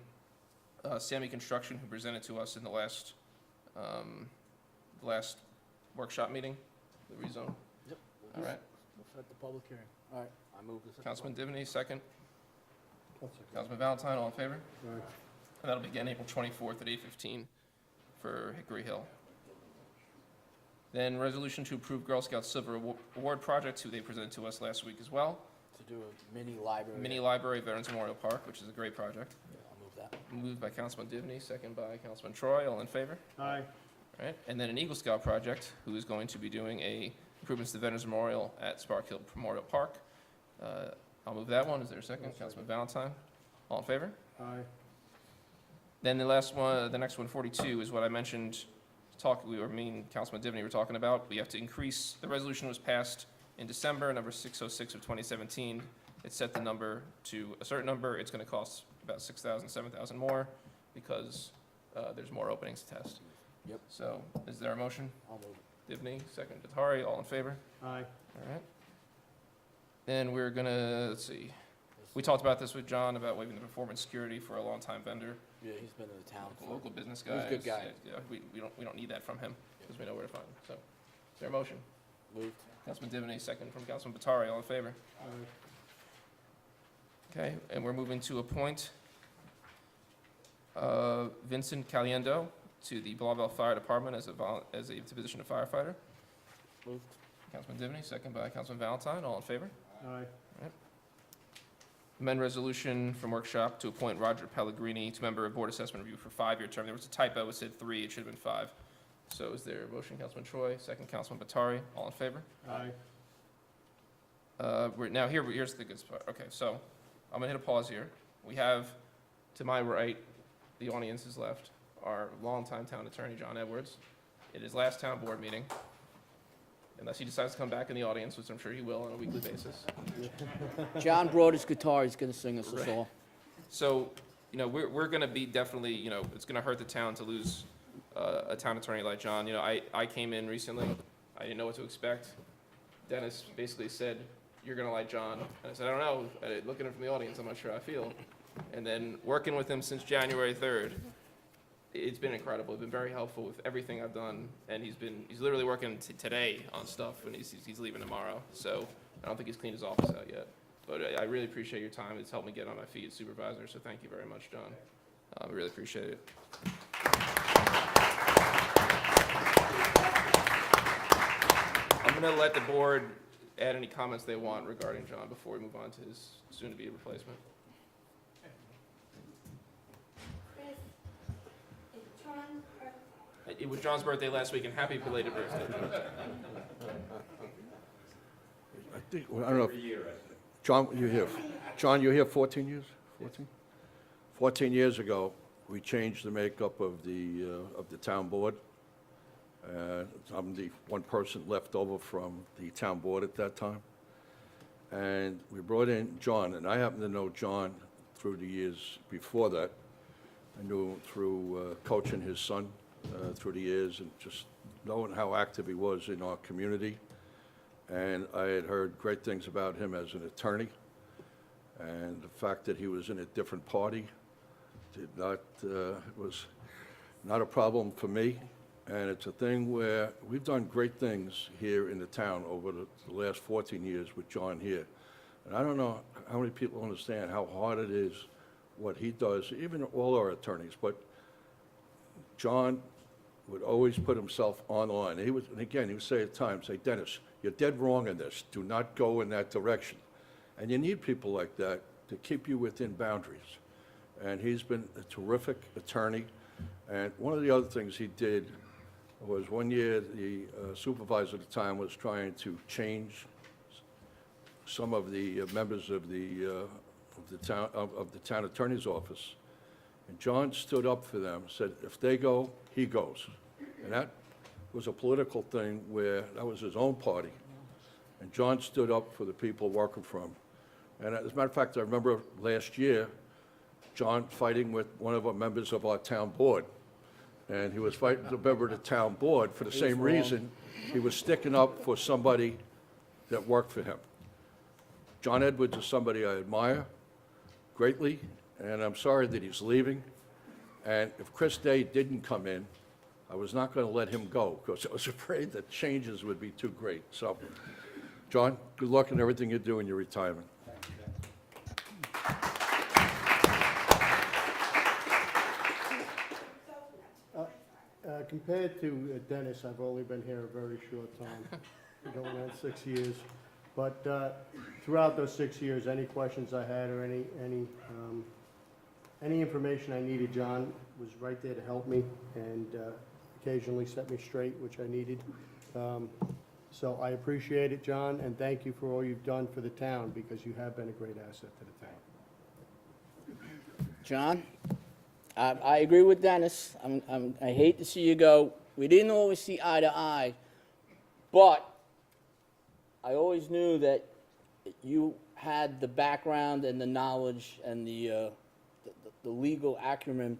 Speaker 2: Sammy Construction, who presented to us in the last workshop meeting, the rezone.
Speaker 7: Yep.
Speaker 2: All right.
Speaker 7: We'll set the public hearing. All right, I move this.
Speaker 2: Councilman Divney, second.
Speaker 5: I'll second.
Speaker 2: Councilman Valentine, all in favor?
Speaker 5: Aye.
Speaker 2: And that'll begin April 24th at 8:15 for Hickory Hill. Then resolution to approve Girl Scout Silver Award Project, who they presented to us last week as well.
Speaker 7: To do a mini library.
Speaker 2: Mini library, Veterans Memorial Park, which is a great project.
Speaker 7: Yeah, I'll move that.
Speaker 2: Moved by Councilman Divney, second by Councilman Troy, all in favor?
Speaker 5: Aye.
Speaker 2: All right, and then an Eagle Scout project, who is going to be doing improvements to the Veterans Memorial at Spark Hill Memorial Park. I'll move that one. Is there a second? Councilman Valentine, all in favor?
Speaker 5: Aye.
Speaker 2: Then the next one, 42, is what I mentioned, me and Councilman Divney were talking about. We have to increase, the resolution was passed in December, number 606 of 2017. It set the number to a certain number. It's going to cost about 6,000, 7,000 more because there's more openings to test.
Speaker 7: Yep.
Speaker 2: So is there a motion?
Speaker 7: I'll move it.
Speaker 2: Divney, second. Datari, all in favor?
Speaker 5: Aye.
Speaker 2: All right. Then we're gonna, let's see, we talked about this with John, about waiving the performance security for a longtime vendor,
Speaker 7: Yeah, he's been in the town for.
Speaker 2: local business
Speaker 7: He's
Speaker 2: guy.
Speaker 7: a good guy.
Speaker 2: Yeah, we don't need that from him, because we know where to find him, so. Is there a motion?
Speaker 7: Moved.
Speaker 2: Councilman Divney, second from Councilman Batari, all in favor?
Speaker 5: Aye.
Speaker 2: Okay, and we're moving to appoint Vincent Caliendo to the Blauville Fire Department as a position of firefighter.
Speaker 7: Moved.
Speaker 2: Councilman Divney, second by Councilman Valentine, all in favor?
Speaker 5: Aye.
Speaker 2: Amend resolution from workshop to appoint Roger Pellegrini to member of Board Assessment Review for 5-year term. There was a typo, it said 3, it should have been 5. So is there a motion, Councilman Troy, second Councilman Batari, all in favor?
Speaker 5: Aye.
Speaker 2: Here's the good part. Okay, so I'm gonna hit a pause here. We have, to my right, the audience is left, our longtime town attorney, John Edwards. It is last town board meeting, unless he decides to come back in the audience, which I'm sure he will on a weekly basis.
Speaker 7: John brought his guitar, he's gonna sing us a
Speaker 2: Right.
Speaker 7: song.
Speaker 2: So, we're gonna be definitely, it's gonna hurt the town to lose a town attorney like John. I came in recently, I didn't know what to expect. Dennis basically said, "You're gonna like John." And I said, "I don't know, looking at him from the audience, I'm not sure how I feel." And then working with him since January 3rd, it's been incredible. He's been very helpful with everything I've done, and he's literally working today on stuff, and he's leaving tomorrow. So I don't think he's cleaned his office out yet. But I really appreciate your time. It's helped me get on my feet as supervisor, so thank you very much, John. I really appreciate it. I'm gonna let the board add any comments they want regarding John before we move on to his soon-to-be replacement.
Speaker 1: Chris, it's John's birthday.
Speaker 2: It was John's birthday last week, and happy belated birthday, John.
Speaker 17: I don't know. John, you're here. John, you're here 14 years? 14? 14 years ago, we changed the makeup of the town board. I'm the one person left over from the town board at that time. And we brought in John, and I happen to know John through the years before that. I knew him through coaching his son through the years and just knowing how active he was in our community. And I had heard great things about him as an attorney. And the fact that he was in a different party was not a problem for me. And it's a thing where we've done great things here in the town over the last 14 years with John here. And I don't know how many people understand how hard it is what he does, even all our attorneys. But John would always put himself online. And again, he would say at times, say, Dennis, you're dead wrong in this. Do not go in that direction. And you need people like that to keep you within boundaries. And he's been a terrific attorney. And one of the other things he did was one year the supervisor at the time was trying to change some of the members of the town attorney's office. And John stood up for them, said, if they go, he goes. And that was a political thing where that was his own party. And John stood up for the people working for him. And as a matter of fact, I remember last year, John fighting with one of our members of our town board. And he was fighting the member of the town board for the same reason. He was sticking up for somebody that worked for him. John Edwards is somebody I admire greatly, and I'm sorry that he's leaving. And if Chris Day didn't come in, I was not going to let him go because I was afraid that changes would be too great. So, John, good luck in everything you do in your retirement.
Speaker 5: Compared to Dennis, I've only been here a very short time, going on 6 years. But throughout those 6 years, any questions I had or any information I needed, John was right there to help me and occasionally set me straight, which I needed. So I appreciate it, John, and thank you for all you've done for the town because you have been a great asset to the town.
Speaker 7: John, I agree with Dennis. I hate to see you go. We didn't always see eye to eye, but I always knew that you had the background and the knowledge and the legal acumen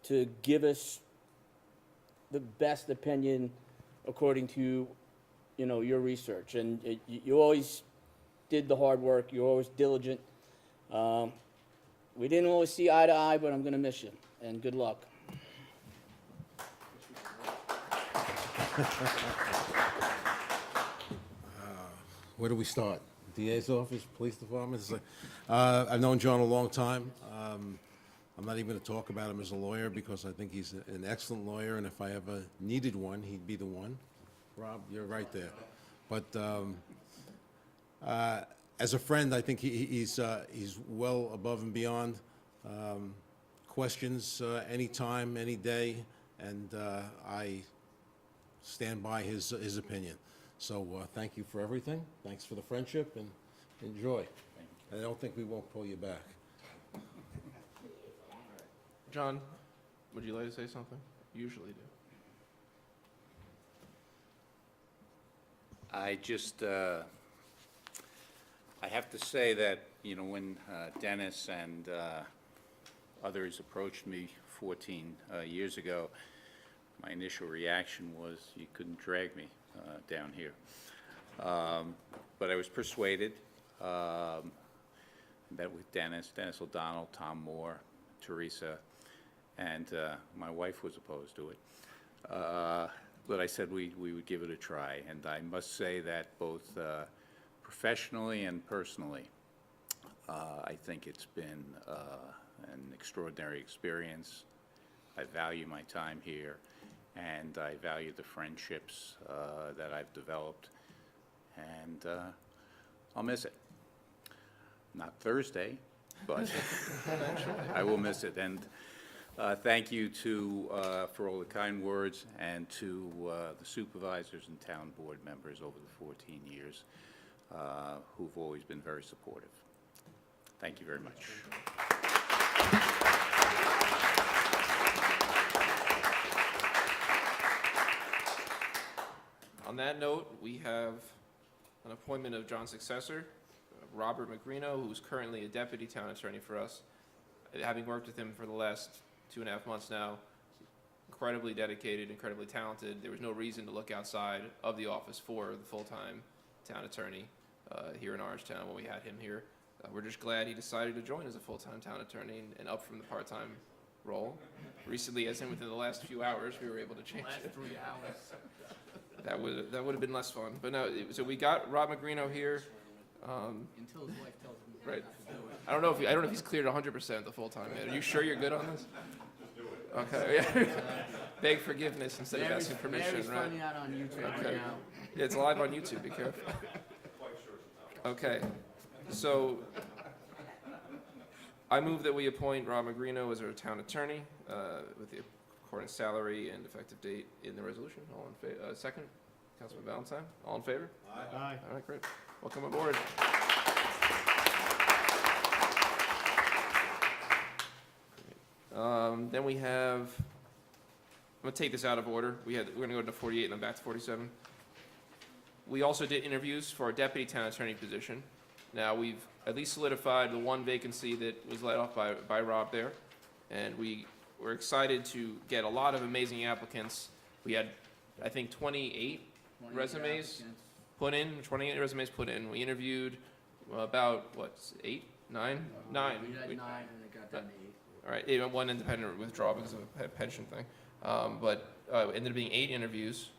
Speaker 7: to give us the best opinion according to, your research. And you always did the hard work. You're always diligent. We didn't always see eye to eye, but I'm going to miss you. And good luck.
Speaker 19: Where do we start? DA's office, police department? I've known John a long time. I'm not even going to talk about him as a lawyer because I think he's an excellent lawyer, and if I ever needed one, he'd be the one. Rob, you're right there. But as a friend, I think he's well above and beyond. Questions anytime, any day, and I stand by his opinion. So thank you for everything. Thanks for the friendship, and enjoy. I don't think we won't pull you back.
Speaker 2: John, would you like to say something? You usually do.
Speaker 8: I just, I have to say that, when Dennis and others approached me 14 years ago, my initial reaction was you couldn't drag me down here. But I was persuaded. Met with Dennis O'Donnell, Tom Moore, Teresa, and my wife was opposed to it. But I said we would give it a try. And I must say that both professionally and personally, I think it's been an extraordinary experience. I value my time here, and I value the friendships that I've developed. And I'll miss it. Not Thursday, but I will miss it. And thank you for all the kind words, and to the supervisors and town board members over the 14 years who've always been very supportive. Thank you very much.
Speaker 2: On that note, we have an appointment of John's successor, Robert Magrino, who's currently a deputy town attorney for us. Having worked with him for the last 2.5 months now, incredibly dedicated, incredibly talented. There was no reason to look outside of the office for the full-time town attorney here in Orangetown when we had him here. We're just glad he decided to join as a full-time town attorney and up from the part-time role. Recently, as in within the last few hours, we were able to change it.
Speaker 7: 3 hours.
Speaker 2: That would have been less fun. But no, so we got Rob Magrino here.
Speaker 7: Until his wife tells him
Speaker 2: Right.
Speaker 7: not to do it.
Speaker 2: I don't know if he's cleared 100% the full time. Are you sure you're good on this? Okay. Yeah. Beg forgiveness instead of asking permission,
Speaker 7: Mary's
Speaker 2: right?
Speaker 7: finding out on YouTube right
Speaker 2: Okay.
Speaker 7: now.
Speaker 2: Yeah, it's live on YouTube. Be careful. Okay. So I move that we appoint Rob Magrino as our town attorney with the according salary and effective date in the resolution. All in favor? Second, Councilman Valentine. All in favor?
Speaker 13: Aye.
Speaker 2: All right, great. Welcome aboard. Then we have, I'm gonna take this out of order. We're gonna go to 48 and then back to 47. We also did interviews for our deputy town attorney position. Now, we've at least solidified the one vacancy that was let off by Rob there. And we're excited to get a lot of amazing applicants. We had, I think, 28 resumes put in, 28 resumes put in. We interviewed about, what, 8, 9? 9.
Speaker 7: We had 9 and it got down to 8.
Speaker 2: All right, even one independent withdrawal because of a pension thing. But ended up being 8 interviews,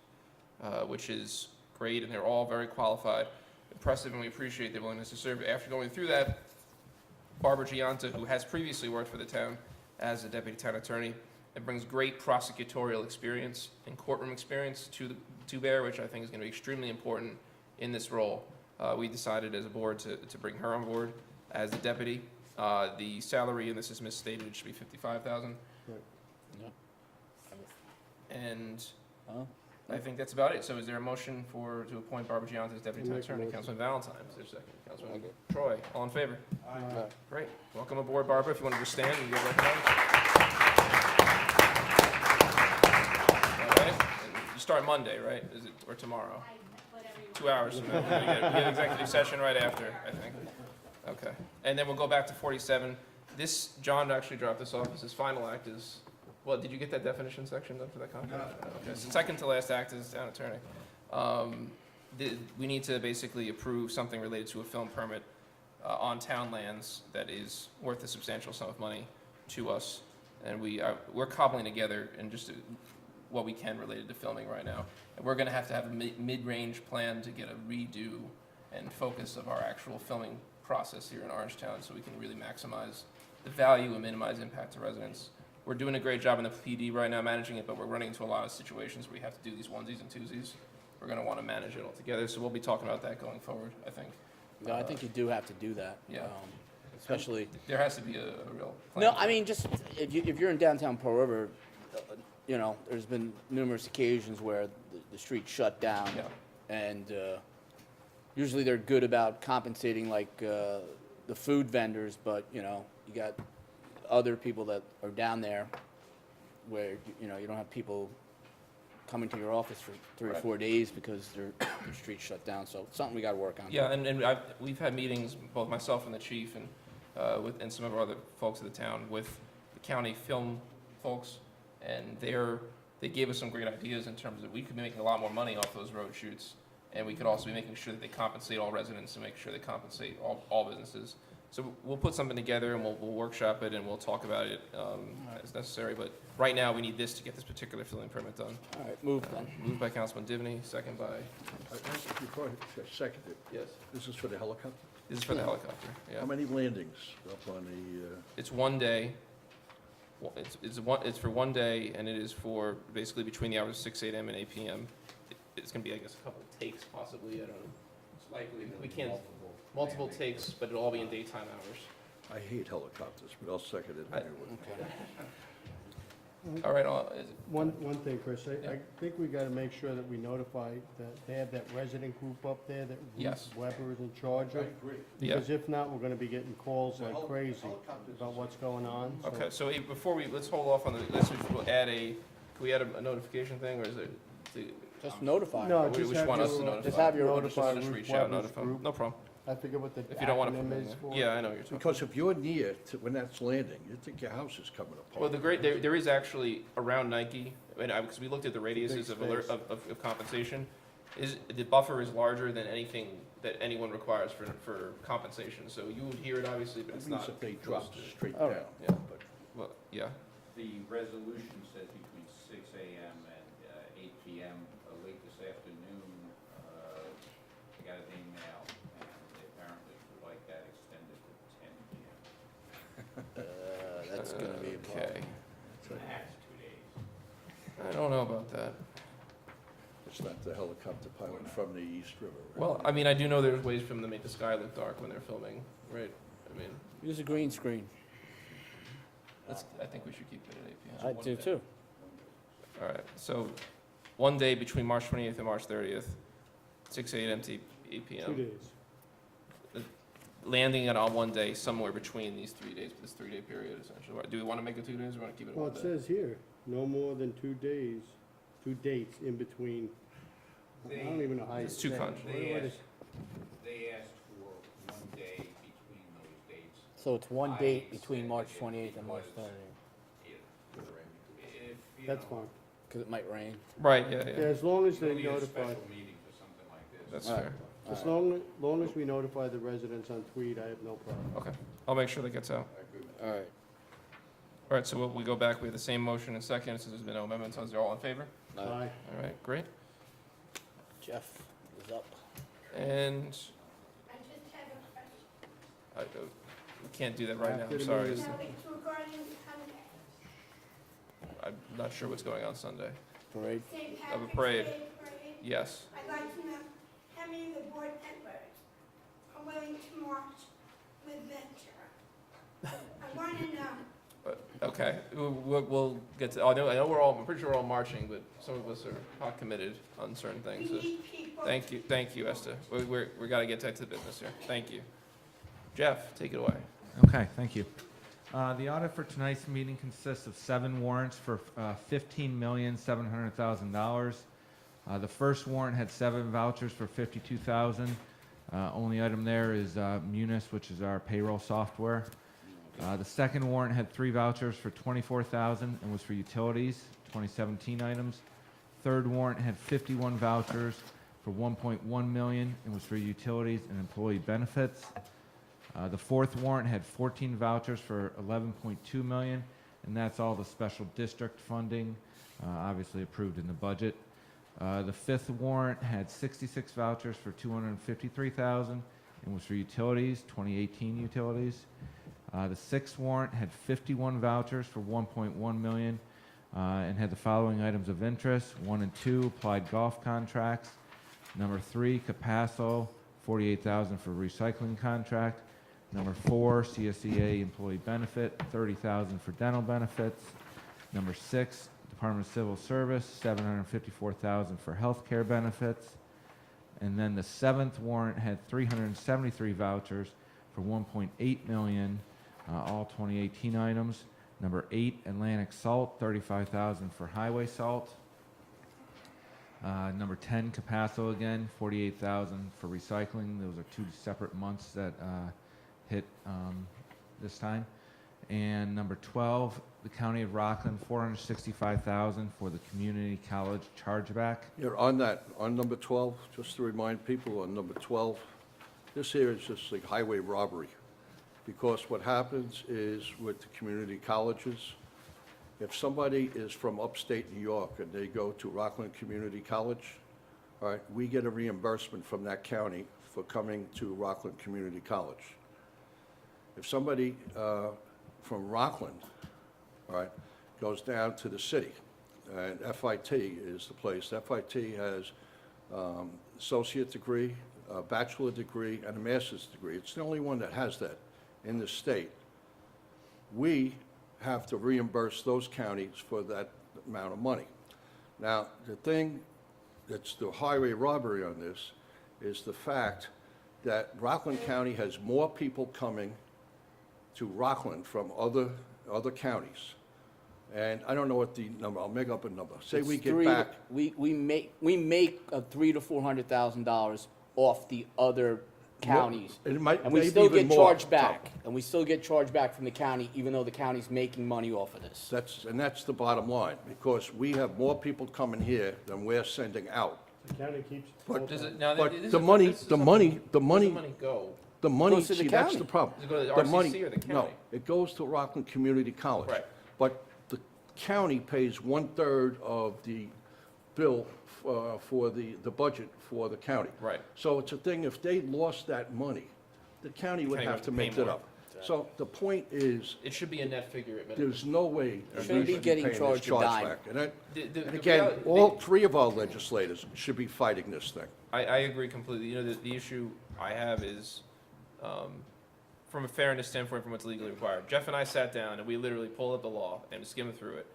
Speaker 2: which is great, and they're all very qualified, impressive, and we appreciate their willingness to serve. After going through that, Barbara Gianta, who has previously worked for the town as a deputy town attorney, and brings great prosecutorial experience and courtroom experience to bear, which I think is going to be extremely important in this role. We decided as a board to bring her on board as the deputy. The salary, and this is misstated, it should be $55,000.
Speaker 7: Yep.
Speaker 2: And I think that's about it. So is there a motion to appoint Barbara Gianta as deputy town attorney? Councilman Valentine, is there a second? Councilman Troy, all in favor?
Speaker 7: Aye.
Speaker 2: Great. Welcome aboard, Barbara. If you want to just stand and get recognized. All right. And you start Monday, right? Is it, or tomorrow? 2 hours from now. We get executive session right after, I think. Okay. And then we'll go back to 47. John actually dropped this off as his final act is, well, did you get that definition section done for that contract? Okay. So second to last act is town attorney. We need to basically approve something related to a film permit on town lands that is worth a substantial sum of money to us. And we're cobbling together and just what we can related to filming right now. And we're going to have a mid-range plan to get a redo and focus of our actual filming process here in Orangetown so we can really maximize the value and minimize impact to residents. We're doing a great job in the PD right now managing it, but we're running into a lot of situations where we have to do these onesies and twosies. We're going to want to manage it all together, so we'll be talking about that going forward, I think.
Speaker 7: No, I think you do have to do that.
Speaker 2: Yeah.
Speaker 7: Especially.
Speaker 2: There has to be a real plan.
Speaker 7: No, I mean, just if you're in downtown Pearl River, there's been numerous occasions where the street shut down.
Speaker 2: Yeah.
Speaker 7: And usually they're good about compensating like the food vendors, but you got other people that are down there where you don't have people coming to your office for 3 or 4 days because their street's shut down. So it's something we got to work on.
Speaker 2: Yeah, and we've had meetings, both myself and the chief, and some of our other folks of the town with the county film folks, and they gave us some great ideas in terms of we could be making a lot more money off those road shoots, and we could also be making sure that they compensate all residents and make sure they compensate all businesses. So we'll put something together and we'll workshop it and we'll talk about it as necessary. But right now we need this to get this particular filling permit done.
Speaker 7: All right, move then.
Speaker 2: Moved by Councilman Divney, second by.
Speaker 17: Before I second it.
Speaker 2: Yes.
Speaker 17: This is for the helicopter?
Speaker 2: This is for the helicopter. Yeah.
Speaker 17: How many landings up on the?
Speaker 2: It's 1 day. Well, it's for 1 day, and it is for basically between the hours of 6 a.m. and 8 p.m. It's going to be, I guess, a couple of takes possibly. I don't know. It's likely we can't. multiple takes, but it'll all be in daytime hours.
Speaker 17: I hate helicopters, but I'll second it anyway.
Speaker 2: All right,
Speaker 5: One thing, Chris, I think we gotta make sure that we notify that they have that resident group up there that
Speaker 2: Yes.
Speaker 5: Ruth Weber is in charge of.
Speaker 2: Yeah.
Speaker 5: Because if not, we're gonna be getting calls like crazy about what's going on. so-
Speaker 2: Okay, so before let's hold off on the, we'll add can we add a notification thing, or is it?
Speaker 7: Just notify.
Speaker 5: No,
Speaker 2: Or we
Speaker 5: just
Speaker 2: just
Speaker 5: have
Speaker 2: want us to
Speaker 5: you,
Speaker 2: notify?
Speaker 7: Just have your-
Speaker 5: notify
Speaker 2: Just
Speaker 5: Ruth
Speaker 2: reach out,
Speaker 5: Weber's
Speaker 2: notify.
Speaker 5: group.
Speaker 2: No problem.
Speaker 5: I forget what the
Speaker 2: If you don't want to
Speaker 5: acronym
Speaker 2: put it
Speaker 5: is
Speaker 2: in
Speaker 5: for.
Speaker 2: there. Yeah, I know what you're talking.
Speaker 17: Because if you're near to when that's landing, you think your house is coming apart.
Speaker 2: Well, there is actually around Nike, because we looked at the radiuses of
Speaker 5: space.
Speaker 2: compensation, the buffer is larger than anything that anyone requires for compensation. So you would hear it obviously, but
Speaker 17: It
Speaker 2: it's
Speaker 17: means
Speaker 2: not.
Speaker 17: if they
Speaker 2: close
Speaker 17: dropped
Speaker 2: to-
Speaker 17: straight
Speaker 7: All
Speaker 17: down.
Speaker 7: right.
Speaker 2: Yeah.
Speaker 17: but-
Speaker 2: Well, yeah.
Speaker 8: The resolution says between 6 a.m. and 8 p.m. Late this afternoon, I got an email, and they apparently would like that extended to 10 p.m.
Speaker 7: That's gonna be a problem.
Speaker 2: Okay.
Speaker 8: Max 2 days.
Speaker 2: I don't know about that.
Speaker 17: It's not the helicopter pilot from the East River. right?
Speaker 2: Well, I mean, I do know there's ways for them to make the sky look dark when they're filming, right? I mean,
Speaker 7: Use a green screen.
Speaker 2: I think we should keep it at 8 p.m.
Speaker 7: I do too.
Speaker 2: All right, so one day between March 28th and March 30th, 6 a.m. to 8 p.m.
Speaker 5: 2 days.
Speaker 2: Landing it on one day somewhere between these 3 days, this 3-day period essentially. Do we want to make it 2 days or want to keep it
Speaker 5: Well,
Speaker 2: one
Speaker 5: it
Speaker 2: day?
Speaker 5: says here, no more than 2 days, 2 dates in between. I don't even know how you
Speaker 2: It's too
Speaker 5: say it.
Speaker 2: con-
Speaker 8: They asked for 1 day between those dates.
Speaker 7: So it's one date between March 28th and March 30th,
Speaker 5: That's fine.
Speaker 7: because it might rain.
Speaker 2: Right, yeah,
Speaker 5: Yeah,
Speaker 2: yeah.
Speaker 5: as long as
Speaker 8: We'll
Speaker 5: they
Speaker 8: need a
Speaker 5: notify,
Speaker 8: special meeting for something like this.
Speaker 2: That's
Speaker 7: All right.
Speaker 2: fair.
Speaker 5: as long as we notify the residents on Tweed, I have no problem.
Speaker 2: Okay, I'll make sure that gets out.
Speaker 7: All right.
Speaker 2: All right, so we go back, we have the same motion and second, since there's been no amendments, is there all in favor?
Speaker 5: Aye.
Speaker 2: All right, great.
Speaker 7: Jeff is up.
Speaker 2: And
Speaker 1: I just have a question.
Speaker 2: we can't do that right now,
Speaker 5: After
Speaker 2: I'm
Speaker 5: the
Speaker 2: sorry.
Speaker 5: meeting.
Speaker 1: No, it's regarding Sunday.
Speaker 2: I'm not sure what's going on Sunday.
Speaker 7: Parade.
Speaker 1: St.
Speaker 2: Of a
Speaker 1: Patrick's
Speaker 2: parade.
Speaker 1: Day parade.
Speaker 2: Yes.
Speaker 1: I'd like to know how many of the board members are willing to march with Ventura. I want to know.
Speaker 2: Okay, we'll get to, I know I'm pretty sure we're all marching, but some of us are not committed on certain
Speaker 1: We
Speaker 2: things. So
Speaker 1: need people.
Speaker 2: thank you, Esther. We gotta get back to the business here. Thank you. Jeff, take it away.
Speaker 3: Okay, thank you. The audit for tonight's meeting consists of 7 warrants for $15,700,000. The first warrant had 7 vouchers for $52,000. Only item there is Munis, which is our payroll software. The second warrant had 3 vouchers for $24,000 and was for utilities, 2017 items. Third warrant had 51 vouchers for $1.1 million and was for utilities and employee benefits. The fourth warrant had 14 vouchers for $11.2 million, and that's all the special district funding, obviously approved in the budget. The fifth warrant had 66 vouchers for $253,000 and was for utilities, 2018 utilities. The sixth warrant had 51 vouchers for $1.1 million and had the following items of interest. 1 and 2, applied golf contracts. Number 3, Capasso, $48,000 for recycling contract. Number 4, CSEA employee benefit, $30,000 for dental benefits. Number 6, Department of Civil Service, $754,000 for health care benefits. And then the seventh warrant had 373 vouchers for $1.8 million, all 2018 items. Number 8, Atlantic Salt, $35,000 for highway salt. Number 10, Capasso again, $48,000 for recycling. Those are 2 separate months that hit this time. And number 12, the County of Rockland, $465,000 for the community college chargeback.
Speaker 17: Yeah, on that, on number 12, just to remind people, on number 12, this here is just like highway robbery. Because what happens is with the community colleges, if somebody is from upstate New York and they go to Rockland Community College, all right, we get a reimbursement from that county for coming to Rockland Community College. If somebody from Rockland, all right, goes down to the city, and FIT is the place. FIT has associate degree, a bachelor degree and a master's degree. It's the only one that has that in the state. We have to reimburse those counties for that amount of money. Now, the thing that's the highway robbery on this is the fact that Rockland County has more people coming to Rockland from other counties. And I don't know what the number, I'll make up a number. Say we
Speaker 7: It's
Speaker 17: get
Speaker 7: three-
Speaker 17: back,
Speaker 7: We make $300,000 to $400,000 off the other counties.
Speaker 17: It might-
Speaker 7: And we
Speaker 17: maybe
Speaker 7: still
Speaker 17: even
Speaker 7: get
Speaker 17: more,
Speaker 7: charged back. And we still get charged back from the county, even though the county's making money off of this.
Speaker 17: that's the bottom line, because we have more people coming here than we're sending out.
Speaker 5: The county keeps.
Speaker 17: But-
Speaker 2: Does it, now,
Speaker 17: But
Speaker 2: this is
Speaker 17: the
Speaker 2: a-
Speaker 17: money,
Speaker 2: this is
Speaker 17: the
Speaker 2: something-
Speaker 17: money,
Speaker 2: where
Speaker 17: the
Speaker 2: does
Speaker 17: money,
Speaker 2: the money go?
Speaker 17: the money,
Speaker 7: Goes to the
Speaker 17: see, that's
Speaker 7: county.
Speaker 17: the problem.
Speaker 2: Does it go to the
Speaker 17: The
Speaker 2: RCC
Speaker 17: money-
Speaker 2: or the
Speaker 17: No,
Speaker 2: county?
Speaker 17: it goes to Rockland Community College.
Speaker 2: Right.
Speaker 17: But the county pays 1/3 of the bill for the budget for the county.
Speaker 2: Right.
Speaker 17: So it's a thing, if they lost that money, the county would
Speaker 2: County
Speaker 17: have to
Speaker 2: pay
Speaker 17: make it
Speaker 2: more.
Speaker 17: up. So the point is,
Speaker 2: It should be a net figure at minimum.
Speaker 17: there's no way that
Speaker 7: Shouldn't
Speaker 17: we
Speaker 7: be
Speaker 17: should be
Speaker 7: getting
Speaker 17: paying this
Speaker 7: charged a
Speaker 17: charge
Speaker 7: dime.
Speaker 17: back. And that,
Speaker 2: The
Speaker 17: and again,
Speaker 2: reality-
Speaker 17: all three of our legislators should be fighting this thing.
Speaker 2: I agree completely. You know, the issue I have is, from a fairness standpoint, from what's legally required. Jeff and I sat down and we literally pulled up the law and skimmed through it.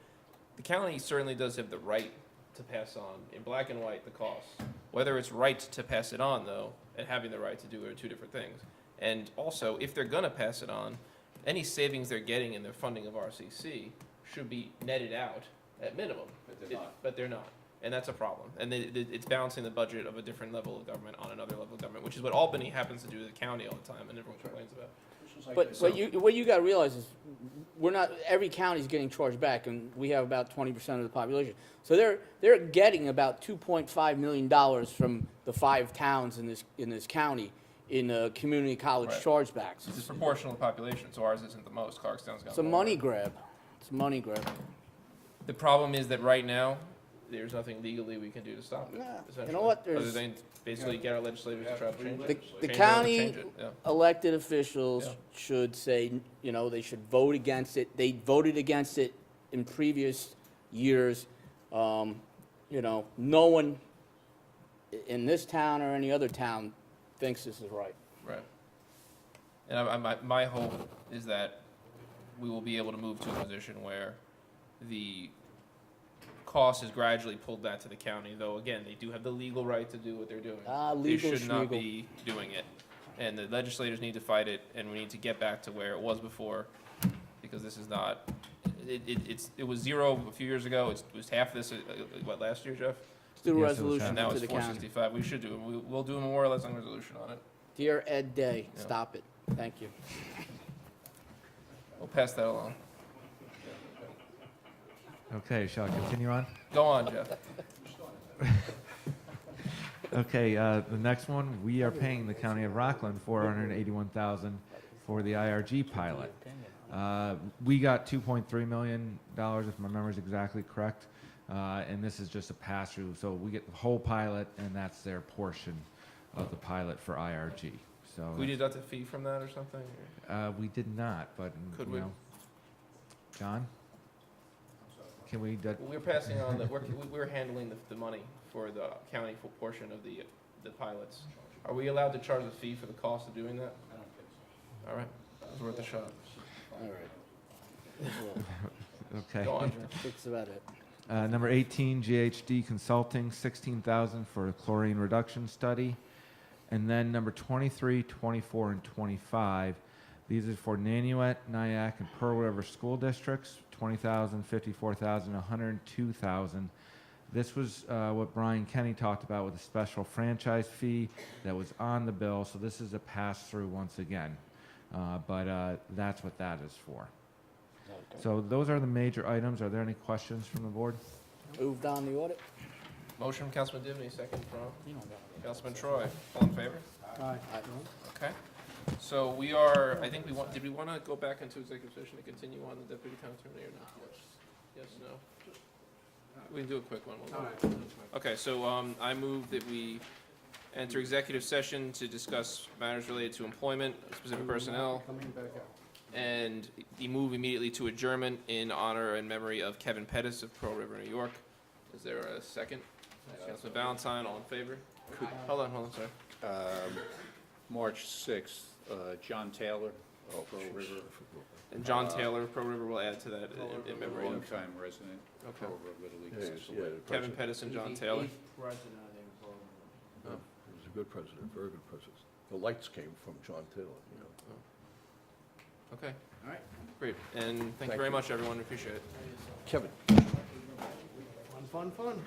Speaker 2: The county certainly does have the right to pass on, in black and white, the cost. Whether it's right to pass it on, though, and having the right to do it are two different things. And also, if they're gonna pass it on, any savings they're getting in their funding of RCC should be netted out at minimum. But they're not. And that's a problem. And it's balancing the budget of a different level of government on another level of government, which is what Albany happens to do to the county all the time, and everyone complains about.
Speaker 7: But what you gotta realize is, we're not, every county's getting charged back, and we have about 20% of the population. So they're getting about $2.5 million from the 5 towns in this county in community college
Speaker 2: Right.
Speaker 7: chargebacks.
Speaker 2: It's proportional to population, so ours isn't the most. Clarkstown's got
Speaker 7: It's a
Speaker 2: more.
Speaker 7: money grab. It's a money grab.
Speaker 2: The problem is that right now, there's nothing legally we can do to stop it.
Speaker 7: Yeah. You know
Speaker 2: essentially,
Speaker 7: what,
Speaker 2: Other
Speaker 7: there's-
Speaker 2: than basically get our legislators to try to change it.
Speaker 7: The
Speaker 2: Change it or
Speaker 7: county
Speaker 2: change it, yeah.
Speaker 7: elected officials
Speaker 2: Yeah.
Speaker 7: should say, they should vote against it. They voted against it in previous years. No one in this town or any other town thinks this is right.
Speaker 2: Right. And my hope is that we will be able to move to a position where the cost is gradually pulled back to the county, though, again, they do have the legal right to do what they're doing. They
Speaker 7: Legal
Speaker 2: should not
Speaker 7: schmiegel.
Speaker 2: be doing it. And the legislators need to fight it, and we need to get back to where it was before, because this is not, it was zero a few years ago, it was half this, last year, Jeff?
Speaker 7: Let's do a
Speaker 3: Yes, it was
Speaker 7: resolution
Speaker 2: And now
Speaker 7: to
Speaker 2: it's
Speaker 7: the county.
Speaker 2: 465, we should do it, we'll do a memorializing resolution on it.
Speaker 7: Dear Ed Day,
Speaker 2: Yeah.
Speaker 7: stop it. Thank you.
Speaker 2: We'll pass that along.
Speaker 3: Okay, shall I continue on?
Speaker 2: Go on, Jeff.
Speaker 3: Okay, the next one, we are paying the county of Rockland $481,000 for the IRG pilot. We got $2.3 million, if my memory is exactly correct, and this is just a pass-through. So we get the whole pilot, and that's their portion of the pilot for IRG. So
Speaker 2: We deduct a fee from that or something?
Speaker 3: we did not, but
Speaker 2: Could
Speaker 3: you
Speaker 2: we?
Speaker 3: know. John, can we?
Speaker 2: We're passing on, we're handling the money for the county portion of the pilots. Are we allowed to charge a fee for the cost of doing that? I don't think so. All right, it was worth a shot.
Speaker 7: All right.
Speaker 3: Okay.
Speaker 2: Go on, Jeff.
Speaker 7: That's about it.
Speaker 3: Number 18, GHD Consulting, $16,000 for a chlorine reduction study. And then number 23, 24, and 25, these are for Nanuet, Nyack, and Pearl River school districts, $20,000, $54,000, $102,000. This was what Brian Kenny talked about with a special franchise fee that was on the bill, so this is a pass-through once again. But that's what that is for. So those are the major items. Are there any questions from the board?
Speaker 7: Moved on the audit.
Speaker 2: Motion from Councilman Divney, second from Councilman Troy. All in favor?
Speaker 7: Aye.
Speaker 2: Okay. So we are, I think did we want to go back into executive session to continue on the deputy town attorney or not? Yes, no? We can do a quick one. Okay, so I move that we enter executive session to discuss matters related to employment, specific personnel, and move immediately to adjournment in honor and memory of Kevin Pettis of Pearl River, New York. Is there a second? Councilman Valentine, all in favor? Hold on, sorry.
Speaker 8: March 6th, John Taylor, Pearl River.
Speaker 2: And John Taylor, Pro River will add to that in memory of.
Speaker 8: Longtime resident,
Speaker 2: Okay.
Speaker 8: Pearl River Little League.
Speaker 17: Yeah,
Speaker 8: passed
Speaker 17: yeah,
Speaker 8: away.
Speaker 17: the
Speaker 2: Kevin
Speaker 17: president.
Speaker 2: Pedersen, John Taylor.
Speaker 17: Oh, he was a good president, very good president. The lights came from John Taylor, you know.
Speaker 2: Okay. All right. Great. And thank you very much, everyone. Appreciate it.
Speaker 17: Kevin.
Speaker 13: Fun, fun, fun.